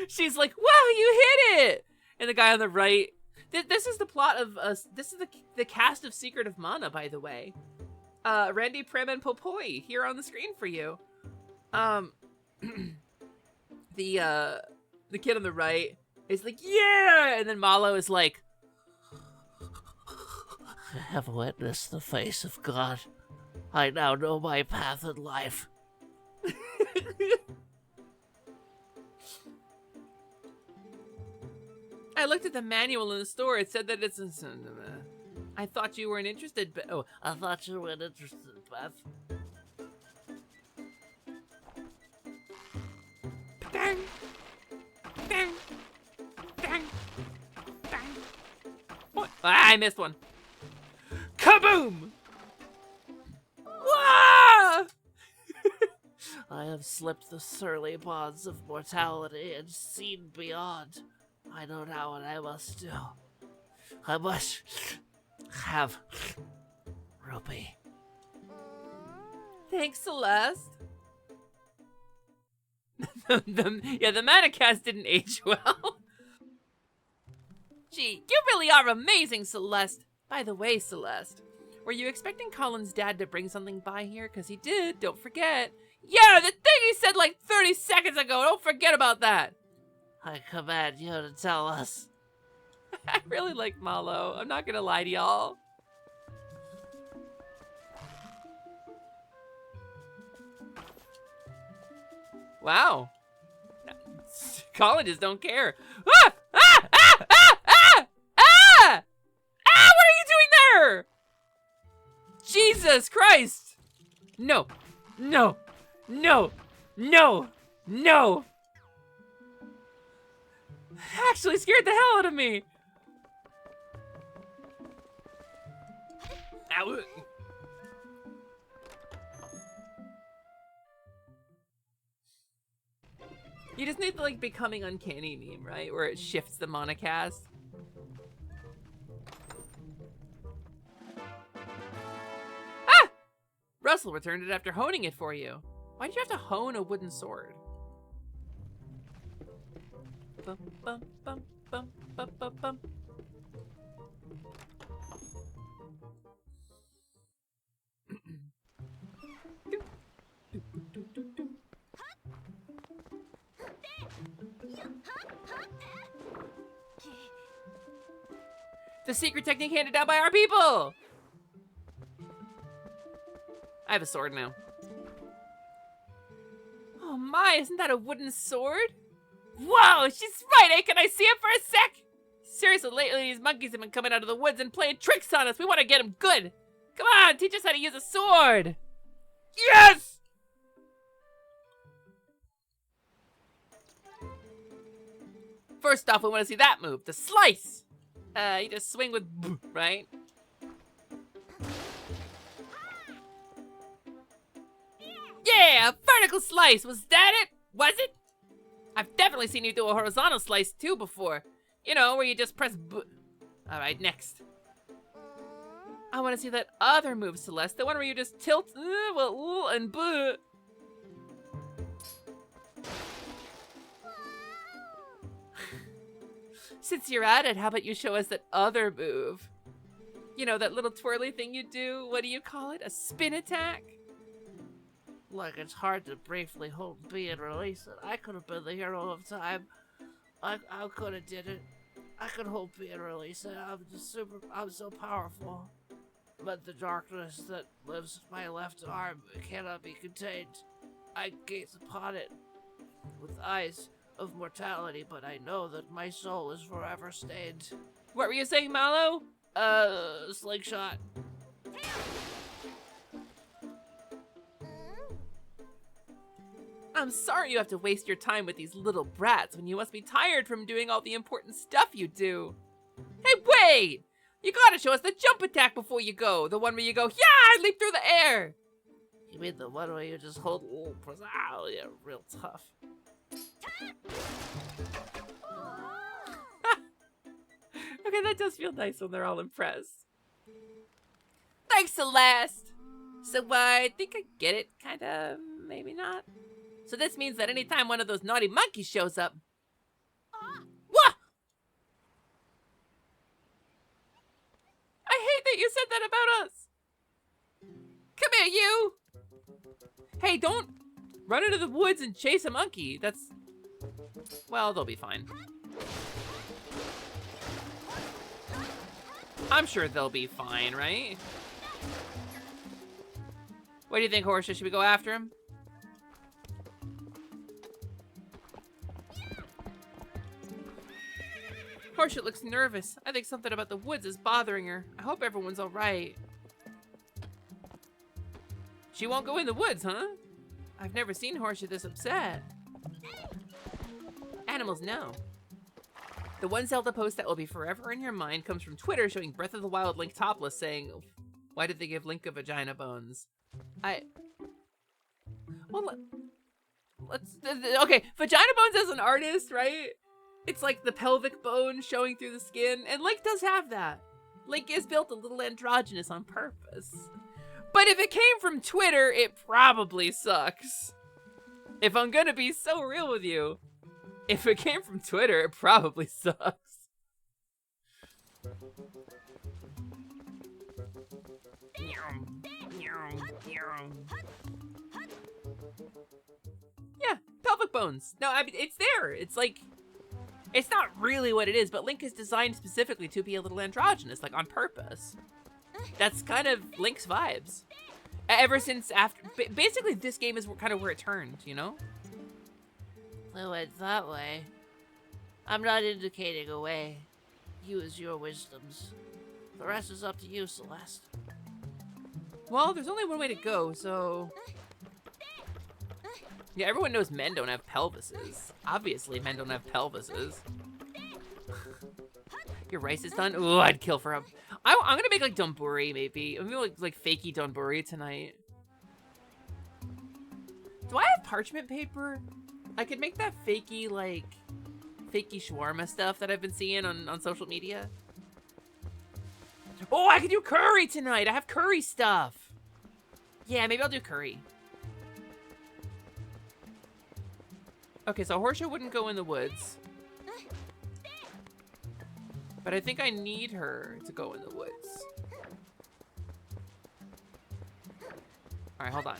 She's like, wow, you hit it! And the guy on the right. This is the plot of this is the cast of Secret of Mana, by the way. Randy, Prem, and Popoi here on the screen for you. The kid on the right is like, yeah! And then Malo is like, I have witnessed the face of God. I now know my path in life. I looked at the manual in the store. It said that it's... I thought you weren't interested, but... Oh, I thought you weren't interested, Beth. Dang! Dang! Dang! Dang! What? Ah, I missed one. Kaboom! Wah! I have slipped the surly bonds of mortality and seen beyond. I know now what I must do. I must have Ruby. Thanks, Celeste. the Manacast didn't age well. Gee, you really are amazing, Celeste. By the way, Celeste, were you expecting Colin's dad to bring something by here? Because he did, don't forget. Yeah, the thing he said like 30 seconds ago, don't forget about that. I command you to tell us. I really like Malo. I'm not gonna lie to y'all. Wow. Colin just don't care. Ah! Ah! Ah! Ah! Ah! Ah! What are you doing Jesus Christ! No. No. No. No. No. Actually scared the hell out of me. Ow. You just need the like becoming uncanny meme, right? Where it shifts the monocast. Ah! Russell returned it after honing it for you. Why did you have to hone a wooden sword? Bum, bum, bum, bum, bum, bum, bum. The secret technique handed down by our people! I have a sword now. Oh my, isn't that a wooden sword? Whoa, she's right, eh? Can I see it for a sec? Seriously, lately these monkeys have been coming out of the woods and playing tricks on us. We want to get them good. Come on, teach us how to use a sword. Yes! First off, we want to see that move, the slice. You just swing with B, right? Yeah, a vertical slice. Was that it? Was it? I've definitely seen you do a horizontal slice too before. You know, where you just press B. All right, next. I want to see that other move, Celeste. The one where you just tilt and B. Since you're at it, how about you show us that other move? You know, that little twirly thing you do? What do you call it? A spin attack? Look, it's hard to briefly hold B and release it. I could have been the hero of time. I could have did it. I could hold B and release it. I'm so powerful. But the darkness that lives in my left arm cannot be contained. I gaze upon it with eyes of mortality, but I know that my soul is forever stained. What were you saying, Mallow? Slingshot. I'm sorry you have to waste your time with these little brats when you must be tired from doing all the important stuff you do. Hey, wait! You gotta show us the jump attack before you go. The one where you go, yeah, leap through the air. You mean the one where you just hold, oh, yeah, real tough. Okay, that does feel nice when they're all impressed. Thanks, Celeste! So, I think I get it, kinda, maybe not. So this means that anytime one of those naughty monkeys shows up... What? I hate that you said that about us! Come here, you! Hey, don't run into the woods and chase a monkey. That's... Well, they'll be fine. I'm sure they'll be fine, right? What do you think, Horsea? Should we go after him? Horsea looks nervous. I think something about the woods is bothering her. I hope everyone's all right. She won't go in the woods, huh? I've never seen Horsea this upset. Animals know. The one Zelda post that will be forever in your mind comes from Twitter showing Breath of the Wild Link topless saying, why did they give Link a vagina bones? Well, okay, vagina bones as an artist, right? It's like the pelvic bone showing through the skin, and Link does have that. Link is built a little androgynous on purpose. But if it came from Twitter, it probably sucks. If I'm gonna be so real with you, if it came from Twitter, it probably sucks. Yeah, pelvic bones. No, I mean, it's there. It's like, it's not really what it is, but Link is designed specifically to be a little androgynous, like on purpose. That's kind of Link's vibes. Ever since after, basically this game is kind of where it turned, you know? Oh, it's that way. I'm not indicating a way. Use your wisdoms. The rest is up to you, Celeste. Well, there's only one way to go, so... Yeah, everyone knows men don't have pelvises. Obviously, men don't have pelvises. Your rice is done? Ooh, I'd kill for a... I'm gonna make like donburi, maybe. I'm gonna like fakey donburi tonight. Do I have parchment paper? I could make that fakey, like... fakey shawarma stuff that I've been seeing on social media. Oh, I could do curry tonight! I have curry stuff! Yeah, maybe I'll do curry. Okay, so Horsea wouldn't go in the woods. But I think I need her to go in the woods. Alright, hold on.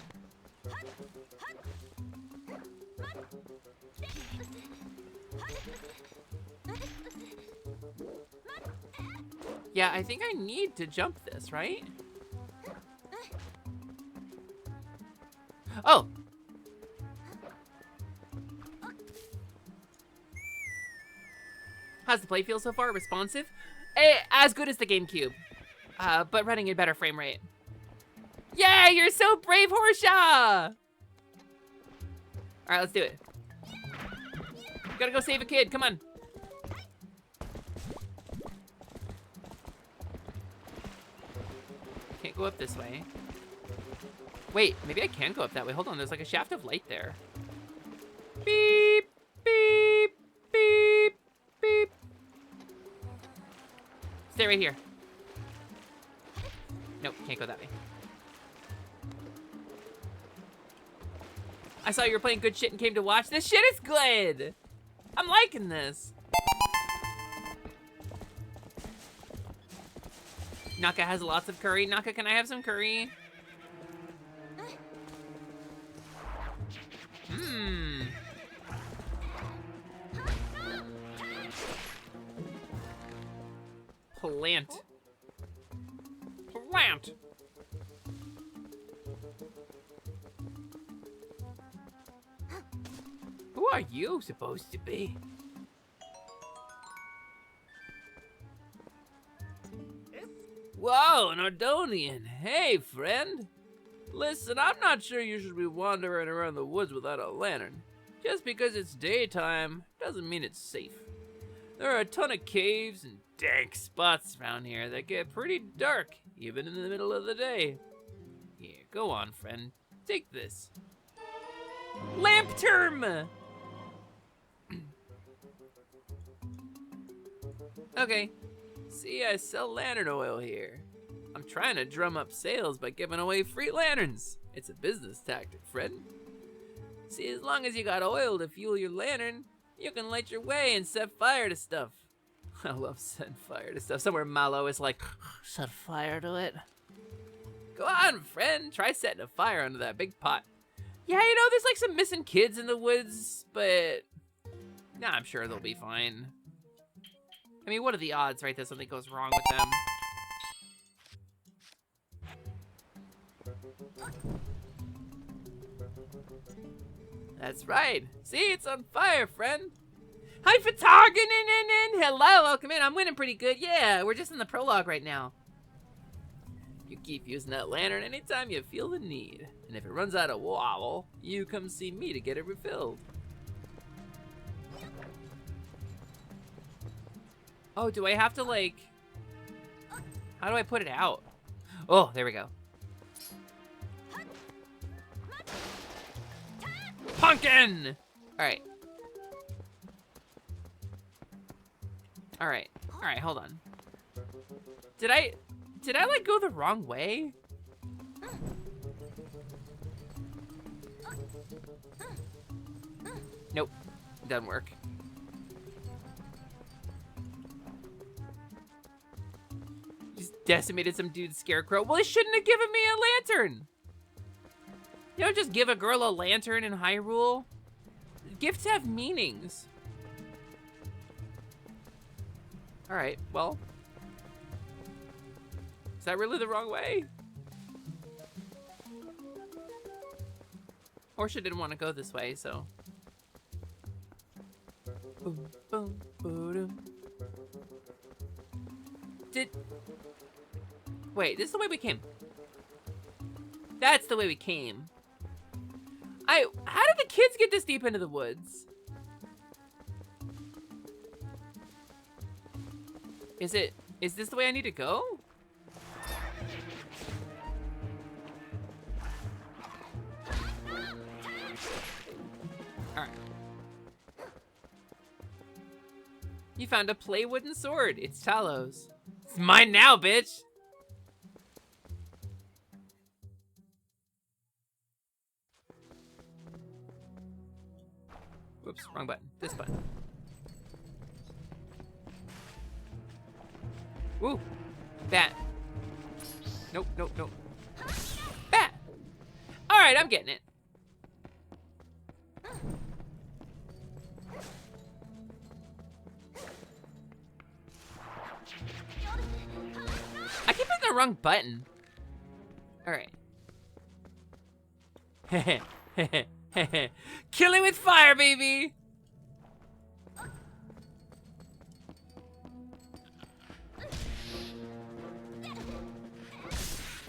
Yeah, I think I need to jump this, right? Oh! How's the play feel so far? Responsive? As good as the GameCube. But running in better frame rate. Yay, you're so brave, Horsea! Alright, let's do it. Gotta go save a kid, come on. Can't go up this way. Wait, maybe I can go up that way. Hold on, there's like a shaft of light there. Beep, beep, beep, beep. Stay right here. Nope, can't go that way. I saw you were playing good shit and came to watch. This shit is good! I'm liking this. Naka has lots of curry. Naka, can I have some curry? Mmm. Plant. Plant. Who are you supposed to be? Whoa, an Ardonian. Hey, friend. Listen, I'm not sure you should be wandering around the woods without a lantern. Just because it's daytime doesn't mean it's safe. There are a ton of caves and dank spots around here that get pretty dark, even in the middle of the day. Here, go on, friend. Take this. Lamp term! Okay. See, I sell lantern oil here. I'm trying to drum up sales by giving away free lanterns. It's a business tactic, friend. See, as long as you got oil to fuel your lantern, you can light your way and set fire to stuff. I love setting fire to stuff. Somewhere Malo is like, set fire to it. Go on, friend. Try setting a fire under that big pot. Yeah, you know, there's like some missing kids in the woods, but nah, I'm sure they'll be fine. I mean, what are the odds, right, that something goes wrong with them? That's right. See, it's on fire, friend. Hi, Photogin. Hello, welcome in. I'm winning pretty good. Yeah, we're just in the prologue right now. You keep using that lantern anytime you feel the need. And if it runs out of wobble, you come see me to get it refilled. Oh, do I have to, like... How do I put it out? Oh, there we go. Pumpkin! Alright. Alright. Alright, hold on. Did I, like, go the wrong way? Nope. Doesn't work. Just decimated some dude's scarecrow. Well, he shouldn't have given me a lantern. You don't just give a girl a lantern in Hyrule. Gifts have meanings. Alright, well. Is that really the wrong way? Horsea didn't want to go this way, so. Boom, boom, boom. Wait, this is the way we came. That's the way we came. How did the kids get this deep into the woods? Is this the way I need to go? Alright. You found a play wooden sword. It's Talos. It's mine now, bitch! Whoops, wrong button. This button. Woo! Bat. Nope, nope, nope. Bat! Alright, I'm getting it. I keep hitting the wrong button. Alright. Killing with fire, baby!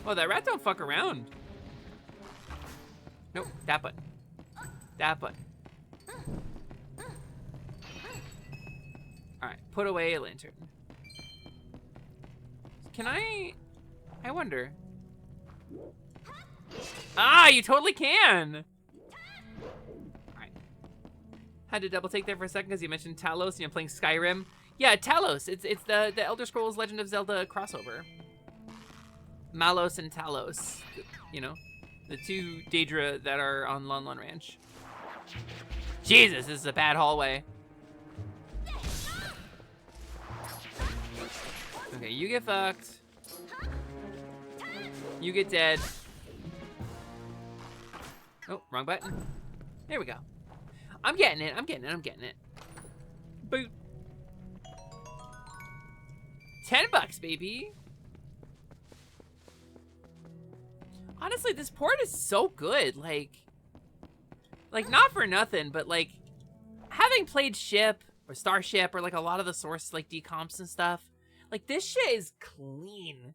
Oh, that rat don't fuck around. Nope, that button. That button. Alright, put away a lantern. Can I wonder. Ah, you totally can! Alright. Had to double take there for a second because you mentioned Talos and you're playing Skyrim. Yeah, Talos. It's the Elder Scrolls Legend of Zelda crossover. Malos and Talos. You know, the two Daedra that are on Lon Lon Ranch. Jesus, this is a bad hallway. Okay, you get fucked. You get dead. Oh, wrong button. There we go. I'm getting it, I'm getting it, I'm getting it. Boot. $10, baby. Honestly, this port is so good. Like, not for nothing, but like, having played Ship or Starship or like a lot of the Source like decomps and stuff, like this shit is clean.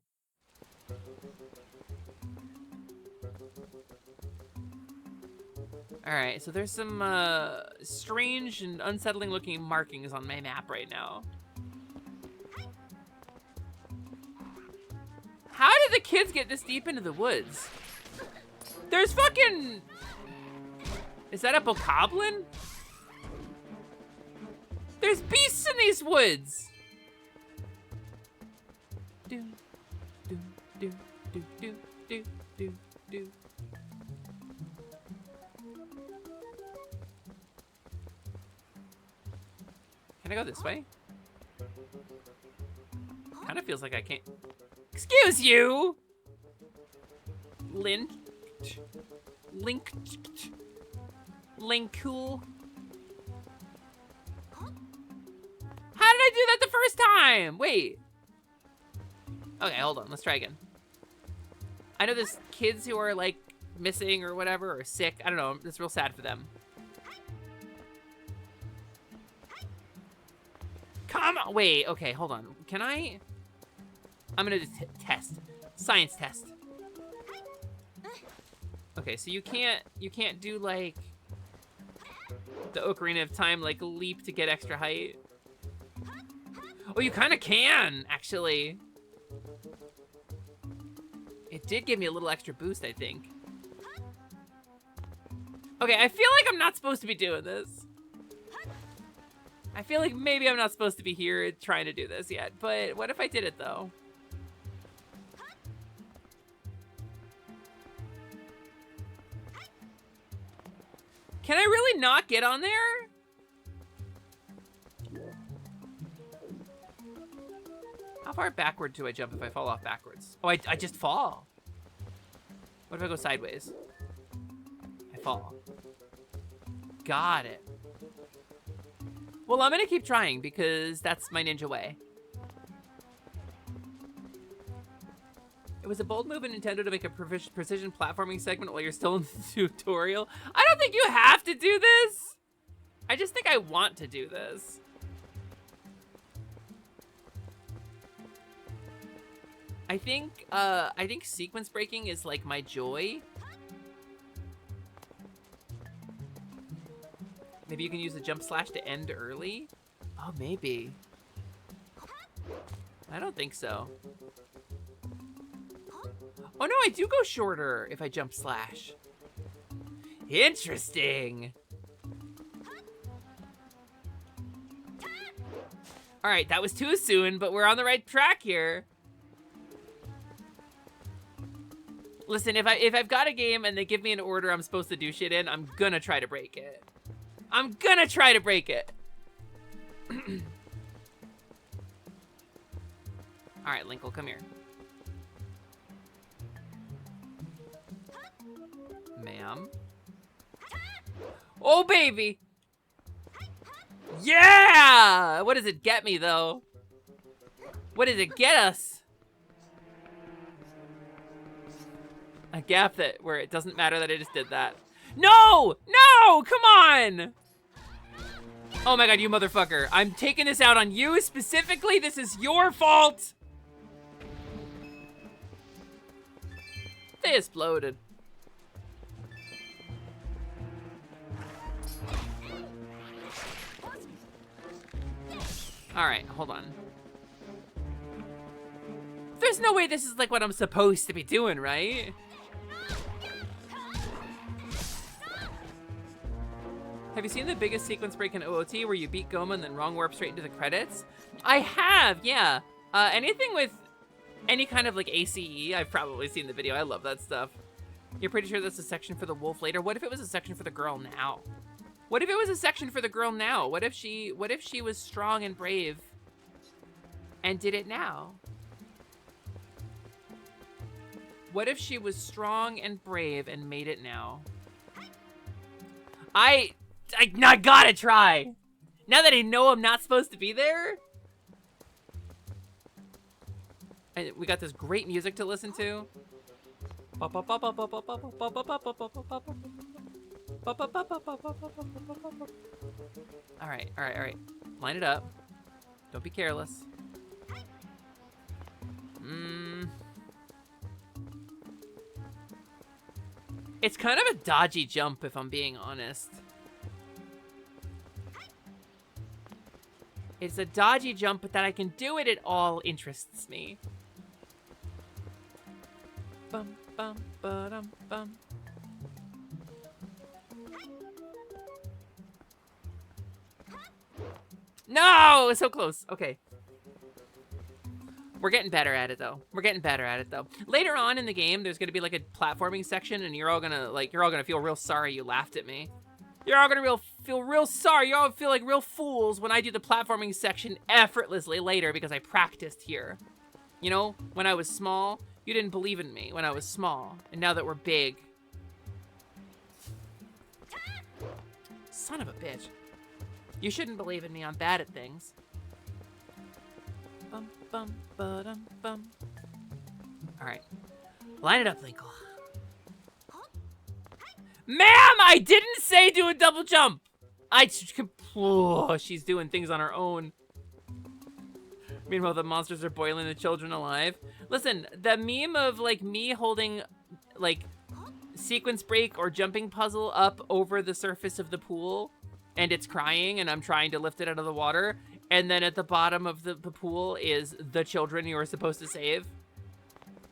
All right, so there's some strange and unsettling looking markings on my map right now. How did the kids get this deep into the woods? There's fucking... Is that a bokoblin? There's beasts in these woods! Do, do, do, do, do, do, do, do. Can I go this way? Kind of feels like I can't... Excuse you! Linked. Cool. How did I do that the first time? Wait. Okay, hold on. Let's try again. I know there's kids who are like missing or whatever or sick. I don't know. It's real sad for them. Come on. Wait. Okay, hold on. Can I? I'm gonna just test. Science test. Okay, so you can't do like the Ocarina of Time like leap to get extra height. Oh, you kind of can actually. It did give me a little extra boost, I think. Okay, I feel like I'm not supposed to be doing this. I feel like maybe I'm not supposed to be here trying to do this yet, but what if I did it though? Can I really not get on there? How far backward do I jump if I fall off backwards? Oh, I just fall. What if I go sideways? I fall. Got it. Well, I'm gonna keep trying because that's my ninja way. It was a bold move in Nintendo to make a precision platforming segment while you're still in the tutorial. I don't think you have to do this. I just think I want to do this. I think sequence breaking is like my joy. Maybe you can use the jump slash to end early? Oh, maybe. I don't think so. Oh no, I do go shorter if I jump slash. Interesting. All right, that was too soon, but we're on the right track here. Listen, if I've got a game and they give me an order I'm supposed to do shit in, I'm gonna try to break it. I'm gonna try to break it. All right, Linkle, come here. Ma'am. Oh, baby. Yeah! What does it get me, though? What does it get us? A gap that where it doesn't matter that I just did that. No! No! Come on! Oh my god, you motherfucker. I'm taking this out on you specifically. This is your fault. They exploded. All right, hold on. There's no way this is like what I'm supposed to be doing, right? Have you seen the biggest sequence break in OOT where you beat Goma and then wrong warp straight into the credits? I have, yeah. Anything with any kind of like ACE, I've probably seen the video. I love that stuff. You're pretty sure that's a section for the wolf later? What if it was a section for the girl now? What if it was a section for the girl now? What if she was strong and brave and did it now? What if she was strong and brave and made it now? I gotta try. Now that I know I'm not supposed to be there. And we got this great music to listen to. All right. Line it up. Don't be careless. It's kind of a dodgy jump, if I'm being honest. It's a dodgy jump, but that I can do it at all interests me. Bum, bum, ba-dum, bum. No, so close. Okay. We're getting better at it though. Later on in the game, there's gonna be like a platforming section, and you're all gonna feel real sorry you laughed at me. You're all gonna feel real sorry. You all feel like real fools when I do the platforming section effortlessly later because I practiced here. You know, when I was small, you didn't believe in me when I was small, and now that we're big. Son of a bitch. You shouldn't believe in me. I'm bad at things. Bum, bum, ba-dum, bum. All right. Line it up, Linkle. Ma'am, I didn't say do a double jump. Oh, she's doing things on her own. Meanwhile, the monsters are boiling the children alive. Listen, the meme of like me holding like sequence break or jumping puzzle up over the surface of the pool, and it's crying, and I'm trying to lift it out of the water, and then at the bottom of the pool is the children you were supposed to save.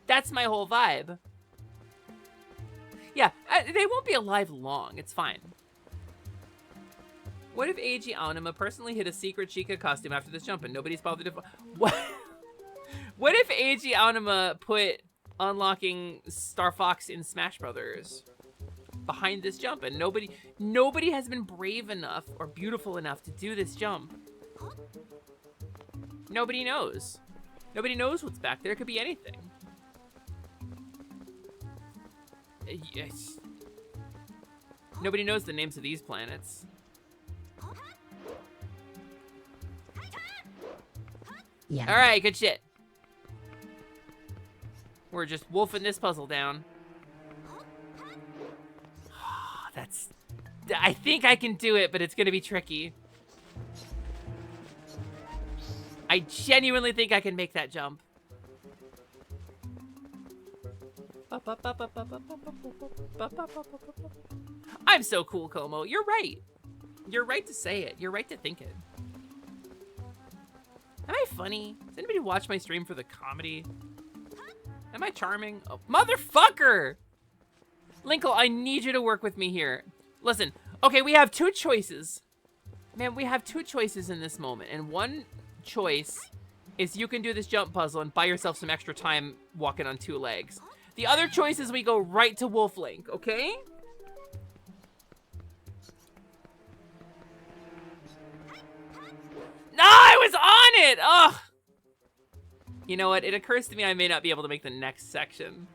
That's my whole vibe. Yeah, they won't be alive long. It's fine. What if AG Anima personally hit a secret Chica costume after this jump and nobody's bothered to... What? What if AG Anima put unlocking Star Fox in Smash Brothers behind this jump and nobody has been brave enough or beautiful enough to do this jump? Nobody knows. Nobody knows what's back there. It could be anything. Yes. Nobody knows the names of these planets. Yeah. All right, good shit. We're just wolfing this puzzle down. I think I can do it, but it's gonna be tricky. I genuinely think I can make that jump. I'm so cool, Como. You're right. You're right to say it. You're right to think it. Am I funny? Does anybody watch my stream for the comedy? Am I charming? Oh, motherfucker! Linkle, I need you to work with me here. Listen, okay, we have two choices. Man, we have two choices in this moment. And one choice is you can do this jump puzzle and buy yourself some extra time walking on two legs. The other choice is we go right to Wolf Link, okay? No, I was on it! Ugh! You know what? It occurs to me I may not be able to make the next section.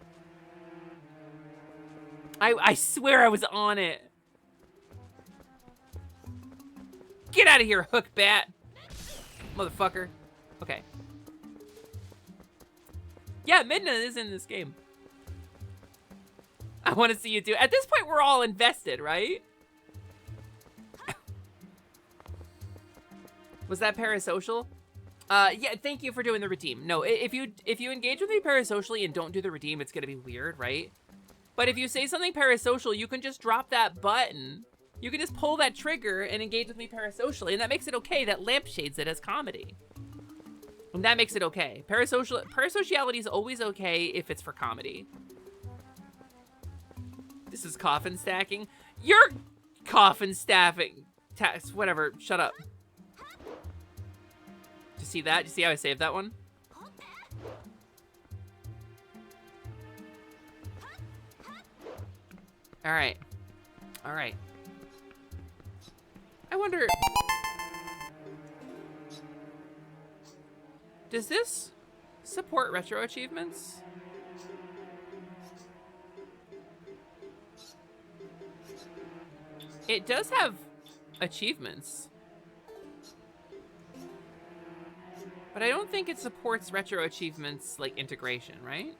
I swear I was on it. Get out of here, hook bat. Motherfucker. Okay. Yeah, Midna is in this game. I want to see you do it. At this point, we're all invested, right? Was that parasocial? Yeah, thank you for doing the redeem. No, if you engage with me parasocially and don't do the redeem, it's gonna be weird, right? But if you say something parasocial, you can just drop that button. You can just pull that trigger and engage with me parasocially, and that makes it okay. That lampshades it as comedy. And that makes it okay. Parasociality is always okay if it's for comedy. This is coffin stacking. You're coffin staffing. Whatever, shut up. Did you see that? Did you see how I saved that one? All right. All right. I wonder... Does this support retro achievements? It does have achievements. But I don't think it supports retro achievements like integration, right?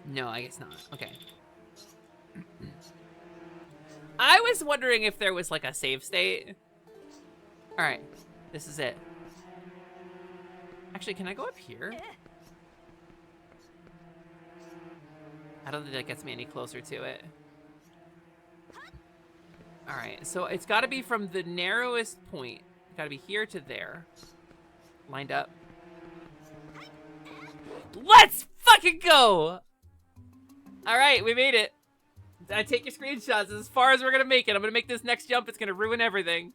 No, I guess not. Okay. I was wondering if there was like a save state. All right, this is it. Actually, can I go up here? I don't think that gets me any closer to it. All right, so it's got to be from the narrowest point. It's got to be here to there. Lined up. Let's fucking go! All right, we made it. I take your screenshots as far as we're gonna make it. I'm gonna make this next jump. It's gonna ruin everything.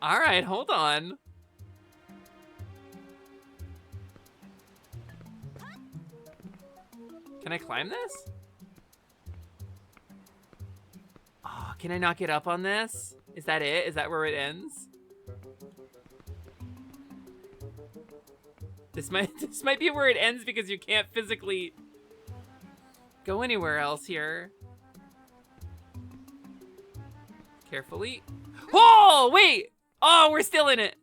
All right, hold on. Can I climb this? Oh, can I not get up on this? Is that it? Is that where it ends? This might be where it ends because you can't physically go anywhere else here. Carefully. Oh, wait! Oh, we're still in it.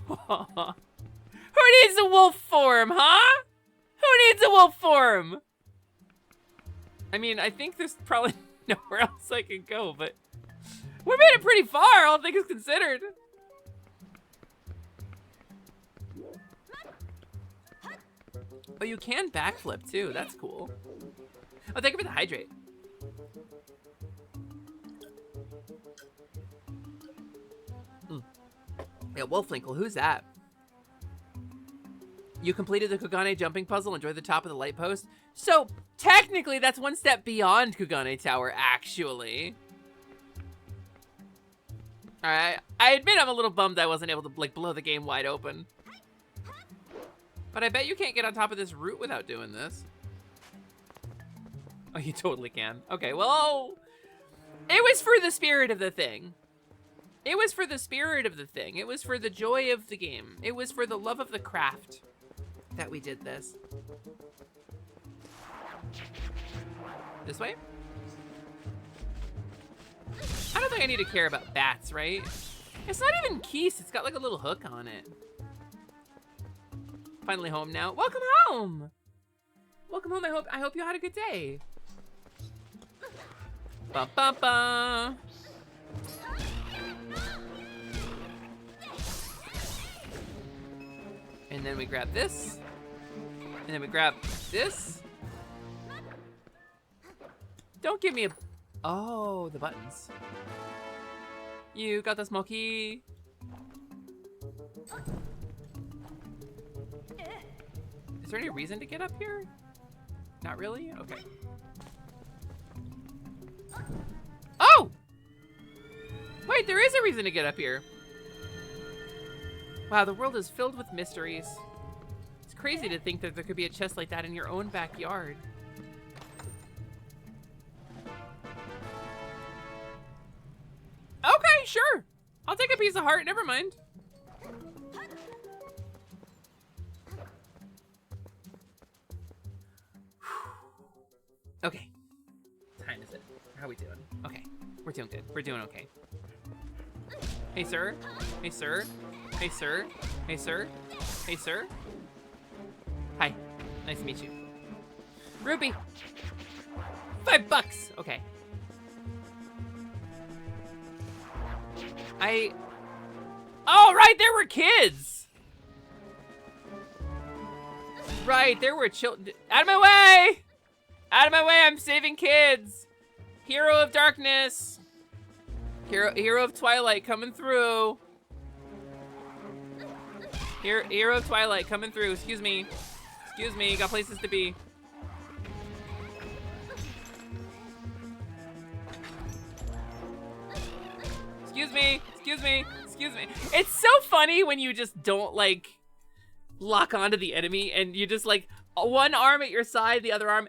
Who needs a wolf form, huh? Who needs a wolf form? I mean, I think there's probably nowhere else I can go, but we made it pretty far, all things considered. Oh, you can backflip too. That's cool. Oh, thank you for the hydrate. Yeah, Wolflinkle, who's that? You completed the Kugane jumping puzzle, enjoyed the top of the light post. So, technically, that's one step beyond Kugane Tower, actually. Alright, I admit I'm a little bummed I wasn't able to, like, blow the game wide open. But I bet you can't get on top of this root without doing this. Oh, you totally can. Okay, well, it was for the spirit of the thing. It was for the spirit of the thing. It was for the joy of the game. It was for the love of the craft that we did this. This way? I don't think I need to care about bats, right? It's not even Keese. It's got like a little hook on it. Finally home now. Welcome home. Welcome home. I hope you had a good day. Bum, bum, bum. And then we grab this. And then we grab this. Don't give me a... Oh, the buttons. You got the smoky. Is there any reason to get up here? Not really? Okay. Oh! Wait, there is a reason to get up here. Wow, the world is filled with mysteries. It's crazy to think that there could be a chest like that in your own backyard. Okay, sure. I'll take a piece of heart, never mind. Okay. What time is it? How are we doing? Okay. We're doing good. We're doing okay. Hey, sir. Hey, sir. Hey, sir. Hey, sir. Hey, sir. Hi. Nice to meet you. Ruby. $5. Okay. Oh, right, there were kids. Right, there were children. Out of my way! Out of my way, I'm saving kids. Hero of darkness. Hero of twilight coming through. Hero of twilight coming through. Excuse me. Excuse me, got places to be. Excuse me, excuse me, excuse me. It's so funny when you just don't like lock onto the enemy and you just like one arm at your side, the other arm,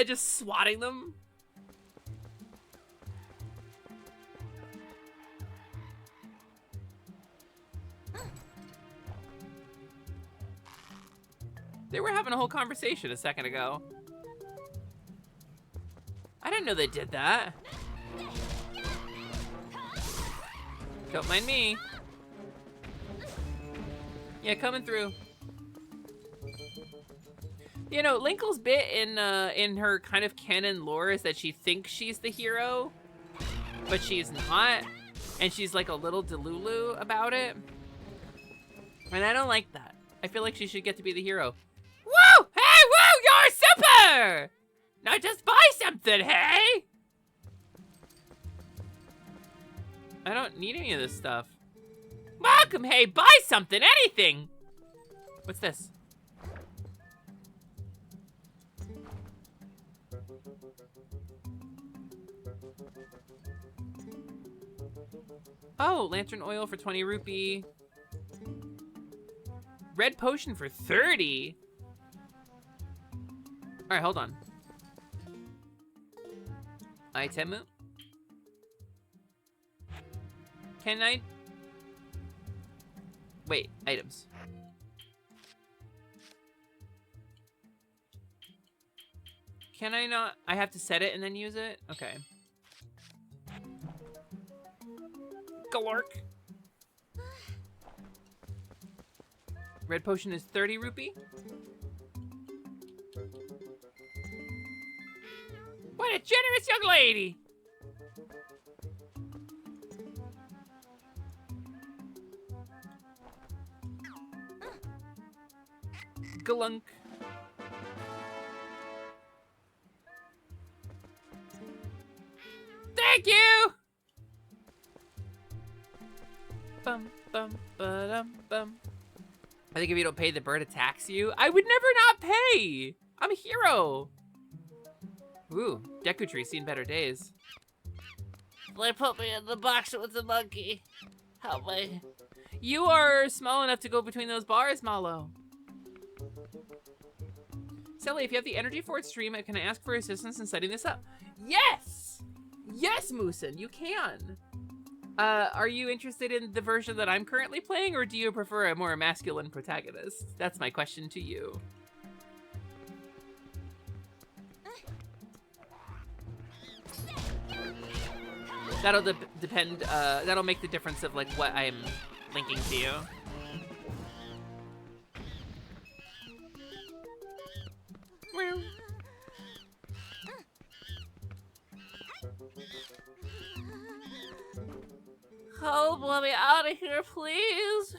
just swatting them. They were having a whole conversation a second ago. I didn't know they did that. Don't mind me. Yeah, coming through. You know, Linkle's bit in her kind of canon lore is that she thinks she's the hero, but she's not, and she's like a little delulu about it. And I don't like that. I feel like she should get to be the hero. Woo! Hey, woo! You're super! Now just buy something, hey? I don't need any of this stuff. Welcome, hey, buy something, anything! What's this? Oh, lantern oil for 20 rupee. Red potion for 30? Alright, hold on. Item. Can I? Wait, items. Can I not? I have to set it and then use it? Okay. Galork. Red potion is 30 rupee. What a generous young lady! Galunk. Thank you! Bum, bum, ba-dum, bum. I think if you don't pay, the bird attacks you. I would never not pay! I'm a hero! Ooh, Deku Tree seen better days. They put me in the box with the monkey. Help me. You are small enough to go between those bars, Malo. Sally, if you have the energy for its stream, can I ask for assistance in setting this up? Yes! Yes, Moosin, you can. Are you interested in the version that I'm currently playing, or do you prefer a more masculine protagonist? That's my question to you. That'll depend, that'll make the difference of like what I'm linking to you. Oh, let me out of here, please.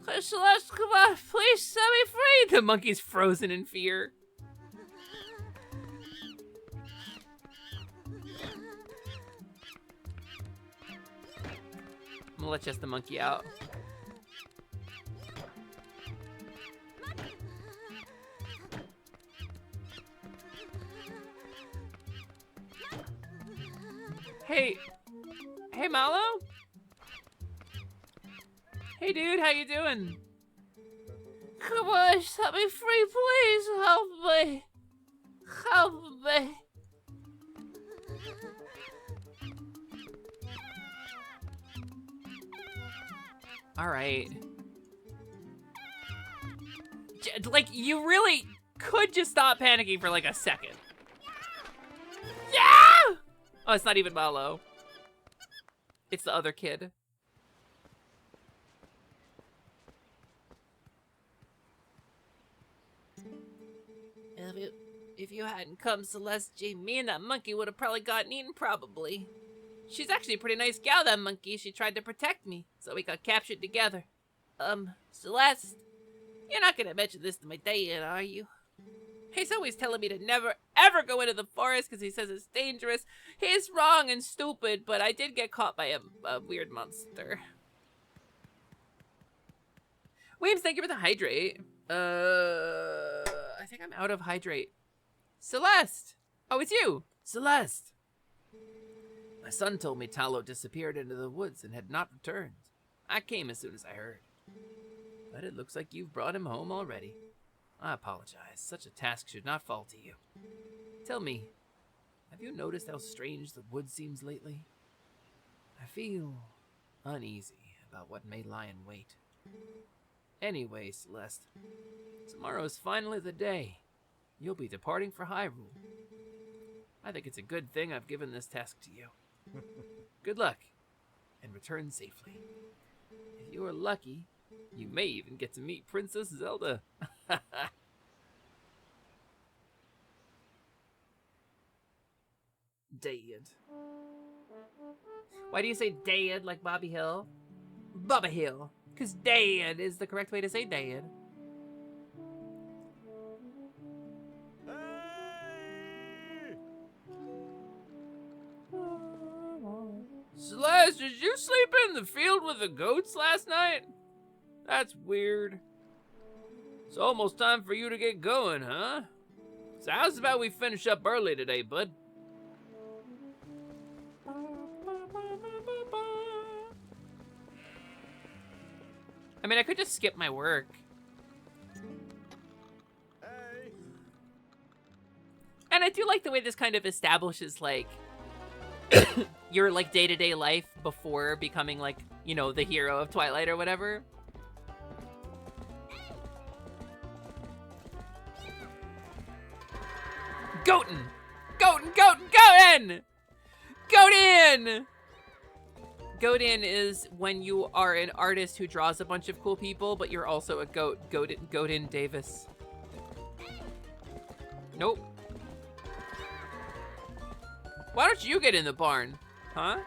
Hey, Celeste, come on, please set me free. The monkey's frozen in fear. I'm gonna let just the monkey out. Hey. Hey, Malo? Hey, dude, how you doing? Come on, set me free, please. Help me. Help me. All right. Like, you really could just stop panicking for like a second. Yeah! Oh, it's not even Malo. It's the other kid. If you hadn't come, Celeste, me and that monkey would have probably gotten eaten, probably. She's actually a pretty nice gal, that monkey. She tried to protect me, so we got captured together. Celeste, you're not gonna mention this to my dad, are you? He's always telling me to never, ever go into the forest because he says it's dangerous. He's wrong and stupid, but I did get caught by a weird monster. Weems, thank you for the hydrate. I think I'm out of hydrate. Celeste! Oh, it's you! Celeste! My son told me Talo disappeared into the woods and had not returned. I came as soon as I heard. But it looks like you've brought him home already. I apologize. Such a task should not fall to you. Tell me, have you noticed how strange the wood seems lately? I feel uneasy about what may lie in wait. Anyway, Celeste, tomorrow is finally the day. You'll be departing for Hyrule. I think it's a good thing I've given this task to you. Good luck, and return safely. If you are lucky, you may even get to meet Princess Zelda. Dad. Why do you say dad like Bobby Hill? Bubba Hill. Because dad is the correct way to say dad. Celeste, did you sleep in the field with the goats last night? That's weird. It's almost time for you to get going, huh? So how's about we finish up early today, bud? I mean, I could just skip my work. Hey. And I do like the way this kind of establishes, like, your, like, day-to-day life before becoming, like, you know, the hero of Twilight or whatever. Goatin! Goatin! Goatin! Goatin! Goatin! Goatin is when you are an artist who draws a bunch of cool people, but you're also a goat. Goatin Davis. Nope. Why don't you get in the barn? Huh?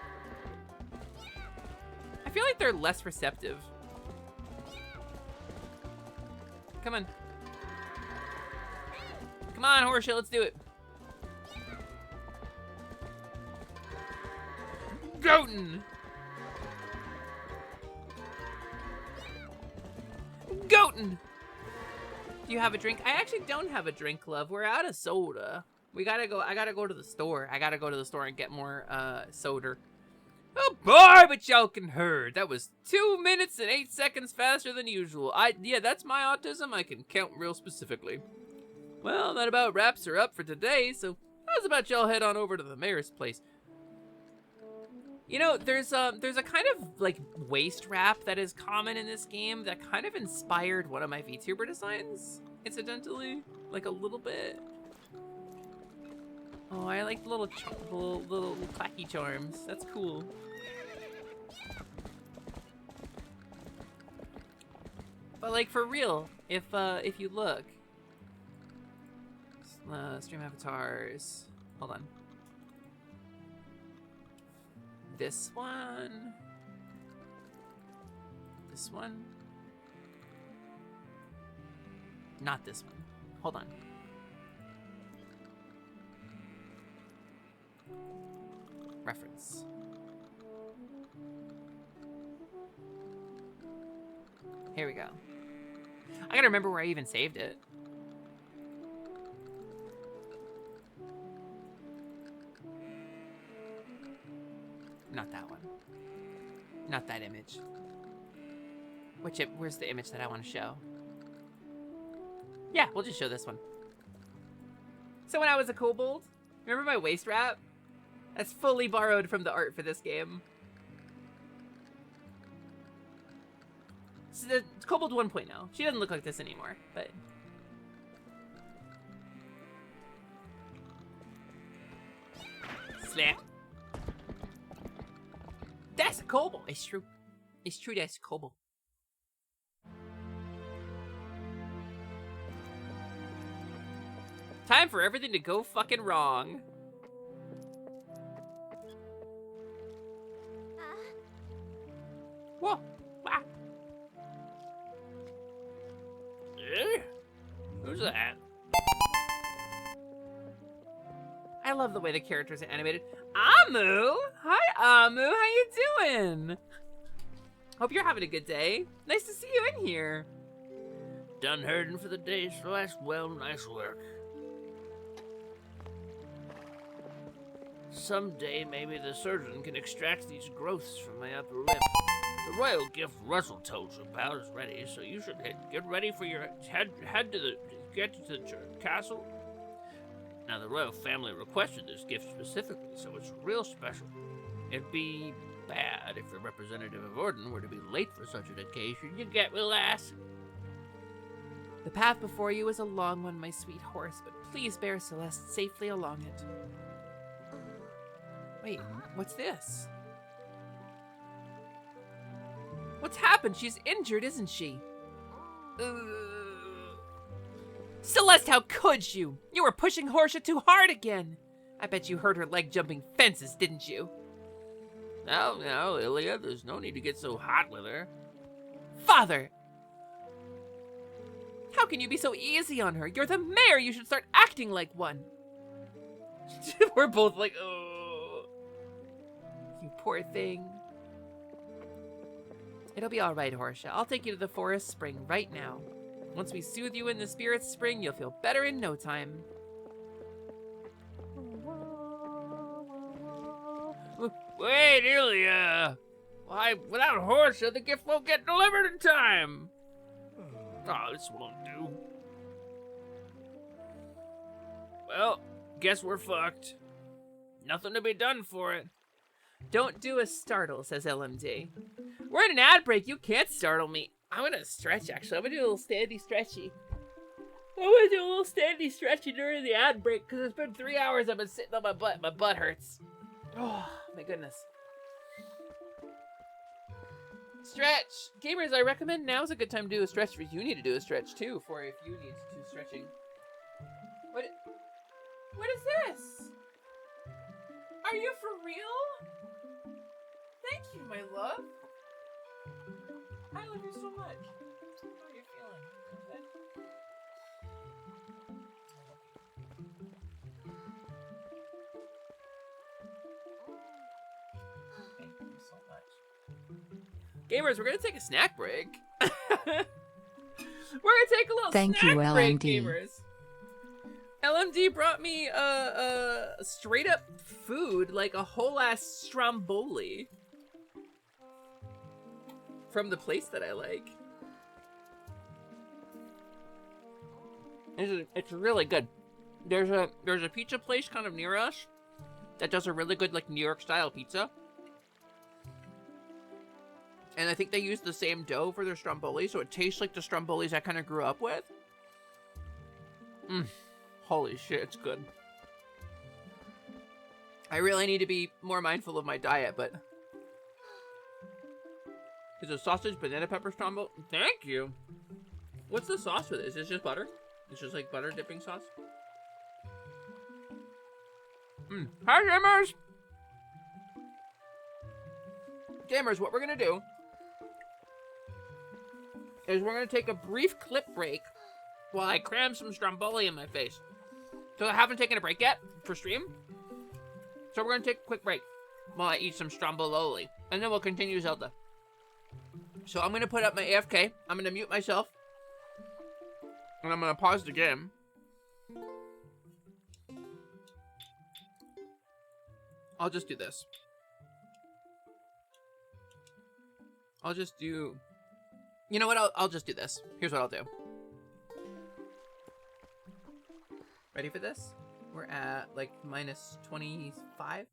I feel like they're less receptive. Come on. Come on, Horseshit, let's do it. Goatin! Goatin! Do you have a drink? I actually don't have a drink, love. We're out of soda. We gotta go. I gotta go to the store. I gotta go to the store and get more soda. Oh boy, but y'all can heard. That was 2 minutes and 8 seconds faster than usual. Yeah, that's my autism. I can count real specifically. Well, that about wraps her up for today. So how's about y'all head on over to the mayor's place? You know, there's a kind of like waist wrap that is common in this game that kind of inspired one of my VTuber designs, incidentally, like a little bit. Oh, I like the little clacky charms. That's cool. But like for real, if you look, stream avatars. Hold on. This one. This one. Not this one. Hold on. Reference. Here we go. I gotta remember where I even saved it. Not that one. Not that image. Where's the image that I want to show? Yeah, we'll just show this one. So when I was a kobold, remember my waist wrap? That's fully borrowed from the art for this game. So the Kobold 1.0. She doesn't look like this anymore, but... Slap. That's a kobold. It's true. It's true, that's a kobold. Time for everything to go fucking wrong. Whoa. Wow. Who's that? I love the way the characters are animated. Amu! Hi, Amu. How you doing? Hope you're having a good day. Nice to see you in here. Done herding for the day, Celeste. Well, nice work. Someday, maybe the surgeon can extract these growths from my upper lip. The royal gift Russell told you about is ready, so you should get ready for your head to the castle. Now, the royal family requested this gift specifically, so it's real special. It'd be bad if the representative of Orden were to be late for such an occasion. You get me, lass? The path before you is a long one, my sweet horse, but please bear Celeste safely along it. Wait, what's this? What's happened? She's injured, isn't she? Celeste, how could you? You were pushing Horsea too hard again. I bet you hurt her leg jumping fences, didn't you? No, Ilya, there's no need to get so hot with her. Father! How can you be so easy on her? You're the mayor. You should start acting like one. We're both like, oh. You poor thing. It'll be all right, Horsea. I'll take you to the forest spring right now. Once we soothe you in the spirit's spring, you'll feel better in no time. Wait, Ilya! Why, without Horsea, the gift won't get delivered in time! Oh, this won't do. Well, guess we're fucked. Nothing to be done for it. Don't do a startle, says LMD. We're in an ad break. You can't startle me. I'm gonna stretch, actually. I'm gonna do a little standy stretchy. During the ad break because it's been 3 hours I've been sitting on my butt. My butt hurts. Oh, my goodness. Stretch! Gamers, I recommend now's a good time to do a stretch if you need to do a stretch too, for if you need to do stretching. What is this? Are you for real? Thank you, my love. I love you so much. How are you feeling? Good? Thank you so much. Gamers, we're gonna take a snack break. We're gonna take a little Thank snack you, break, LMD. gamers. LMD brought me straight up food, like a whole ass stromboli from the place that I like. It's really good. There's a pizza place kind of near us that does a really good like New York style pizza. And I think they use the same dough for their stromboli, so it tastes like the strombolis I kind of grew up with. Holy shit, it's good. I really need to be more mindful of my diet, but... Is it sausage, banana pepper stromboli? Thank you! What's the sauce for this? Is it just butter? It's just like butter dipping sauce? Hi, gamers! gamers, what we're gonna do is we're gonna take a brief clip break while I cram some Stromboli in my face. So I haven't taken a break yet for stream. So we're gonna take a quick break while I eat some Stromboli. And then we'll continue Zelda. So I'm gonna put up my AFK. I'm gonna mute myself. And I'm gonna pause the game. I'll just do this. I'll just do... You know what? I'll just do this. Here's what I'll do. Ready for this? We're at, like, minus 25.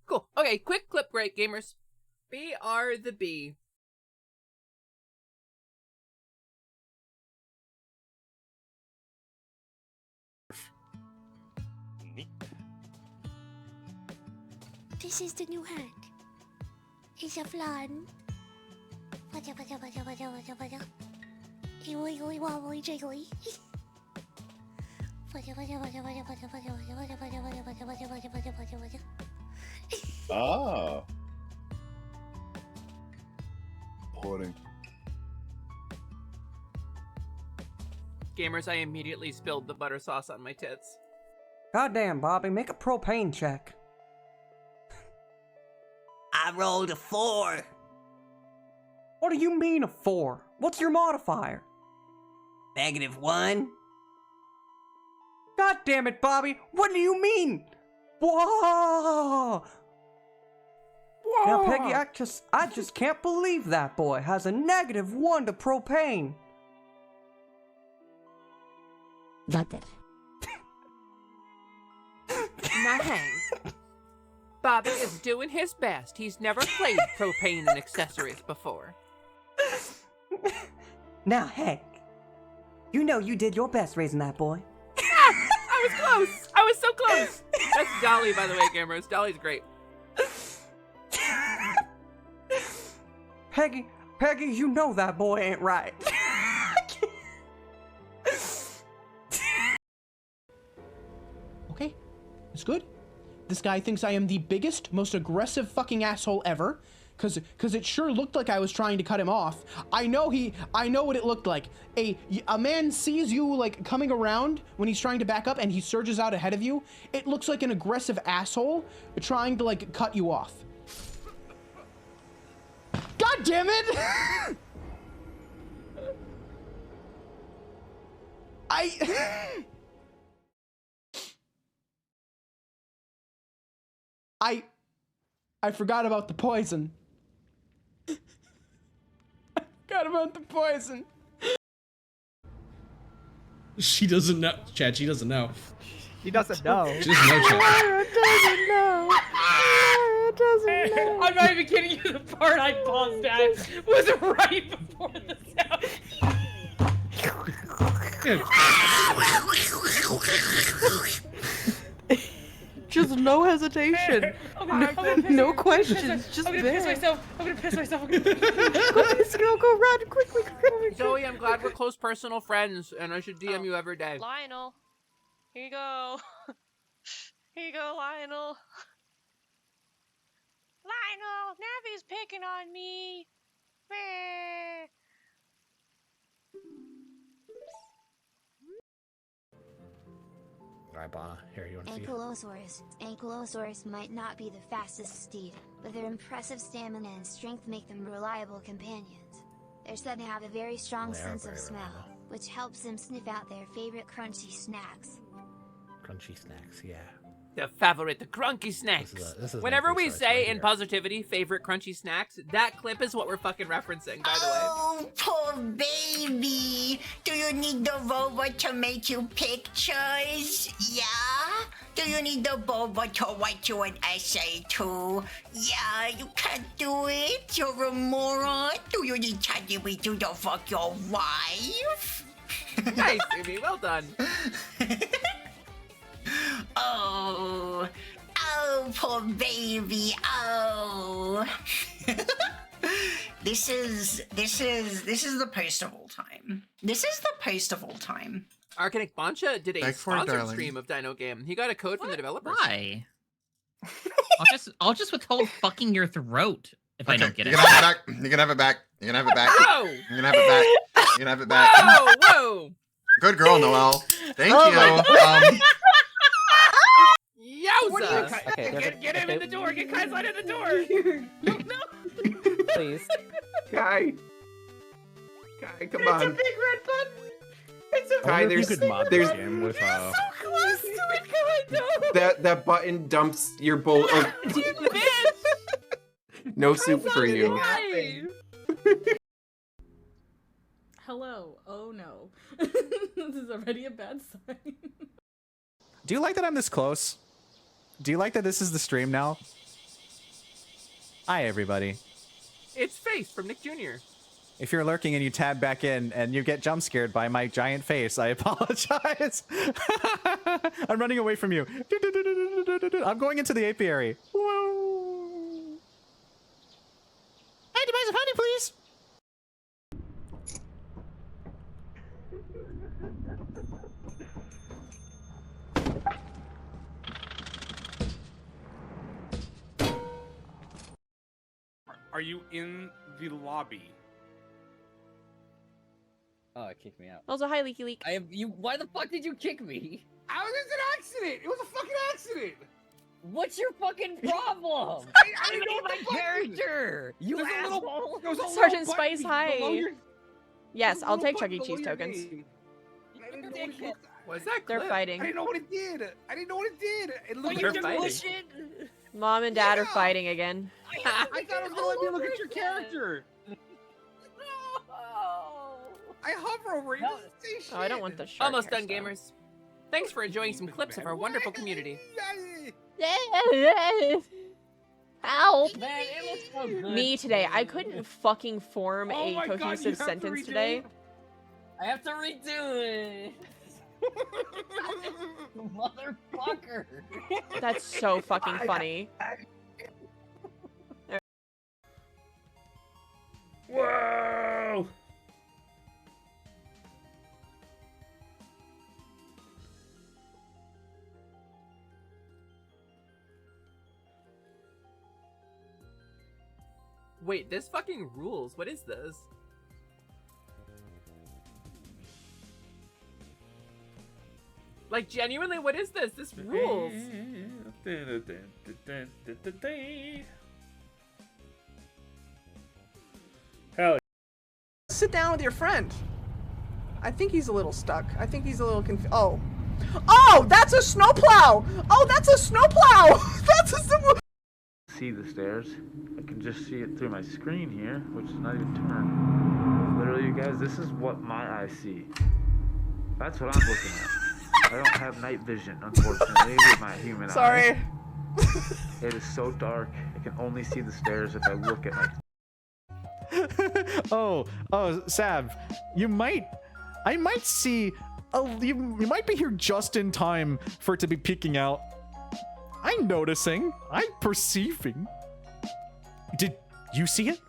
Cool. Okay, quick clip break, gamers. BR the B. This is the new hand. It's a flan. Jiggly. Ah. Pudding. Gamers, I immediately spilled the butter sauce on my tits. Goddamn, Bobby, make a propane check. I rolled a 4. What do you mean a 4? What's your modifier? -1. God damn it, Bobby! What do you mean? Whoa! Now, Peggy, I just can't believe that boy has a -1 to propane. Butter. Nice. Bobby is doing his best. He's never played propane and accessories before. Now, Hank, you know you did your best raising that boy. I was close. I was so close. That's Dolly, by the way, gamers. Dolly's great. Peggy, you know that boy ain't right. Okay, it's good. This guy thinks I am the biggest, most aggressive fucking asshole ever. Cause it sure looked like I was trying to cut him off. I know what it looked like. A man sees you like coming around when he's trying to back up and he surges out ahead of you. It looks like an aggressive asshole trying to like cut you off. God damn it! I forgot about the poison. I forgot about the poison. She doesn't know. Chad, she doesn't know. He doesn't know. She doesn't know, Chad. Laura doesn't know. Laura doesn't know. I'm not even kidding you. The part I paused at was right before the sound. Just no hesitation. No questions. Just I'm gonna piss myself. I'm gonna piss myself. Go run quickly. Zoe, I'm glad we're close personal friends, and I should DM you every day. Lionel, here you go. Here you go, Lionel. Lionel, Navi's picking on me. Meh. Alright, Ba, here, you want to see? Ankylosaurus might not be the fastest steed, but their impressive stamina and strength make them reliable companions. They're said to have a very strong sense of smell, which helps them sniff out their favorite crunchy snacks. Crunchy snacks, yeah. The favorite, the crunchy snacks. This is Whenever we say right in here. positivity, favorite crunchy snacks, that clip is what we're fucking referencing, by the way. Oh, poor baby. Do you need the robot to make you pictures? Yeah? Do you need the robot to write you an essay too? Yeah, you can't do it. You're a moron. Do you need ChatGPT to fuck your wife? Nice, Amy. Well done. Oh, poor baby. Oh. This is the post of all time. This is the post of all time. Arcanic Bancha did a Back for it, sponsored darling. stream of Dino Game. He got a code from the developers. Why? I'll just withhold fucking your throat if I don't get it. You can have it back. You can have it back. You can have it back. Whoa! You can have it back. You can have it back. Whoa! Whoa! Good girl, Noelle. Thank Oh you. Yowza! Get him in the door. Get Kai's in the door. No. Please. Kai, come on. It's a big red button. It's a Kai, there's so close to it, Kai. No. that button dumps your bowl of no soup for you. Hello. Oh no. This is already a bad sign. Do you like that I'm this close? Do you like that this is the stream now? Hi, everybody. It's Face from Nick Jr. If you're lurking and you tab back in and you get jump scared by my giant face, I apologize. I'm running away from you. I'm going into the apiary. Whoa. Hey, device of honey, please. Are you in the lobby? Oh, it kicked me out. Also, hi, Leaky Leak. Why the fuck did you kick me? I was an accident. It was a fucking accident. What's your fucking problem? I didn't know my character. You asshole. Sergeant Spice, hi. Yes, I'll take Chuck E. Cheese tokens. What's that? They're fighting. I didn't know what it did. I didn't know what it did. It looked They're like fighting. Mom and Dad are fighting again. I thought it was gonna let me look at your character. I hover over you. Oh, I don't want the shark Almost done, hairstyle. gamers. Thanks for enjoying some clips of our wonderful community. Help! Man, it looks so good. Me today. I couldn't fucking form Oh a my God, cohesive you have to sentence redo today. it? I have to redo it. Motherfucker. That's so fucking funny. Whoa! Wait, this fucking rules. What is this? Like, genuinely, what is this? This rules. Hell. Sit down with your friend. I think he's a little stuck. I think he's a little confused. Oh. Oh, that's a snowplow! Oh, that's a snowplow! That's a snowplow! See the stairs. I can just see it through my screen here, which is not even turned. Literally, you guys, this is what my eyes see. That's what I'm looking at. I don't have night vision, unfortunately, with my human eye. Sorry. It is so dark, I can only see the stairs if I look at my... Oh, Sab, I might see, you might be here just in time for it to be peeking out. I'm noticing, I'm perceiving. Did you see it?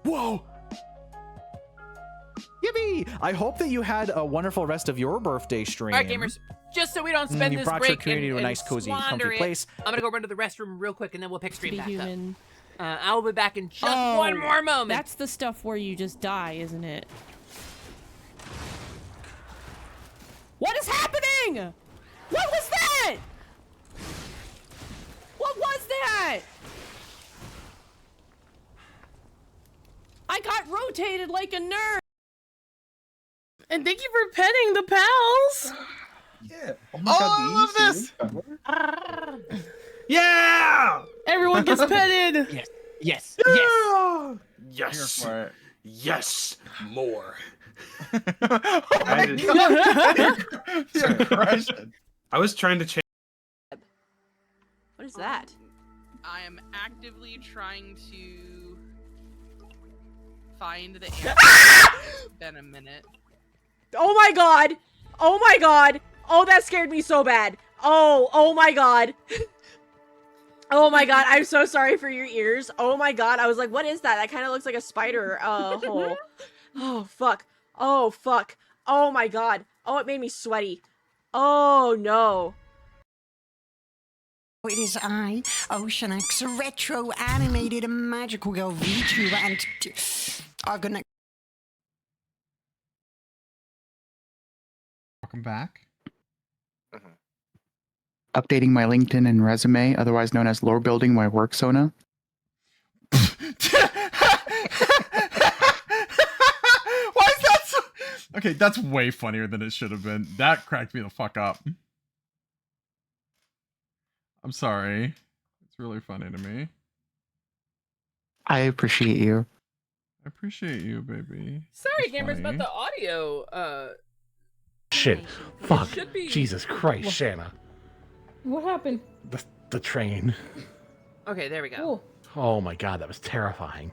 Whoa! Yippee! I hope that you had a wonderful rest of your birthday stream. Alright, gamers. Just so we don't spend you this brought break your community and, to a and nice, cozy, squander comfy it, place. I'm gonna go run to the restroom real quick and then we'll pick stream Be back human. up. I'll be back in just one more moment. That's the stuff where you just die, isn't it? What is happening? What was that? What was that? I got rotated like a nerd. And thank you for petting the pals! Yeah. I love this! Yeah! Everyone gets petted! Yes. Yes. Yeah! Yes. Yes. Yes. More. I was trying to change. What is that? I am actively trying to find the answer. It's been a minute. Oh my god! Oh my god! Oh, that scared me so bad. Oh my god. Oh my god, I'm so sorry for your ears. Oh my god, I was like, what is that? That kind of looks like a spider hole. Oh, fuck. Oh, fuck. Oh my god. Oh, it made me sweaty. Oh, no. It is I, Ocean X, retro animated magical girl VTuber, and I've got Welcome back. Updating my LinkedIn and resume, otherwise known as lore building my work Sona. Why is that so... Okay, that's way funnier than it should have been. That cracked me the fuck up. I'm sorry. It's really funny to me. I appreciate you. I appreciate you, baby. Sorry, That's gamers, about funny. the audio. Shit. Fuck. should be- Jesus Christ, Shanna. What happened? The train. Okay, there we go. Oh my god, that was terrifying.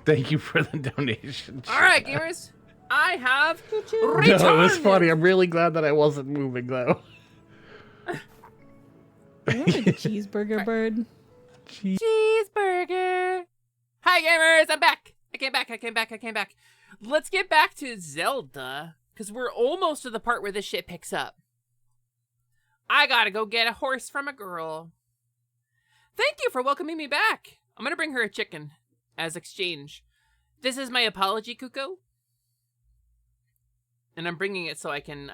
Thank you for the donation. All right, gamers. I have No, returned. it was funny. I'm really glad that I wasn't moving though. Remember the cheeseburger bird? Cheeseburger. Hi, gamers. I'm back. I came back. Let's get back to Zelda, because we're almost to the part where this shit picks up. I gotta go get a horse from a girl. Thank you for welcoming me back. I'm gonna bring her a chicken as exchange. This is my apology, Kuko. And I'm bringing it so I can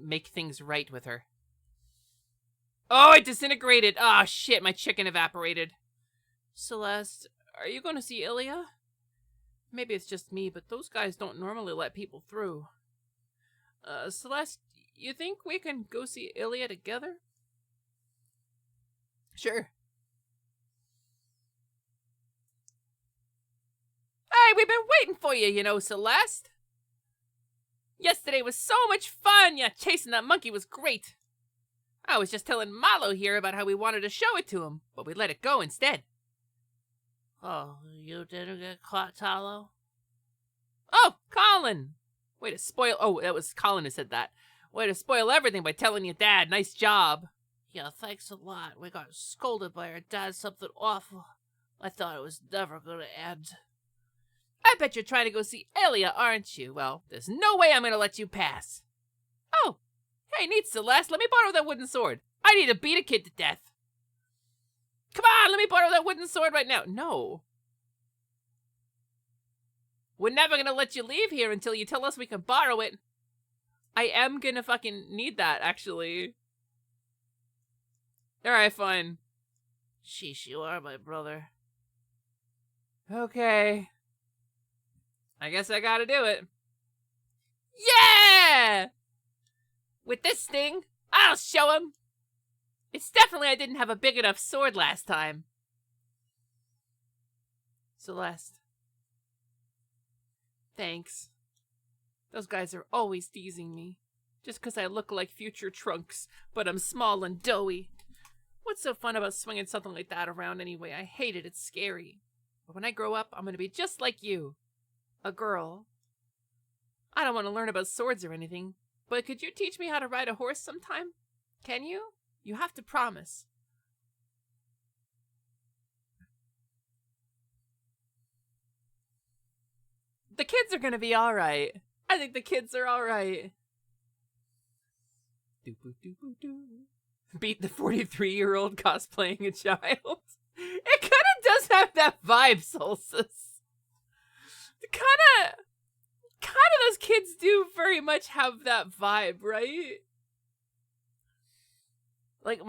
make things right with her. Oh, it disintegrated. Oh, shit, my chicken evaporated. Celeste, are you going to see Ilya? Maybe it's just me, but those guys don't normally let people through. Celeste, you think we can go see Ilya together? Sure. Hey, we've been waiting for you, you know, Celeste. Yesterday was so much fun. Yeah, chasing that monkey was great. I was just telling Malo here about how we wanted to show it to him, but we let it go instead. Oh, you didn't get caught, Talo? Oh, Colin! Way to spoil... Oh, that was Colin who said that. Way to spoil everything by telling your dad. Nice job. Yeah, thanks a lot. We got scolded by our dad something awful. I thought it was never gonna end. I bet you're trying to go see Ilya, aren't you? Well, there's no way I'm gonna let you pass. Oh, hey, neat, Celeste. Let me borrow that wooden sword. I need to beat a kid to death. Come on, let me borrow that wooden sword right now. No. We're never gonna let you leave here until you tell us we can borrow it. I am gonna fucking need that, actually. Alright, fine. Sheesh, you are my brother. Okay. I guess I gotta do it. Yeah! With this thing, I'll show him. It's definitely I didn't have a big enough sword last time. Celeste. Thanks. Those guys are always teasing me. Just because I look like future Trunks, but I'm small and doughy. What's so fun about swinging something like that around anyway? I hate it. It's scary. But when I grow up, I'm going to be just like you. A girl. I don't want to learn about swords or anything, but could you teach me how to ride a horse sometime? Can you? You have to promise. The kids are gonna be alright. I think the kids are alright. Beat the 43-year-old cosplaying a child. It kinda does have that vibe, Solstice. Kinda those kids do very much have that vibe, right? Like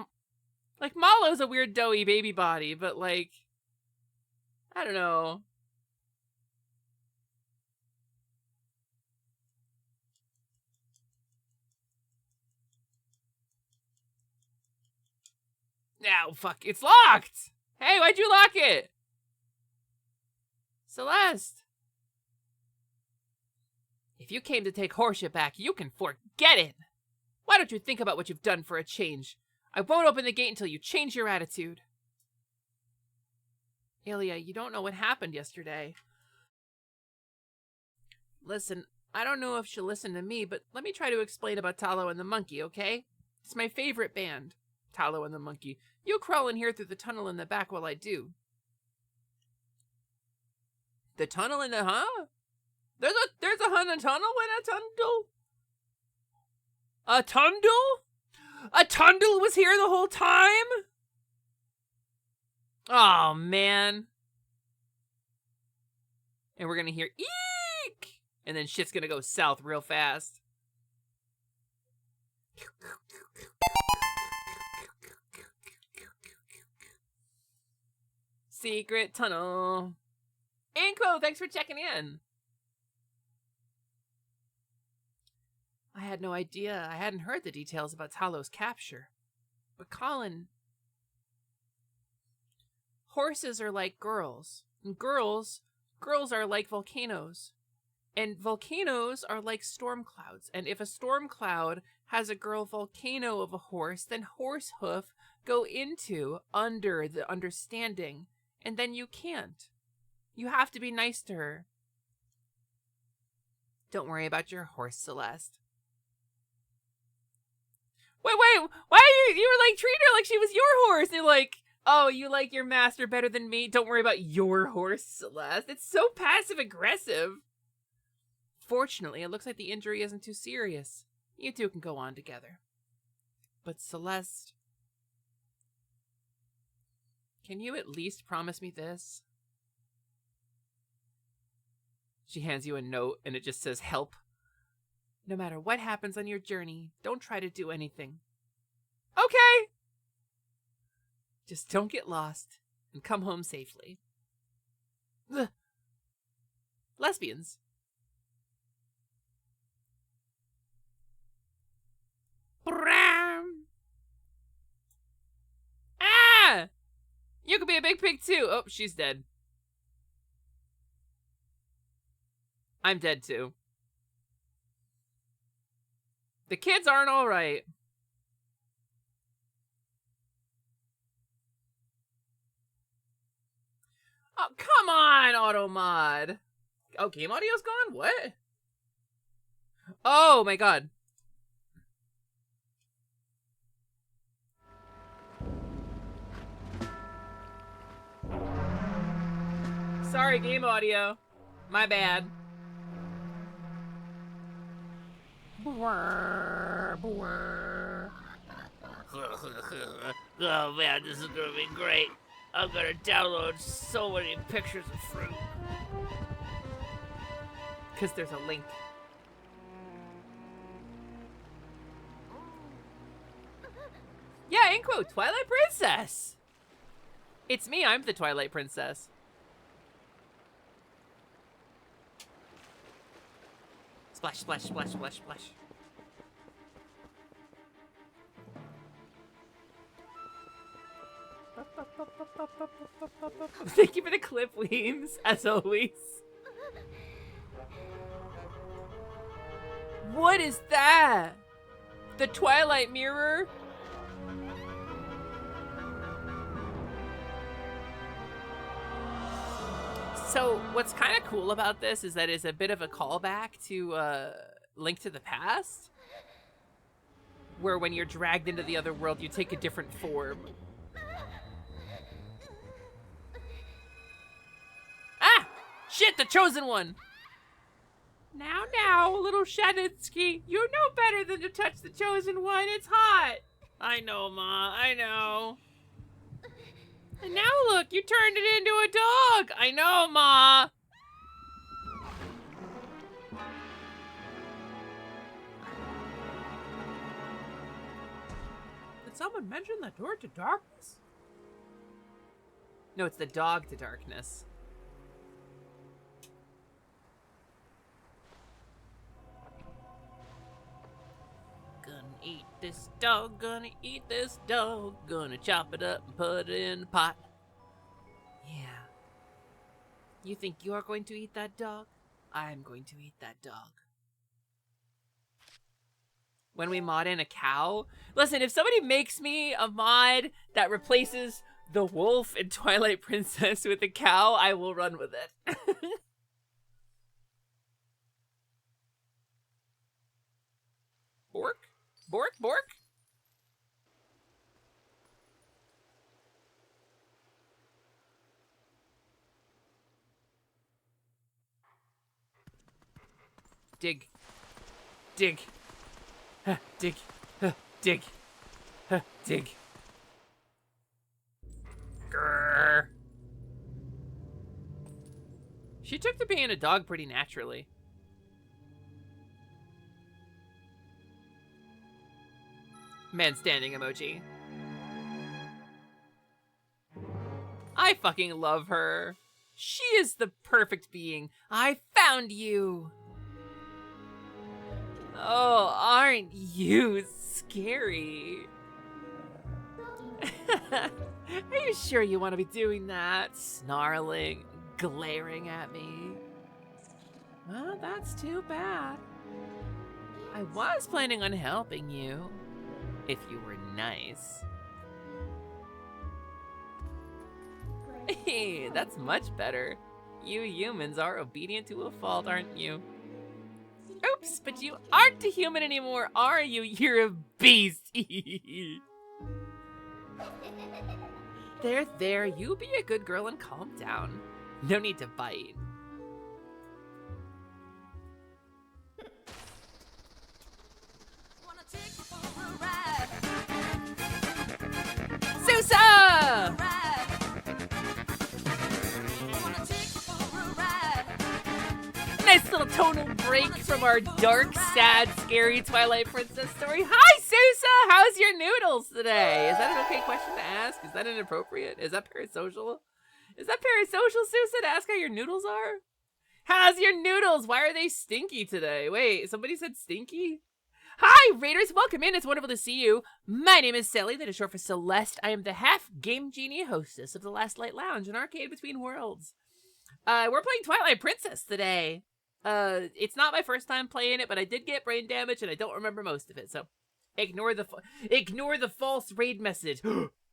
Malo's a weird doughy baby body, but like, I don't know. Now, fuck, it's locked! Hey, why'd you lock it? Celeste. If you came to take Horsea back, you can forget it! Why don't you think about what you've done for a change? I won't open the gate until you change your attitude. Ilya, you don't know what happened yesterday. Listen, I don't know if she'll listen to me, but let me try to explain about Talo and the Monkey, okay? It's my favorite band, Talo and the Monkey. You crawl in here through the tunnel in the back while I do. The tunnel in the, huh? There's a tunnel in a tunnel? A tunnel? A Tundle was here the whole time? Oh, man. And we're gonna hear eek! And then shit's gonna go south real fast. Secret tunnel. Inko, thanks for checking in. I had no idea. I hadn't heard the details about Talos' capture. But Colin... Horses are like girls. And girls are like volcanoes. And volcanoes are like storm clouds. And if a storm cloud has a girl volcano of a horse, then horse hoof go into under the understanding. And then you can't. You have to be nice to her. Don't worry about your horse, Celeste. Wait, why are you were like treating her like she was your horse? You're like, oh, you like your master better than me? Don't worry about your horse, Celeste. It's so passive aggressive. Fortunately, it looks like the injury isn't too serious. You two can go on together. But Celeste, can you at least promise me this? She hands you a note and it just says help. No matter what happens on your journey, don't try to do anything. Okay. Just don't get lost and come home safely. Ugh. Lesbians. Ah! You could be a big pig too. Oh, she's dead. I'm dead too. The kids aren't all right. Oh, come on, Automod. Oh, game audio's gone? What? Oh, my God. Sorry, game audio. My bad. Oh man, this is gonna be great. I'm gonna download so many pictures of fruit. Because there's a link. Yeah, Inquo, Twilight Princess. It's me, I'm the Twilight Princess. Splash, splash, splash, splash, splash. Thank you for the clip, Weems, as always. What is that? The Twilight Mirror? So, what's kind of cool about this is that it's a bit of a callback to Link to the Past, where when you're dragged into the other world, you take a different form. Ah! Shit, the Chosen One! Now, little Shaditsky, you know better than to touch the Chosen One. It's hot. I know, Ma. I know. And now look, you turned it into a dog. I know, Ma. Did someone mention the door to darkness? No, it's the dog to darkness. Gonna eat this dog, gonna eat this dog, gonna chop it up and put it in the pot. Yeah. You think you're going to eat that dog? I'm going to eat that dog. When we mod in a cow? Listen, if somebody makes me a mod that replaces the wolf in Twilight Princess with a cow, I will run with it. Bork? Bork? Bork? Dig. Dig. Dig. Dig. Dig. Grrr. She took to being a dog pretty naturally. Man standing emoji. I fucking love her. She is the perfect being. I found you. Oh, aren't you scary? Are you sure you want to be doing that? Snarling, glaring at me. Well, that's too bad. I was planning on helping you, if you were nice. Hey, that's much better. You humans are obedient to a fault, aren't you? Oops, but you aren't a human anymore, are you? You're a beast. There, you be a good girl and calm down. No need to bite. Sousa! Nice little tonal break from our dark, sad, scary Twilight Princess story. Hi, Sousa! How's your noodles today? Is that an okay question to ask? Is that inappropriate? Is that parasocial? Is that parasocial, Sousa, to ask how your noodles are? How's your noodles? Why are they stinky today? Wait, somebody said stinky? Hi, Raiders! Welcome in. It's wonderful to see you. My name is Sally, that is short for Celeste. I am the half-game genie hostess of the Last Light Lounge, an arcade between worlds. We're playing Twilight Princess today. It's not my first time playing it, but I did get brain damage, and I don't remember most of it, so ignore the false raid message.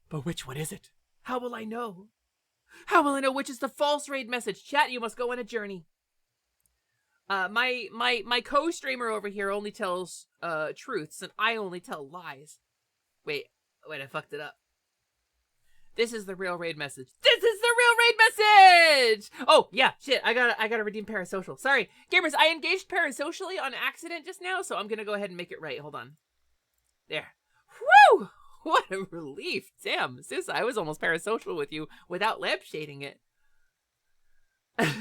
But which one is it? How will I know? How will I know which is the false raid message? Chat, you must go on a journey. My co-streamer over here only tells truths, and I only tell lies. Wait, I fucked it up. This is the real raid message. This is the real raid message! Oh, yeah, shit, I gotta redeem parasocial. Sorry. Gamers, I engaged parasocially on accident just now, so I'm gonna go ahead and make it right. Hold on. There. Woo! What a relief. Damn, sis, I was almost parasocial with you without lampshading it. Welcome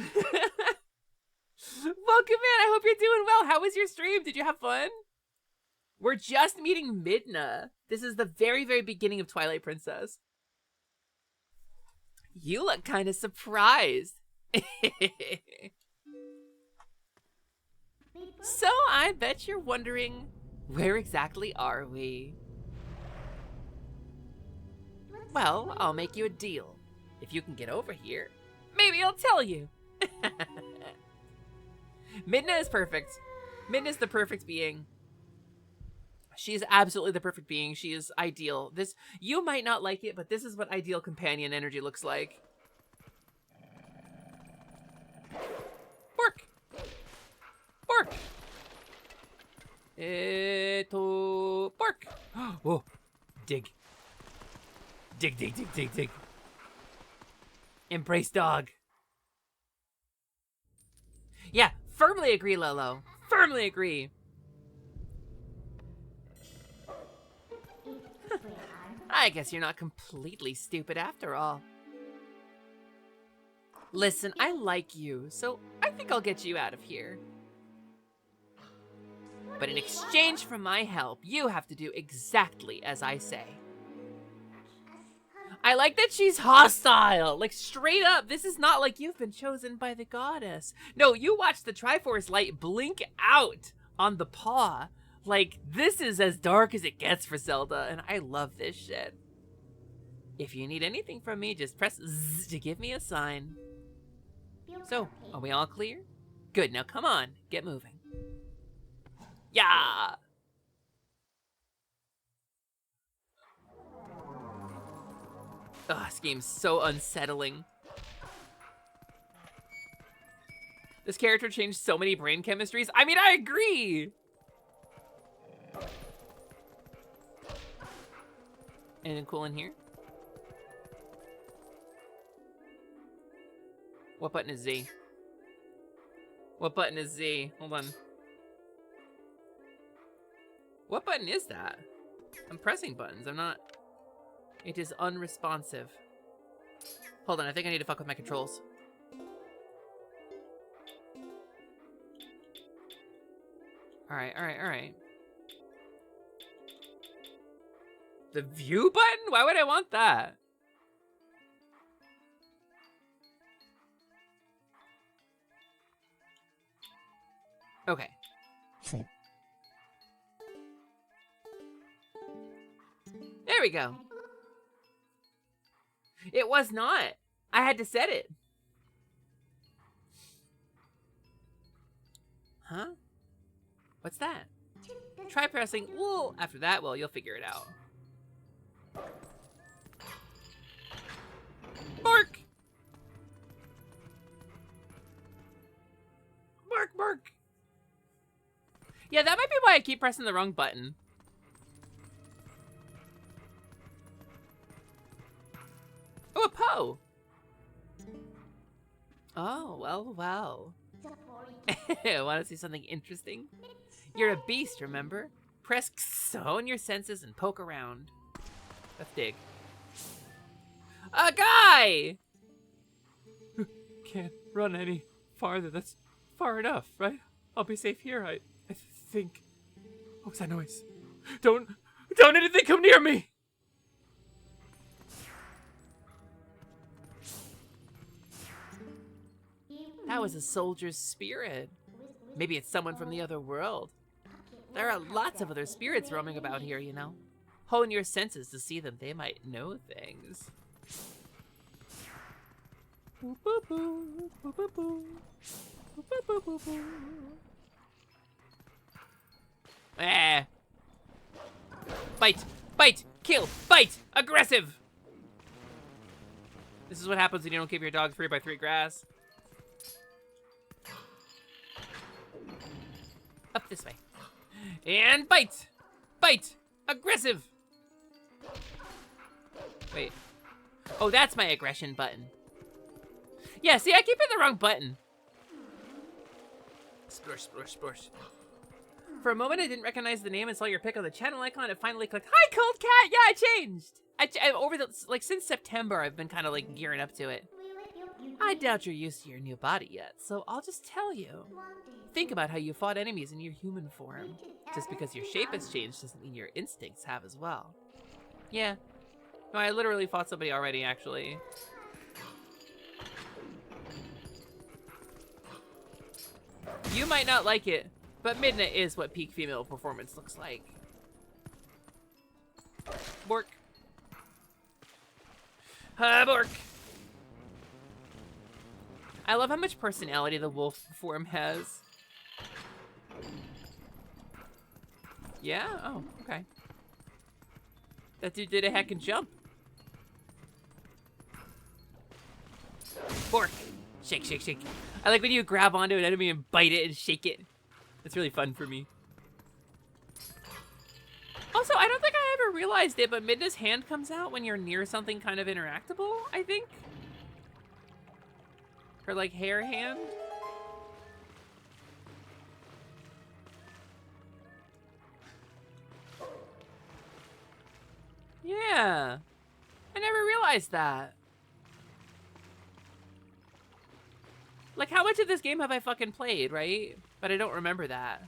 in. I hope you're doing well. How was your stream? Did you have fun? We're just meeting Midna. This is the very, very beginning of Twilight Princess. You look kind of surprised. So I bet you're wondering, where exactly are we? Well, I'll make you a deal. If you can get over here, maybe I'll tell you. Midna is perfect. Midna's the perfect being. She's absolutely the perfect being. She is ideal. This, you might not like it, but this is what ideal companion energy looks like. Bork! Bork! Bork! Whoa. Dig. Dig, dig, dig, dig, dig. Embrace dog. Yeah, firmly agree, Lolo. Firmly agree. I guess you're not completely stupid after all. Listen, I like you, so I think I'll get you out of here. But in exchange for my help, you have to do exactly as I say. I like that she's hostile. Like, straight up, this is not like you've been chosen by the goddess. No, you watch the Triforce light blink out on the paw. Like, this is as dark as it gets for Zelda, and I love this shit. If you need anything from me, just press Z to give me a sign. So, are we all clear? Good, now come on, get moving. Yeah! Ugh, this game's so unsettling. This character changed so many brain chemistries. I mean, I agree! Anything cool in here? What button is Z? What button is Z? Hold on. What button is that? I'm pressing buttons. I'm not... It is unresponsive. Hold on, I think I need to fuck with my controls. Alright, alright, alright. The view button? Why would I want that? Okay. There we go. It was not. I had to set it. Huh? What's that? Try pressing wool. After that, well, you'll figure it out. Bark! Bark, bark! Yeah, that might be why I keep pressing the wrong button. Oh, a Poe! Oh, well, well. Want to see something interesting? You're a beast, remember? Press X, hone your senses, and poke around. Let's dig. A guy! Can't run any farther. That's far enough, right? I'll be safe here, I think. What was that noise? Don't anything come near me! That was a soldier's spirit. Maybe it's someone from the other world. There are lots of other spirits roaming about here, you know. Hone your senses to see them. They might know things. Ah. Bite! Bite! Kill! Bite! Aggressive! This is what happens when you don't keep your dog 3x3 grass. Up this way. And bite! Bite! Aggressive! Wait. Oh, that's my aggression button. Yeah, see, I keep hitting the wrong button. Splush, splush, splush. For a moment, I didn't recognize the name and saw your pic on the channel icon. It finally clicked. Hi, Cold Cat! Yeah, I changed! Over the, like, since September, I've been kind of, like, gearing up to it. I doubt you're used to your new body yet, so I'll just tell you. Think about how you fought enemies in your human form. Just because your shape has changed doesn't mean your instincts have as well. Yeah. No, I literally fought somebody already, actually. You might not like it, but Midna is what peak female performance looks like. Bork. Bork. I love how much personality the wolf form has. Yeah? Oh, okay. That dude did a heckin' jump. Bork. Shake, shake, shake. I like when you grab onto an enemy and bite it and shake it. It's really fun for me. Also, I don't think I ever realized it, but Midna's hand comes out when you're near something kind of interactable, I think. Her, like, hair hand. Yeah. I never realized that. Like, how much of this game have I fucking played, right? But I don't remember that.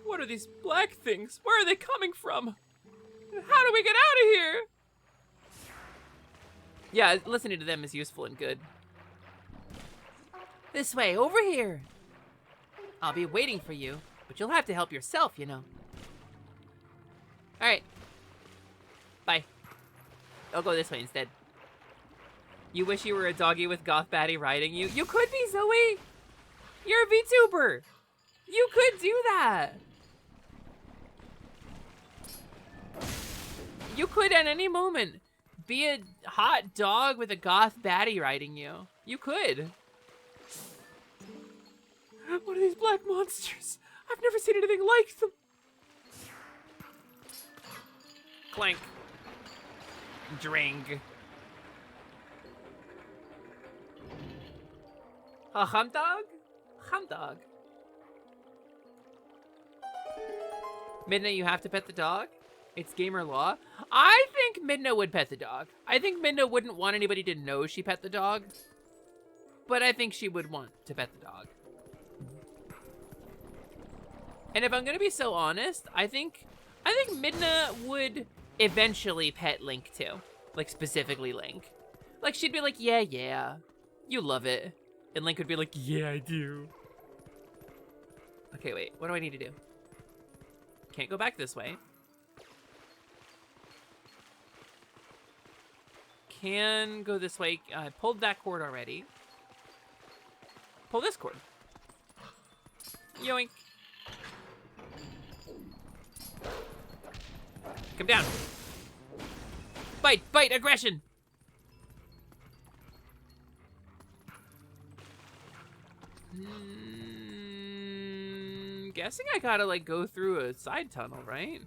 What are these black things? Where are they coming from? How do we get out of here? Yeah, listening to them is useful and good. This way, over here. I'll be waiting for you, but you'll have to help yourself, you know. All right. Bye. I'll go this way instead. You wish you were a doggy with goth baddie riding you? You could be, Zoe! You're a VTuber! You could do that! You could at any moment be a hot dog with a goth baddie riding you. You could. What are these black monsters? I've never seen anything like them. Clank. Drink. A hum dog? Hum dog. Midna, you have to pet the dog? It's gamer law. I think Midna would pet the dog. I think Midna wouldn't want anybody to know she pet the dog. But I think she would want to pet the dog. And if I'm gonna be so honest, I think Midna would eventually pet Link too. Like, specifically Link. Like, she'd be like, yeah, you love it. And Link would be like, yeah, I do. Okay, wait, what do I need to do? Can't go back this way. Can go this way. I pulled that cord already. Pull this cord. Yoink. Come down. Bite, aggression. Guessing I gotta, like, go through a side tunnel, right?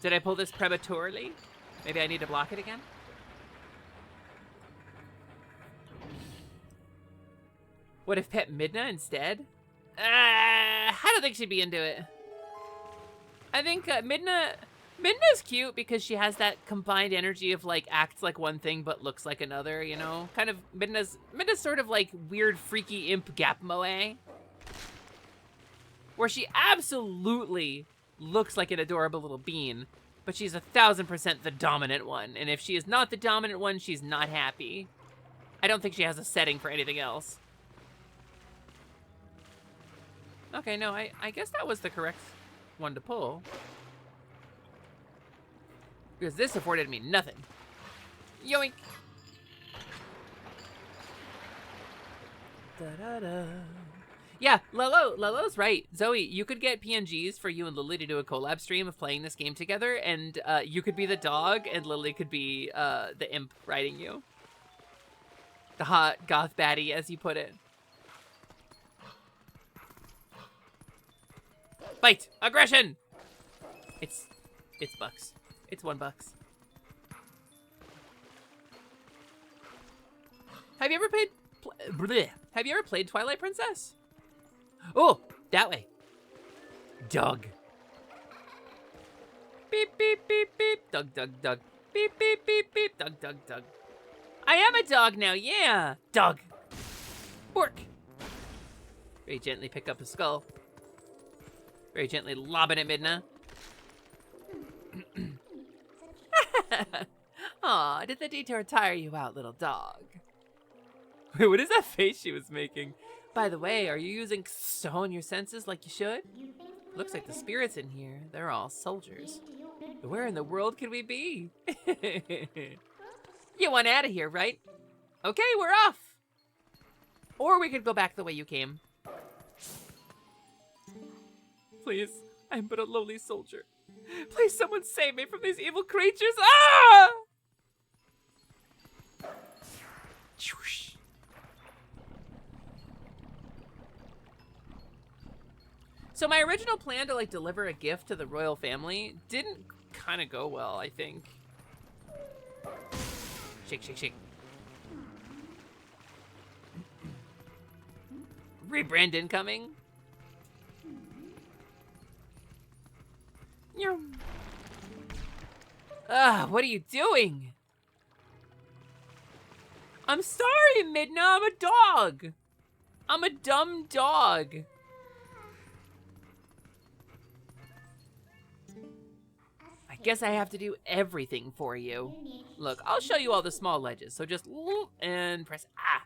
Did I pull this prematurely? Maybe I need to block it again? What if pet Midna instead? I don't think she'd be into it. I think Midna's cute because she has that combined energy of, like, acts like one thing but looks like another, you know? Kind of, Midna's sort of like weird freaky imp gap moe. Where she absolutely looks like an adorable little bean, but she's 1000% the dominant one. And if she is not the dominant one, she's not happy. I don't think she has a setting for anything else. Okay, no, I guess that was the correct one to pull. Because this afforded me nothing. Yoink! Da-da-da. Yeah, Lolo's right. Zoe, you could get PNGs for you and Lily to do a collab stream of playing this game together, and you could be the dog, and Lily could be the imp riding you. The hot goth baddie, as you put it. Bite! Aggression! It's bucks. It's $1. Have you ever played Twilight Princess? Oh, that way. Dog. Beep, beep, beep, beep. Dog, dog, dog. Beep, beep, beep, beep. Dog, dog, dog. I am a dog now, yeah. Dog. Bork. Very gently pick up a skull. Very gently lob it at Midna. Aw, did the detour tire you out, little dog? Wait, what is that face she was making? By the way, are you using on your senses like you should? Looks like the spirits in here, they're all soldiers. Where in the world could we be? You want out of here, right? Okay, we're off. Or we could go back the way you came. Please, I'm but a lowly soldier. Please, someone save me from these evil creatures. Ah! So my original plan to, like, deliver a gift to the royal family didn't kind of go well, I think. Shake, shake, shake. Rebrand incoming. What are you doing? I'm sorry, Midna, I'm a dog. I'm a dumb dog. I guess I have to do everything for you. Look, I'll show you all the small ledges, so just whoop and press ah.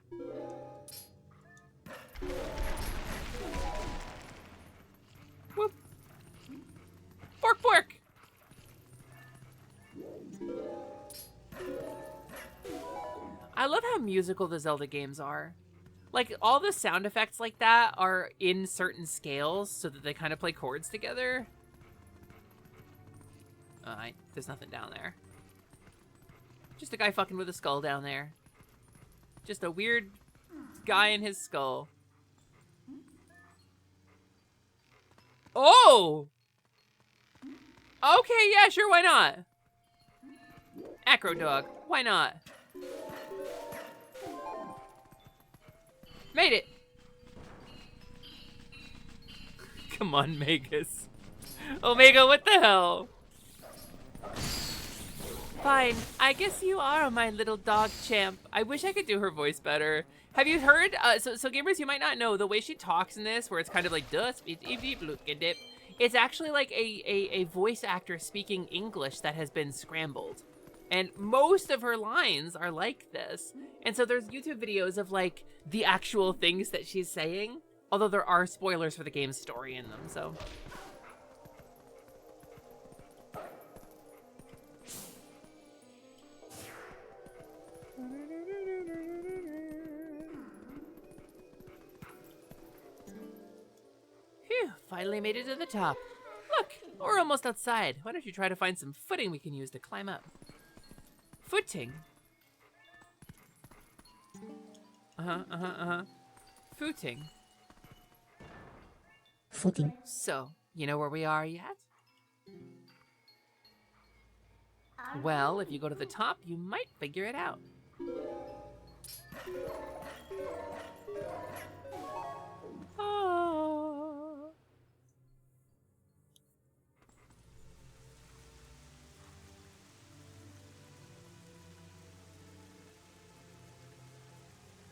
Whoop. Fork, fork. I love how musical the Zelda games are. Like, all the sound effects like that are in certain scales so that they kind of play chords together. There's nothing down there. Just a guy fucking with a skull down there. Just a weird guy in his skull. Oh! Okay, yeah, sure, why not? Acro dog. Why not? Made it. Come on, Magus. Omega, what the hell? Fine. I guess you are my little dog champ. I wish I could do her voice better. Have you heard? So gamers, you might not know the way she talks in this, where it's kind of like it's actually like a voice actor speaking English that has been scrambled, and most of her lines are like this. And so there's YouTube videos of like the actual things that she's saying, although there are spoilers for the game's story in them. So. Phew, finally made it to the top. Look, we're almost outside. Why don't you try to find some footing we can use to climb up? Footing? Footing. Footing. So, you know where we are yet? Well, if you go to the top, you might figure it out. Oh.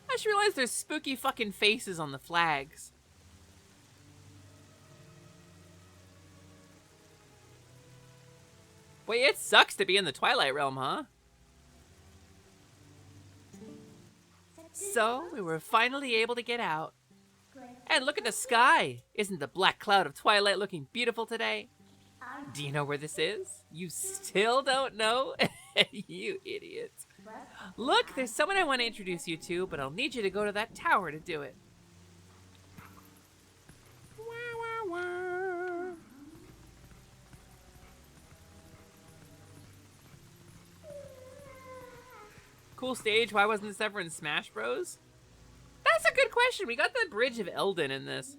I just realized there's spooky fucking faces on the flags. Wait, it sucks to be in the Twilight Realm, huh? So, we were finally able to get out. And look at the sky! Isn't the black cloud of Twilight looking beautiful today? Do you know where this is? You still don't know? You idiot. Look, there's someone I want to introduce you to, but I'll need you to go to that tower to do it. Cool stage. Why wasn't this ever in Smash Bros? That's a good question. We got the Bridge of Eldin in this.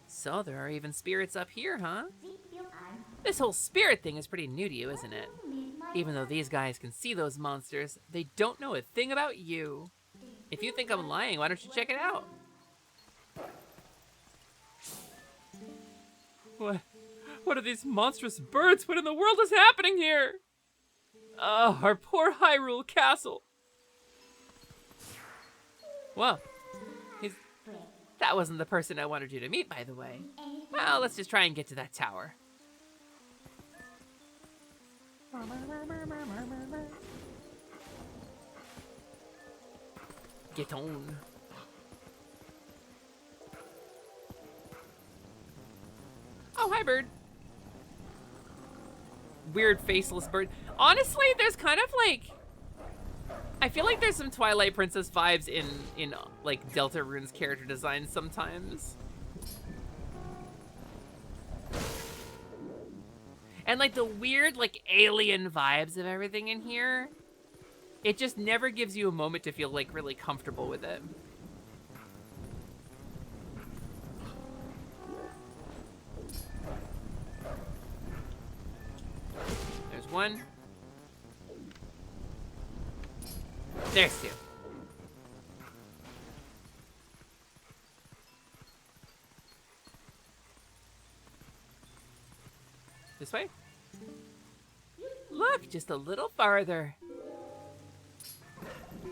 So there are even spirits up here, huh? This whole spirit thing is pretty new to you, isn't it? Even though these guys can see those monsters, they don't know a thing about you. If you think I'm lying, why don't you check it out? What are these monstrous birds? What in the world is happening here? Oh, our poor Hyrule Castle. Whoa. That wasn't the person I wanted you to meet, by the way. Well, let's just try and get to that tower. Get on. Oh, hi, bird. Weird faceless bird. Honestly, there's kind of like... I feel like there's some Twilight Princess vibes in like Deltarune's character design sometimes. And like the weird like alien vibes of everything in here. It just never gives you a moment to feel like really comfortable with it. There's one. There's two. This way? Look, just a little farther. I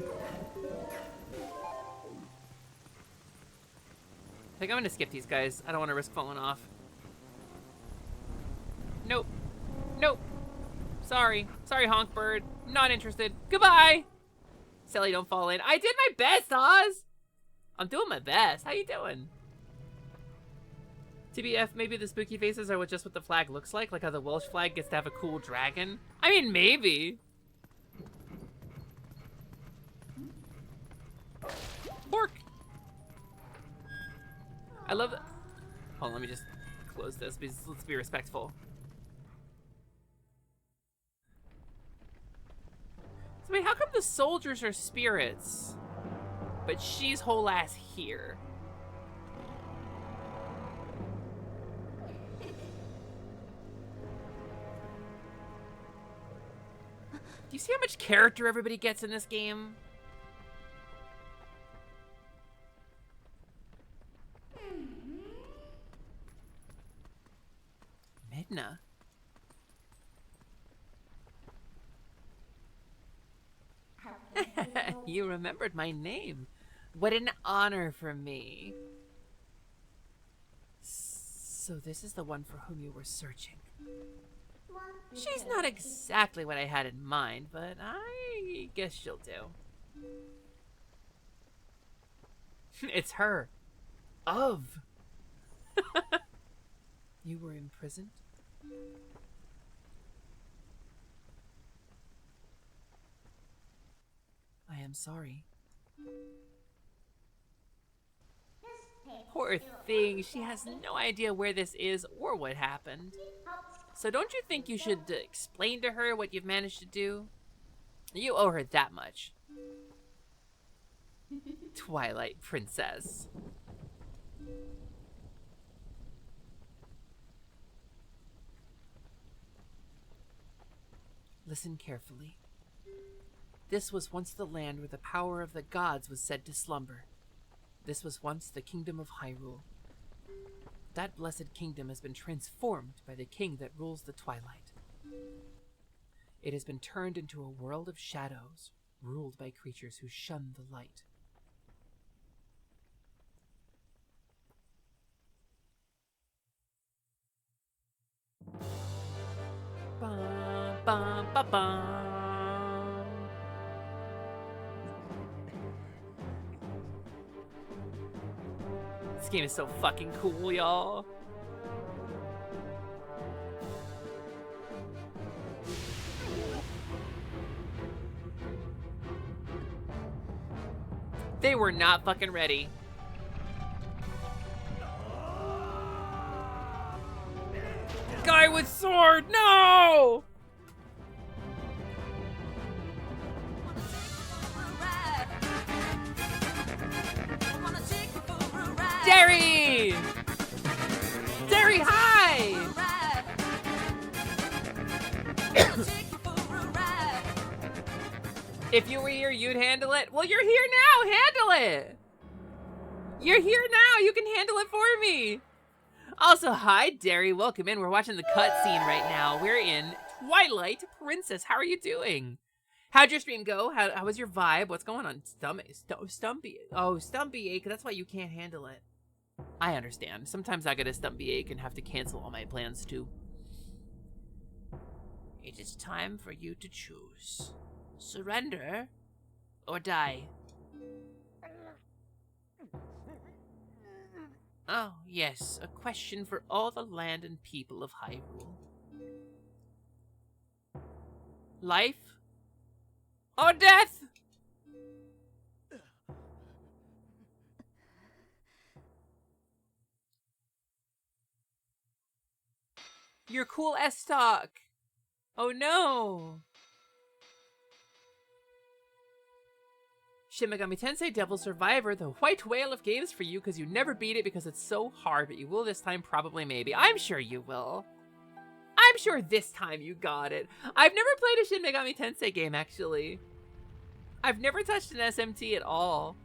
think I'm gonna skip these guys. I don't want to risk falling off. Nope. Nope. Sorry. Sorry, honk bird. Not interested. Goodbye. Sally, don't fall in. I did my best, Oz. I'm doing my best. How you doing? TBF, maybe the spooky faces are just what the flag looks like how the Welsh flag gets to have a cool dragon. I mean, maybe. Pork. I love it. Hold on, let me just close this because let's be respectful. So wait, how come the soldiers are spirits, but she's whole ass here? you see how much character everybody gets in this game? Midna. You remembered my name. What an honor for me. So this is the one for whom you were searching. She's not exactly what I had in mind, but I guess she'll do. It's her. Of. You were imprisoned? I am sorry. Poor thing, she has no idea where this is or what happened. So don't you think you should explain to her what you've managed to do? You owe her that much. Twilight Princess. Listen carefully. This was once the land where the power of the gods was said to slumber. This was once the kingdom of Hyrule. That blessed kingdom has been transformed by the king that rules the twilight. It has been turned into a world of shadows, ruled by creatures who shun the light. Bum, bum, ba, bum. This game is so fucking cool, y'all. They were not fucking ready. Guy with sword, no! Derry! Derry, hi! If you were here, you'd handle it. Well, you're here now. Handle it. You're here now. You can handle it for me. Also, hi, Derry. Welcome in. We're watching the cutscene right now. We're in Twilight Princess. How are you doing? How'd your stream go? How was your vibe? What's going on? Stumpy. Oh, stumpy ache. That's why you can't handle it. I understand. Sometimes I get a stumpy ache and have to cancel all my plans too. It is time for you to choose. Surrender or die. Oh, yes, a question for all the land and people of Hyrule. Life or death? You're cool as stock. Oh no. Shin Megami Tensei Devil Survivor, the white whale of games for you because you never beat it because it's so hard, but you will this time, probably, maybe. I'm sure you will. I'm sure this time you got it. I've never played a Shin Megami Tensei game, actually. I've never touched an SMT at all.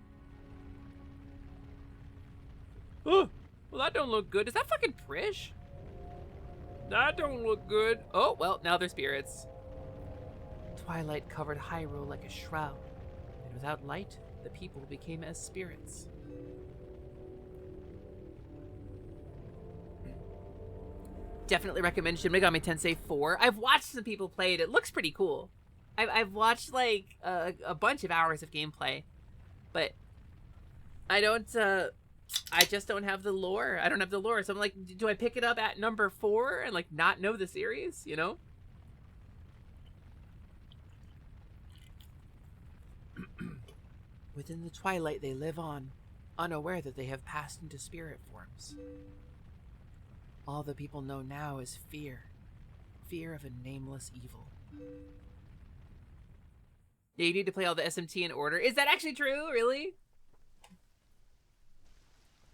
Oh, well that don't look good. Is that fucking Prish? That don't look good. Oh, well, now they're spirits. Twilight covered Hyrule like a shroud. And without light, the people became as spirits. Definitely recommend Shin Megami Tensei 4. I've watched some people play it. It looks pretty cool. I've watched like a bunch of hours of gameplay, but I don't. I just don't have the lore. I don't have the lore, so I'm like, do I pick it up at number 4 and like not know the series? You know. Within the twilight they live on, unaware that they have passed into spirit forms. All the people know now is fear. Fear of a nameless evil. Yeah, you need to play all the SMT in order. Is that actually true? Really?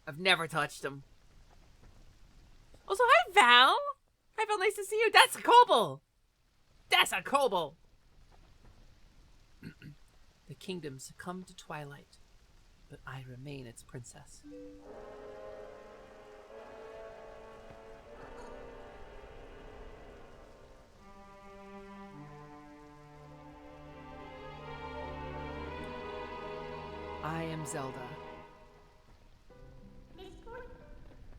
I've never touched them. Also, hi Val! Hi Val, nice to see you. That's a kobold! That's a kobold! The kingdom succumbed to twilight, but I remain its princess. I am Zelda.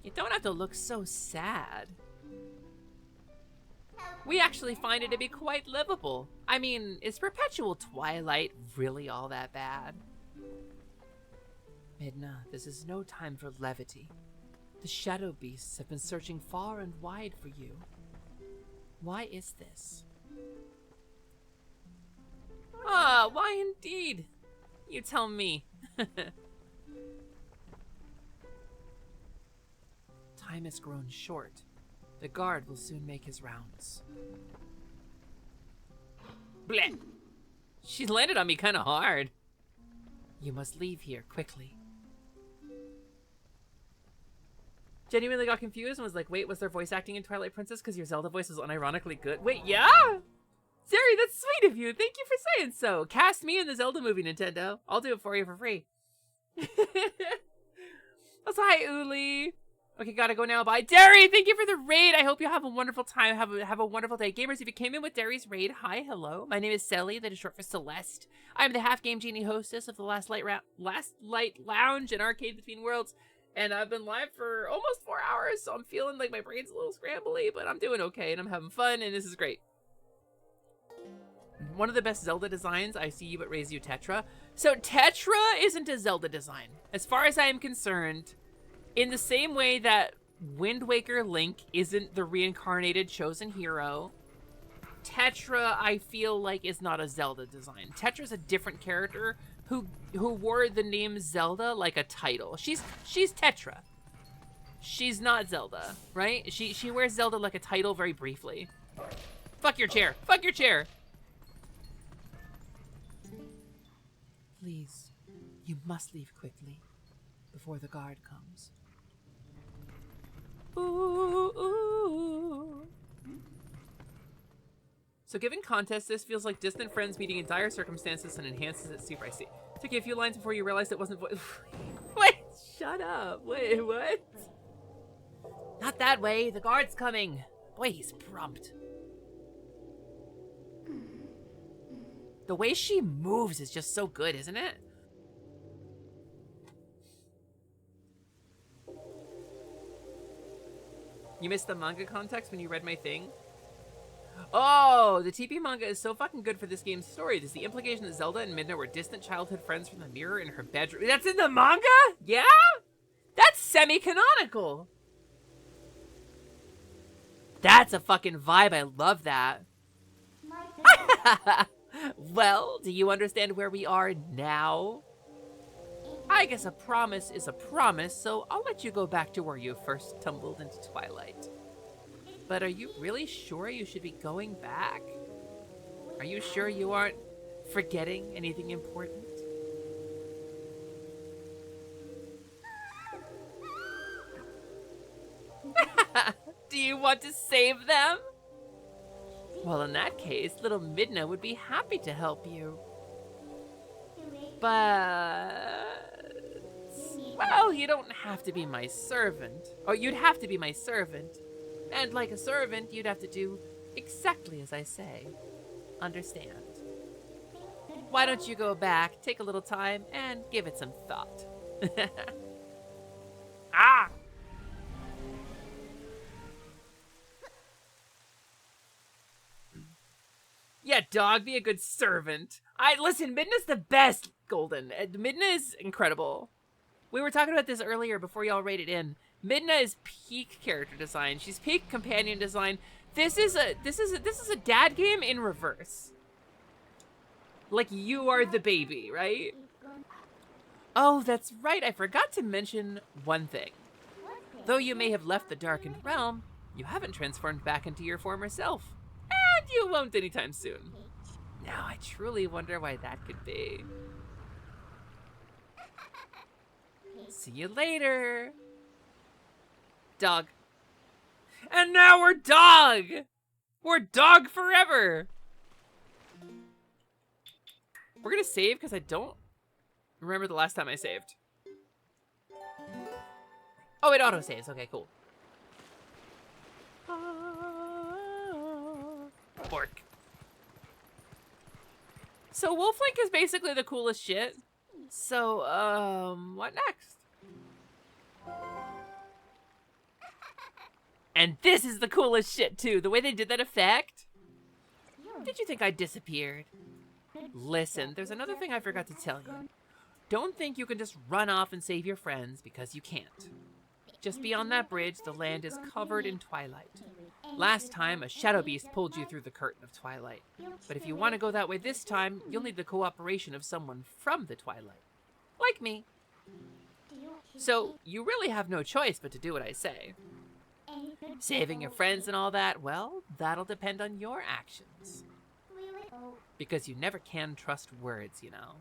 You don't have to look so sad. We actually find it to be quite livable. I mean, is perpetual twilight really all that bad? Midna, this is no time for levity. The shadow beasts have been searching far and wide for you. Why is this? Ah, why indeed? You tell me. Time has grown short. The guard will soon make his rounds. Bleh! She landed on me kind of hard. You must leave here quickly. Genuinely got confused and was like, wait, was there voice acting in Twilight Princess because your Zelda voice was unironically good? Wait, yeah? Zeri, that's sweet of you. Thank you for saying so. Cast me in the Zelda movie, Nintendo. I'll do it for you for free. Also, hi, Uli. Okay, gotta go now. Bye. Derry, thank you for the raid. I hope you have a wonderful time. Have a wonderful day. Gamers, if you came in with Derry's raid, hi, hello. My name is Sally, that is short for Celeste. I'm the Half Game Genie hostess of the Last Light Lounge and Arcade Between Worlds. And I've been live for almost 4 hours, so I'm feeling like my brain's a little scrambly, but I'm doing okay, and I'm having fun, and this is great. One of the best Zelda designs, I see you but raise you, Tetra. So Tetra isn't a Zelda design. As far as I am concerned, in the same way that Wind Waker Link isn't the reincarnated chosen hero, Tetra, I feel like, is not a Zelda design. Tetra's a different character who wore the name Zelda like a title. She's Tetra. She's not Zelda, right? She wears Zelda like a title very briefly. Fuck your chair. Fuck your chair. Please, you must leave quickly before the guard comes. Ooh, ooh. So given context, this feels like distant friends meeting in dire circumstances and enhances it super. I see. Took you a few lines before you realized it wasn't Wait, shut up. Wait, what? Not that way. The guard's coming. Boy, he's prompt. The way she moves is just so good, isn't it? You missed the manga context when you read my thing? Oh, the TP manga is so fucking good for this game's story. There's the implication that Zelda and Midna were distant childhood friends from the mirror in her bedroom. That's in the manga? Yeah? That's semi-canonical. That's a fucking vibe. I love that. Well, do you understand where we are now? I guess a promise is a promise, so I'll let you go back to where you first tumbled into Twilight. But are you really sure you should be going back? Are you sure you aren't forgetting anything important? Do you want to save them? Well, in that case, little Midna would be happy to help you. But... well, you don't have to be my servant. Or you'd have to be my servant. And like a servant, you'd have to do exactly as I say. Understand? Why don't you go back, take a little time, and give it some thought? Ah! Yeah, dog, be a good servant. Listen, Midna's the best, Golden. Midna is incredible. We were talking about this earlier before y'all rated in. Midna is peak character design. She's peak companion design. This is a dad game in reverse. Like, you are the baby, right? Oh, that's right. I forgot to mention one thing. Though you may have left the darkened realm, you haven't transformed back into your former self. And you won't anytime soon. Now, I truly wonder why that could be. See you later. Dog. And now we're dog! We're dog forever! We're gonna save because I don't remember the last time I saved. Oh, it auto saves. Okay, cool. Bork. So Wolf Link is basically the coolest shit. So, what next? And this is the coolest shit too. The way they did that effect. Did you think I disappeared? Listen, there's another thing I forgot to tell you. Don't think you can just run off and save your friends, because you can't. Just beyond that bridge, the land is covered in twilight. Last time, a shadow beast pulled you through the curtain of twilight. But if you want to go that way this time, you'll need the cooperation of someone from the twilight. Like me. So, you really have no choice but to do what I say. Saving your friends and all that, well, that'll depend on your actions. Because you never can trust words, you know.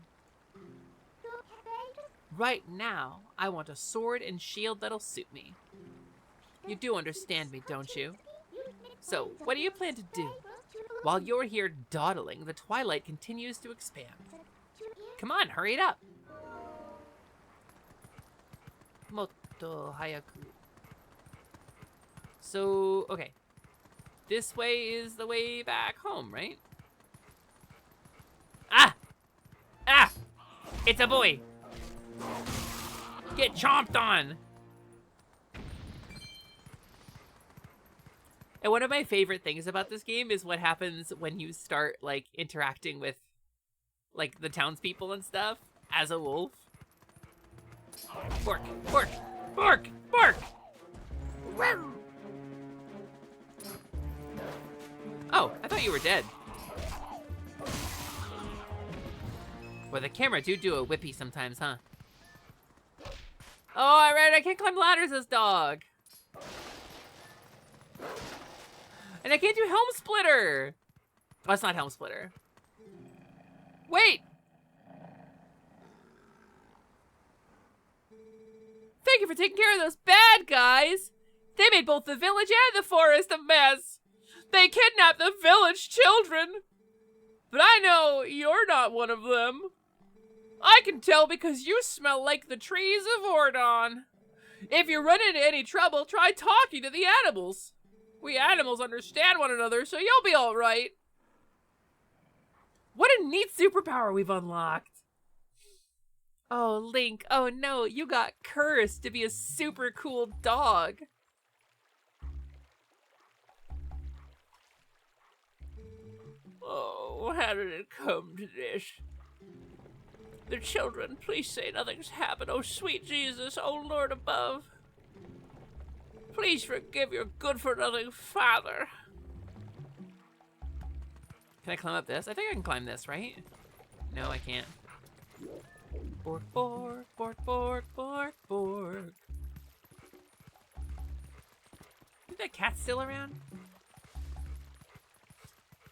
Right now, I want a sword and shield that'll suit me. You do understand me, don't you? So, what do you plan to do? While you're here dawdling, the twilight continues to expand. Come on, hurry it up. Moto hayaku. So, okay. This way is the way back home, right? Ah! Ah! It's a boy! Get chomped on! And one of my favorite things about this game is what happens when you start, like, interacting with, like, the townspeople and stuff as a wolf. Bork! Bork! Bork! Bork! Oh, I thought you were dead. Well, the camera do a whippy sometimes, huh? Oh, alright, I can't climb ladders as dog. And I can't do Helm Splitter. Oh, it's not Helm Splitter. Wait! Thank you for taking care of those bad guys. They made both the village and the forest a mess. They kidnapped the village children. But I know you're not one of them. I can tell because you smell like the trees of Ordon. If you run into any trouble, try talking to the animals. We animals understand one another, so you'll be alright. What a neat superpower we've unlocked. Oh, Link, oh no, you got cursed to be a super cool dog. Oh, how did it come to this? The children, please say nothing's happened. Oh, sweet Jesus, oh Lord above. Please forgive your good-for-nothing father. Can I climb up this? I think I can climb this, right? No, I can't. Bork, bork, bork, bork, bork, bork. Is that cat still around?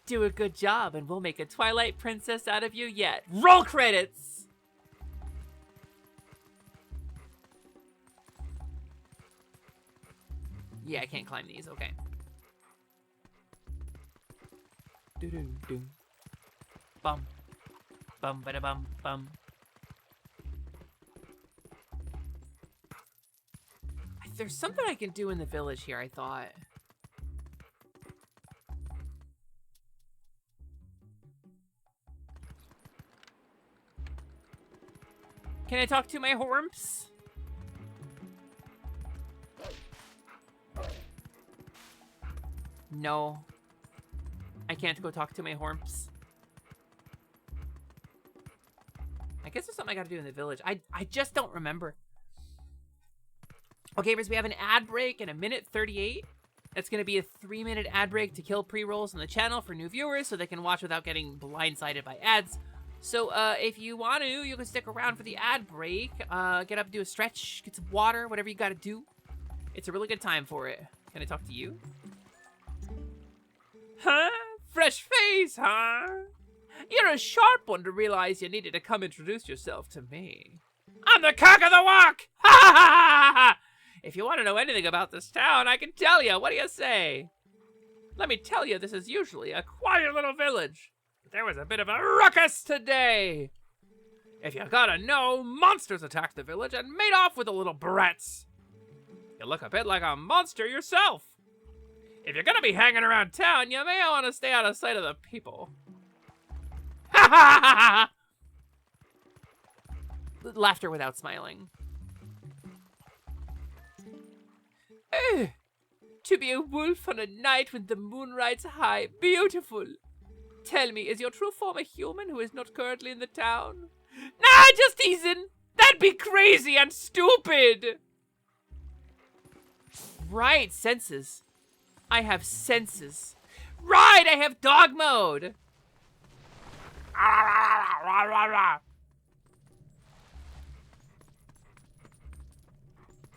Do a good job and we'll make a Twilight Princess out of you yet. Roll credits! Yeah, I can't climb these, okay. Doo-doo-doo. Bum. Bum, bada-bum, bum. There's something I can do in the village here, I thought. Can I talk to my hormps? No. I can't go talk to my hormps. I guess there's something I gotta do in the village. I just don't remember. Okay, gamers, we have an ad break in 1:38. That's gonna be a 3-minute ad break to kill pre-rolls on the channel for new viewers so they can watch without getting blindsided by ads. So, if you want to, you can stick around for the ad break. Get up, do a stretch, get some water, whatever you gotta do. It's a really good time for it. Can I talk to you? Huh? Fresh face, huh? You're a sharp one to realize you needed to come introduce yourself to me. I'm the cock of the walk! Ha ha ha ha! If you want to know anything about this town, I can tell you. What do you say? Let me tell you, this is usually a quiet little village. But there was a bit of a ruckus today. If you gotta know, monsters attacked the village and made off with the little brats. You look a bit like a monster yourself. If you're gonna be hanging around town, you may want to stay out of sight of the people. Ha ha ha ha! Laughter without smiling. To be a wolf on a night when the moon rides high. Beautiful. Tell me, is your true form a human who is not currently in the town? Nah, just teasing. That'd be crazy and stupid. Right, senses. I have senses. Right, I have dog mode.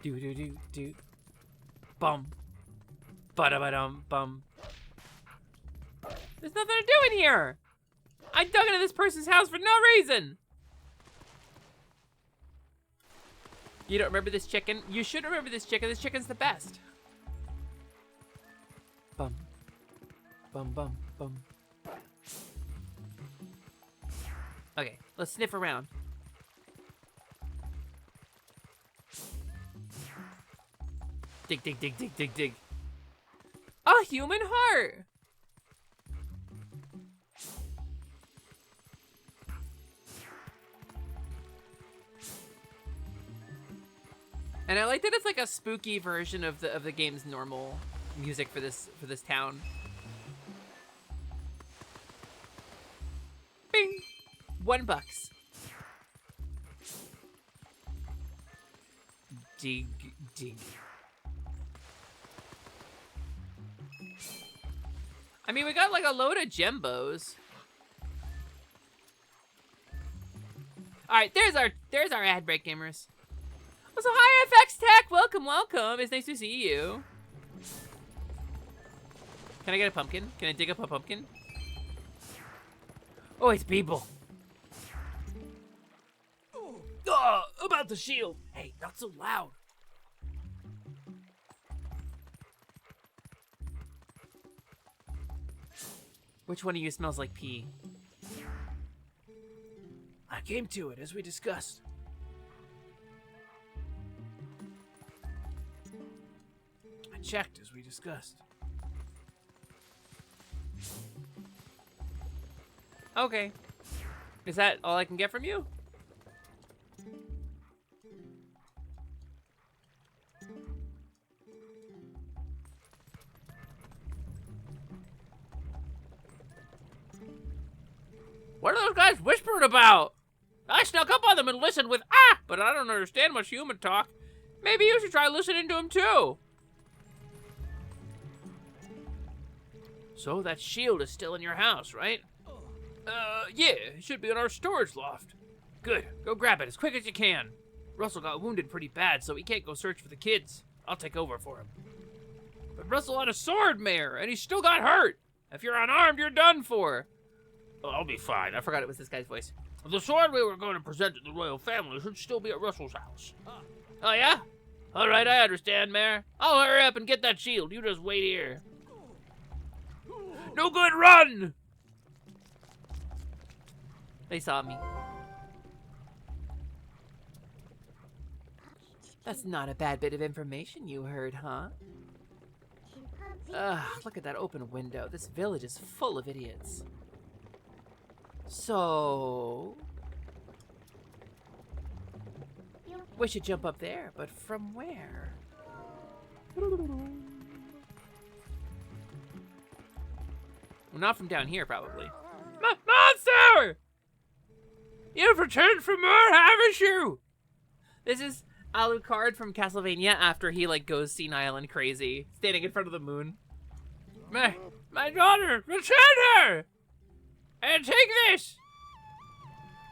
Do do do do. Bum. Ba-da-ba-dum bum. There's nothing to do in here. I dug into this person's house for no reason. You don't remember this chicken? You should remember this chicken. This chicken's the best. Bum. Bum, bum, bum. Okay, let's sniff around. Dig, dig, dig, dig, dig, dig. A human heart. And I like that it's like a spooky version of the game's normal music for this town. Bing! $1. Dig, dig. I mean, we got like a load of gembos. All right, there's our ad break, gamers. So hi, FX Tech. Welcome, welcome. It's nice to see you. Can I get a pumpkin? Can I dig up a pumpkin? Oh, it's people. About the shield. Hey, not so loud. Which one of you smells like pee? I came to it as we discussed. I checked as we discussed. Okay. Is that all I can get from you? What are those guys whispering about? I snuck up on them and listened with but I don't understand much human talk. Maybe you should try listening to them too. So that shield is still in your house, right? Yeah, it should be in our storage loft. Good, go grab it as quick as you can. Russell got wounded pretty bad, so he can't go search for the kids. I'll take over for him. But Russell had a sword, Mayor, and he still got hurt. If you're unarmed, you're done for. Oh, I'll be fine. I forgot it was this guy's voice. The sword we were going to present to the royal family should still be at Russell's house. Oh, yeah? All right, I understand, Mayor. I'll hurry up and get that shield. You just wait here. No good, run! They saw me. That's not a bad bit of information you heard, huh? Ugh, look at that open window. This village is full of idiots. So... we should jump up there, but from where? Well, not from down here, probably. Monster! You've returned for more, haven't you? This is Alucard from Castlevania after he, like, goes senile and crazy, standing in front of the moon. My daughter, return her! And take this!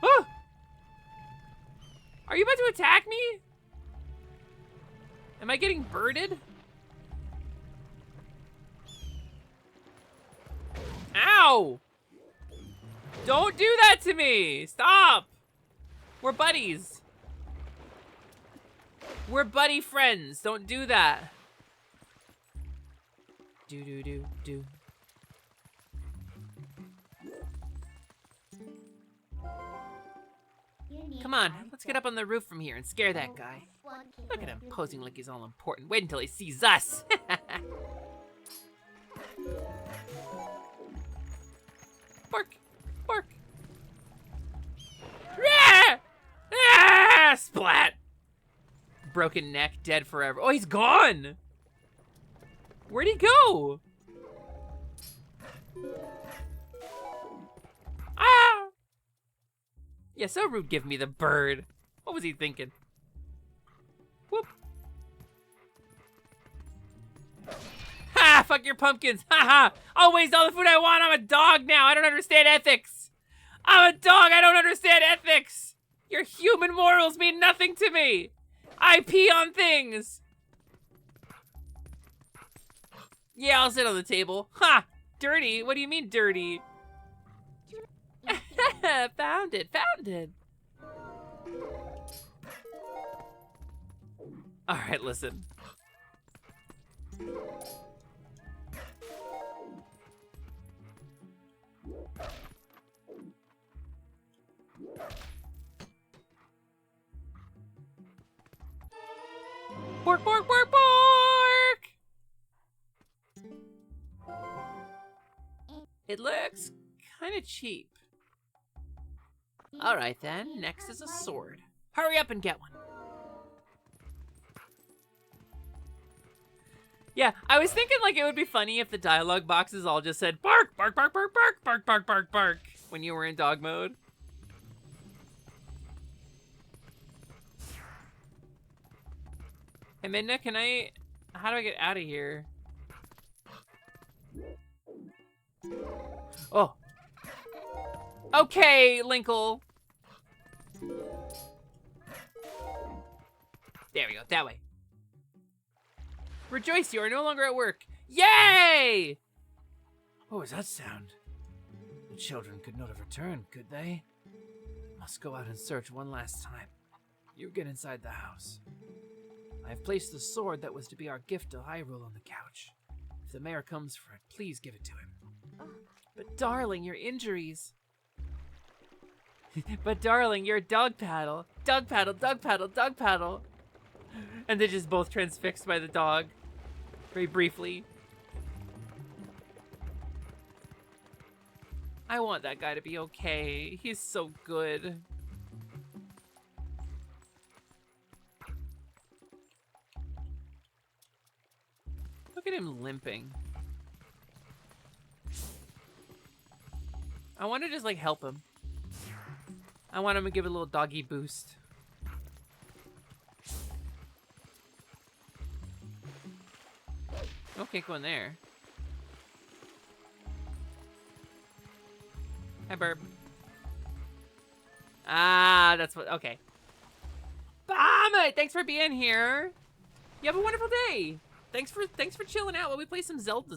Oh! Are you about to attack me? Am I getting birded? Ow! Don't do that to me! Stop! We're buddies. We're buddy friends. Don't do that. Do. Come on, let's get up on the roof from here and scare that guy. Look at him posing like he's all important. Wait until he sees us. Bark! Bark! Ah! Ah! Splat! Broken neck, dead forever. Oh, he's gone! Where'd he go? Ah! Yeah, so rude give me the bird. What was he thinking? Whoop. Ha! Fuck your pumpkins! Ha ha! I'll waste all the food I want! I'm a dog now! I don't understand ethics! I'm a dog! I don't understand ethics! Your human morals mean nothing to me! I pee on things! Yeah, I'll sit on the table. Ha! Dirty? What do you mean dirty? Found it, found it. All right, listen. Bork, bork, bork, bork! It looks kind of cheap. All right then, next is a sword. Hurry up and get one. Yeah, I was thinking like it would be funny if the dialogue boxes all just said bark, bark, bark, bark, bark, bark, bark, bark, bark when you were in dog mode. Hey Midna, how do I get out of here? Oh. Okay, Linkle. There we go, that way. Rejoice, you are no longer at work. Yay! What was that sound? The children could not have returned, could they? Must go out and search one last time. You get inside the house. I have placed the sword that was to be our gift to Hyrule on the couch. If the mayor comes for it, please give it to him. But darling, your injuries. But darling, your dog paddle. Dog paddle, dog paddle, dog paddle. And they're just both transfixed by the dog. Very briefly. I want that guy to be okay. He's so good. Look at him limping. I want to just like help him. I want him to give it a little doggy boost. Okay, go in there. Hi, Burb. Ah, that's what. Okay. Bahamut, thanks for being here. You have a wonderful day. Thanks for chilling out while we play some Zelda.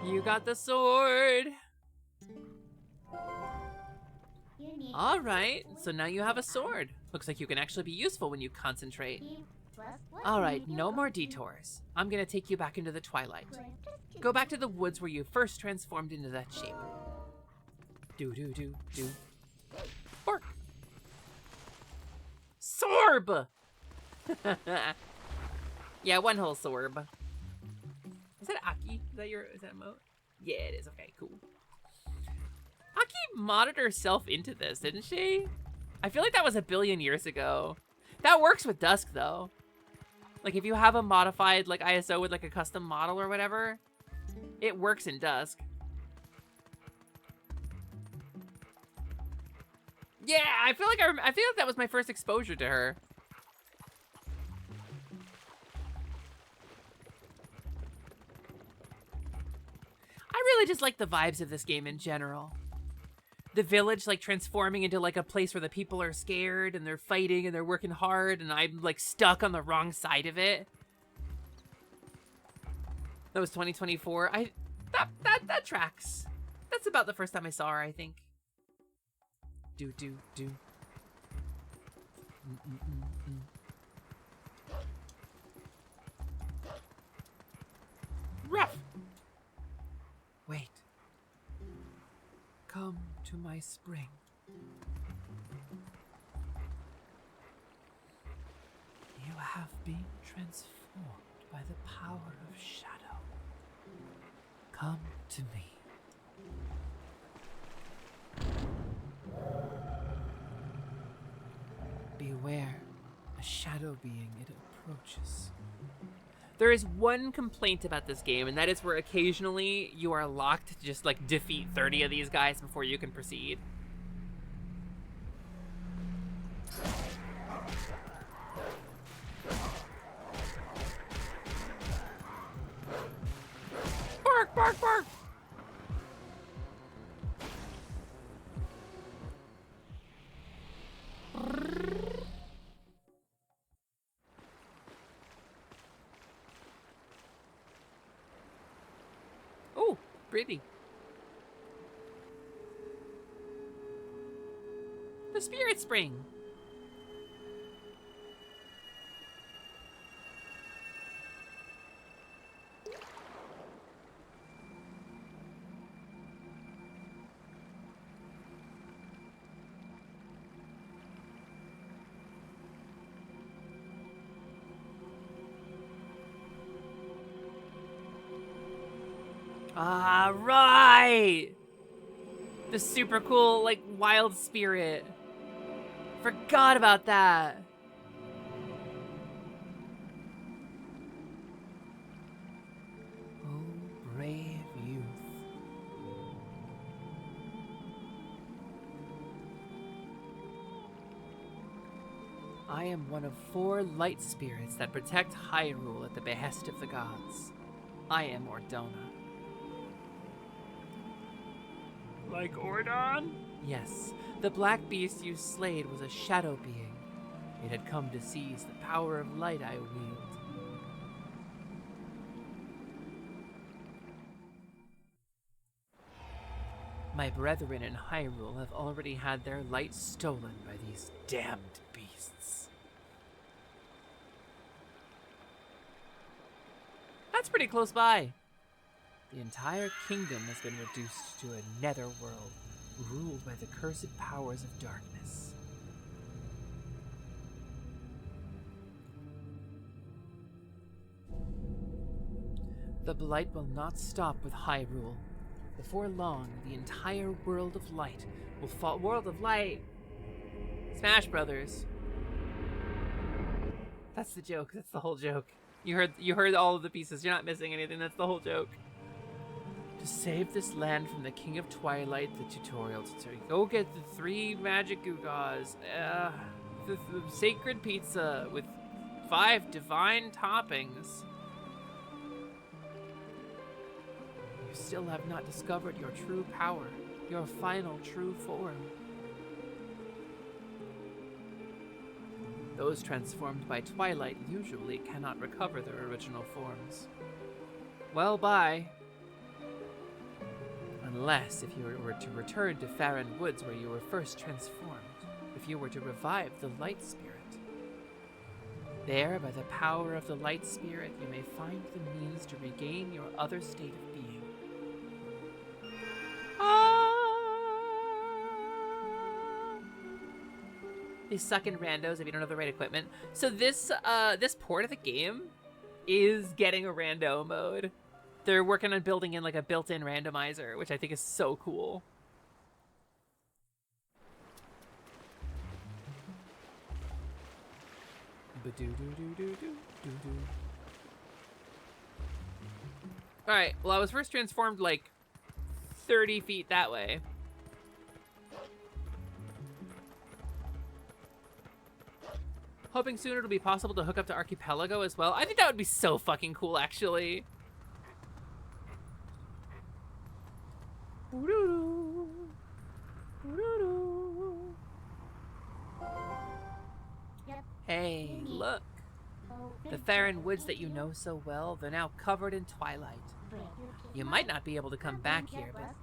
You got the sword. All right, so now you have a sword. Looks like you can actually be useful when you concentrate. All right, no more detours. I'm gonna take you back into the twilight. Go back to the woods where you first transformed into that shape. Do. Bork. Sorb! Yeah, one whole sorb. Is that Aki? Is that a emote? Yeah, it is. Okay, cool. Aki modded herself into this, didn't she? I feel like that was a billion years ago. That works with Dusk, though. Like, if you have a modified, like, ISO with, like, a custom model or whatever, it works in Dusk. Yeah, I feel like that was my first exposure to her. I really just like the vibes of this game in general. The village, like, transforming into, like, a place where the people are scared and they're fighting and they're working hard and I'm, like, stuck on the wrong side of it. That was 2024. That tracks. That's about the first time I saw her, I think. Do. my spring. You have been transformed by the power of shadow. Come to me. Beware, a shadow being, it approaches. There is one complaint about this game, and that is where occasionally you are locked to just like defeat 30 of these guys before you can proceed. Bark, bark, bark! Oh, pretty. The Spirit Spring. Ah, right! The super cool, like, wild spirit. Forgot about that. Oh, brave youth. I am one of 4 light spirits that protect Hyrule at the behest of the gods. I am Ordona. Like Ordon? Yes, the black beast you slayed was a shadow being. It had come to seize the power of light I wield. My brethren in Hyrule have already had their light stolen by these damned beasts. That's pretty close by. The entire kingdom has been reduced to a netherworld, ruled by the cursed powers of darkness. The blight will not stop with Hyrule. Before long, the entire world of light will fall. World of Light! Smash Brothers. That's the joke. That's the whole joke. You heard all of the pieces. You're not missing anything. That's the whole joke. To save this land from the King of Twilight, the tutorial. Go get the 3 magic Gugas. The sacred pizza with 5 divine toppings. You still have not discovered your true power, your final true form. Those transformed by Twilight usually cannot recover their original forms. Well, bye. Unless if you were to return to Farron Woods where you were first transformed, if you were to revive the Light Spirit. There, by the power of the Light Spirit, you may find the means to regain your other state of being. They suck in randos if you don't have the right equipment. So this port of the game is getting a rando mode. They're working on building in like a built-in randomizer, which I think is so cool. Alright, well I was first transformed like 30 feet that way. Hoping soon it'll be possible to hook up to Archipelago as well. I think that would be so fucking cool, actually. Hey, look. The Farron Woods that you know so well, they're now covered in twilight. You might not be able to come back here, but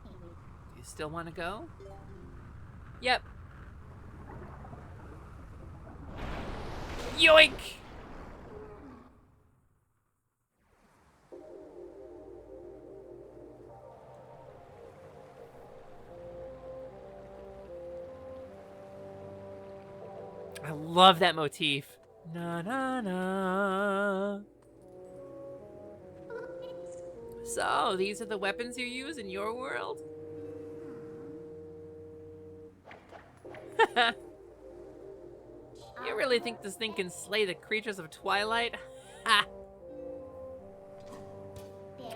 you still want to go? Yep. Yoink! love that motif. Na na na. So, these are the weapons you use in your world? You really think this thing can slay the creatures of Twilight? Ha!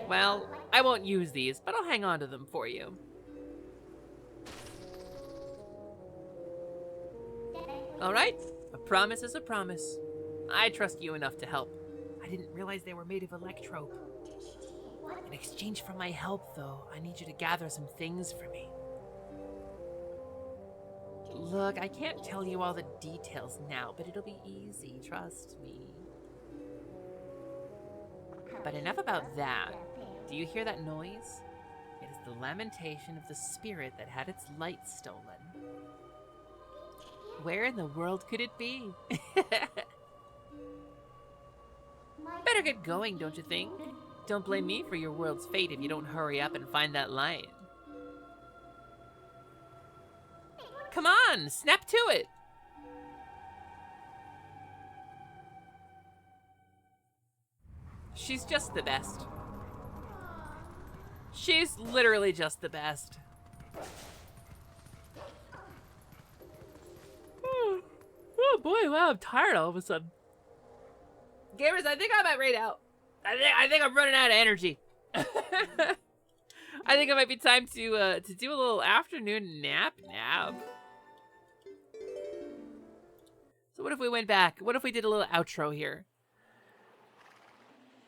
Well, I won't use these, but I'll hang on to them for you. Alright, a promise is a promise. I trust you enough to help. I didn't realize they were made of electrope. In exchange for my help, though, I need you to gather some things for me. Look, I can't tell you all the details now, but it'll be easy, trust me. But enough about that. Do you hear that noise? It is the lamentation of the spirit that had its light stolen. Where in the world could it be? Better get going, don't you think? Don't blame me for your world's fate if you don't hurry up and find that light. Come on, snap to it! She's just the best. She's literally just the best. Oh boy, wow, I'm tired all of a sudden. Gamers, I think I might raid out. I think I'm running out of energy. I think it might be time to do a little afternoon nap. So what if we went back? What if we did a little outro here?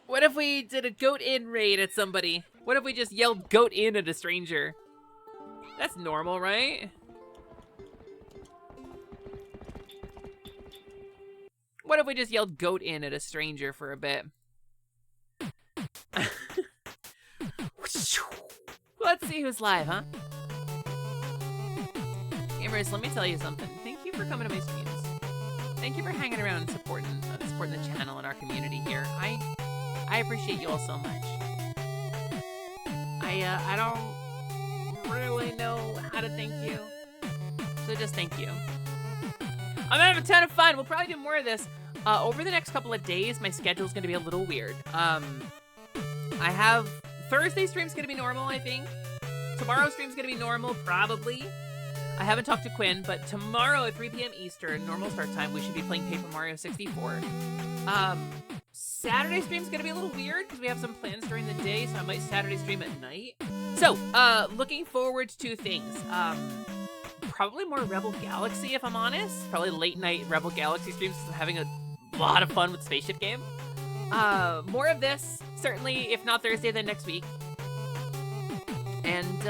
What if we did a goat in raid at somebody? What if we just yelled goat in at a stranger? That's normal, right? What if we just yelled goat in at a stranger for a bit? Let's see who's live, huh? Gamers, let me tell you something. Thank you for coming to my streams. Thank you for hanging around and supporting the channel and our community here. I appreciate you all so much. I don't really know how to thank you, so just thank you. I'm gonna have a ton of fun. We'll probably do more of this over the next couple of days. My schedule's gonna be a little weird. I have Thursday stream's gonna be normal, I think. Tomorrow's stream's gonna be normal, probably. I haven't talked to Quinn, but tomorrow at 3 p.m. Eastern, normal start time, we should be playing Paper Mario 64. Saturday stream's gonna be a little weird because we have some plans during the day, so I might Saturday stream at night. So, looking forward to things. Probably more Rebel Galaxy, if I'm honest. Probably late night Rebel Galaxy streams, having a lot of fun with Spaceship Game. More of this, certainly, if not Thursday, then next week. And,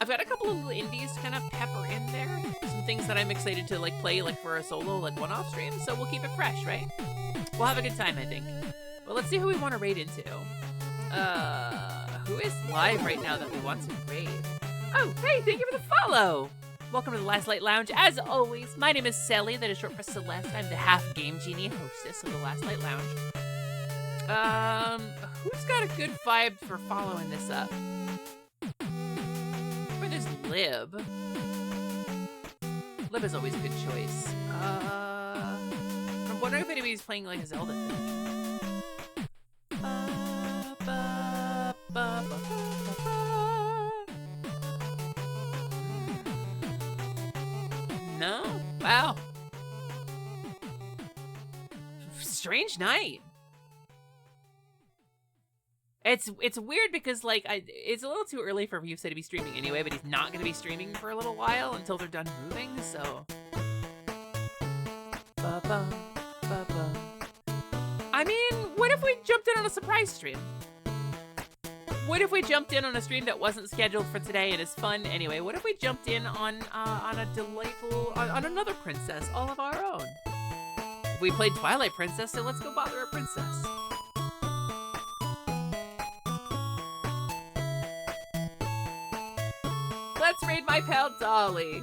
I've got a couple of little indies to kind of pepper in there. Some things that I'm excited to, play, for a solo, one-off stream, so we'll keep it fresh, right? We'll have a good time, I think. Well, let's see who we want to raid into. Who is live right now that we want to raid? Oh, hey, thank you for the follow! Welcome to the Last Light Lounge. As always, my name is Sally, that is short for Celeste. I'm the half Game Genie hostess of the Last Light Lounge. Who's got a good vibe for following this up? Or there's Lib. Lib is always a good choice. I'm wondering if anybody's playing a Zelda thing. No? Wow. Strange night. It's weird because it's a little too early for Ryusei to be streaming anyway, but he's not going to be streaming for a little while until they're done moving, so. I mean, what if we jumped in on a surprise stream? What if we jumped in on a stream that wasn't scheduled for today and is fun anyway? What if we jumped in on a delightful, on another princess all of our own? We played Twilight Princess, so let's go bother a princess. Let's raid my pal Dolly.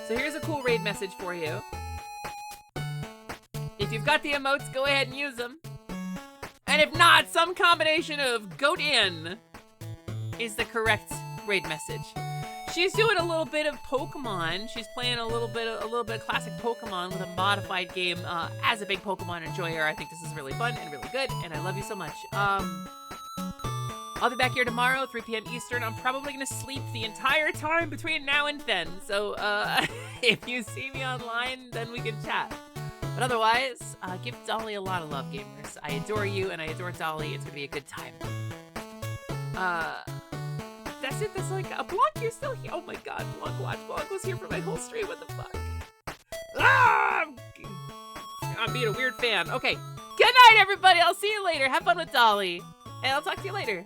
So here's a cool raid message for you. If you've got the emotes, go ahead and use them. And if not, some combination of goat in is the correct raid message. She's doing a little bit of Pokemon. She's playing a little bit of classic Pokemon with a modified game. As a big Pokemon enjoyer, I think this is really fun and really good, and I love you so much. I'll be back here tomorrow, 3 p.m. Eastern. I'm probably gonna sleep the entire time between now and then. So if you see me online, then we can chat. But otherwise, give Dolly a lot of love, gamers. I adore you, and I adore Dolly. It's gonna be a good time. That's it. That's like Blanc, you're still here. Oh my God, Blanc, watch. Blanc was here for my whole stream. What the fuck? Ah! I'm being a weird fan. Okay. Good night, everybody. I'll see you later. Have fun with Dolly, and I'll talk to you later.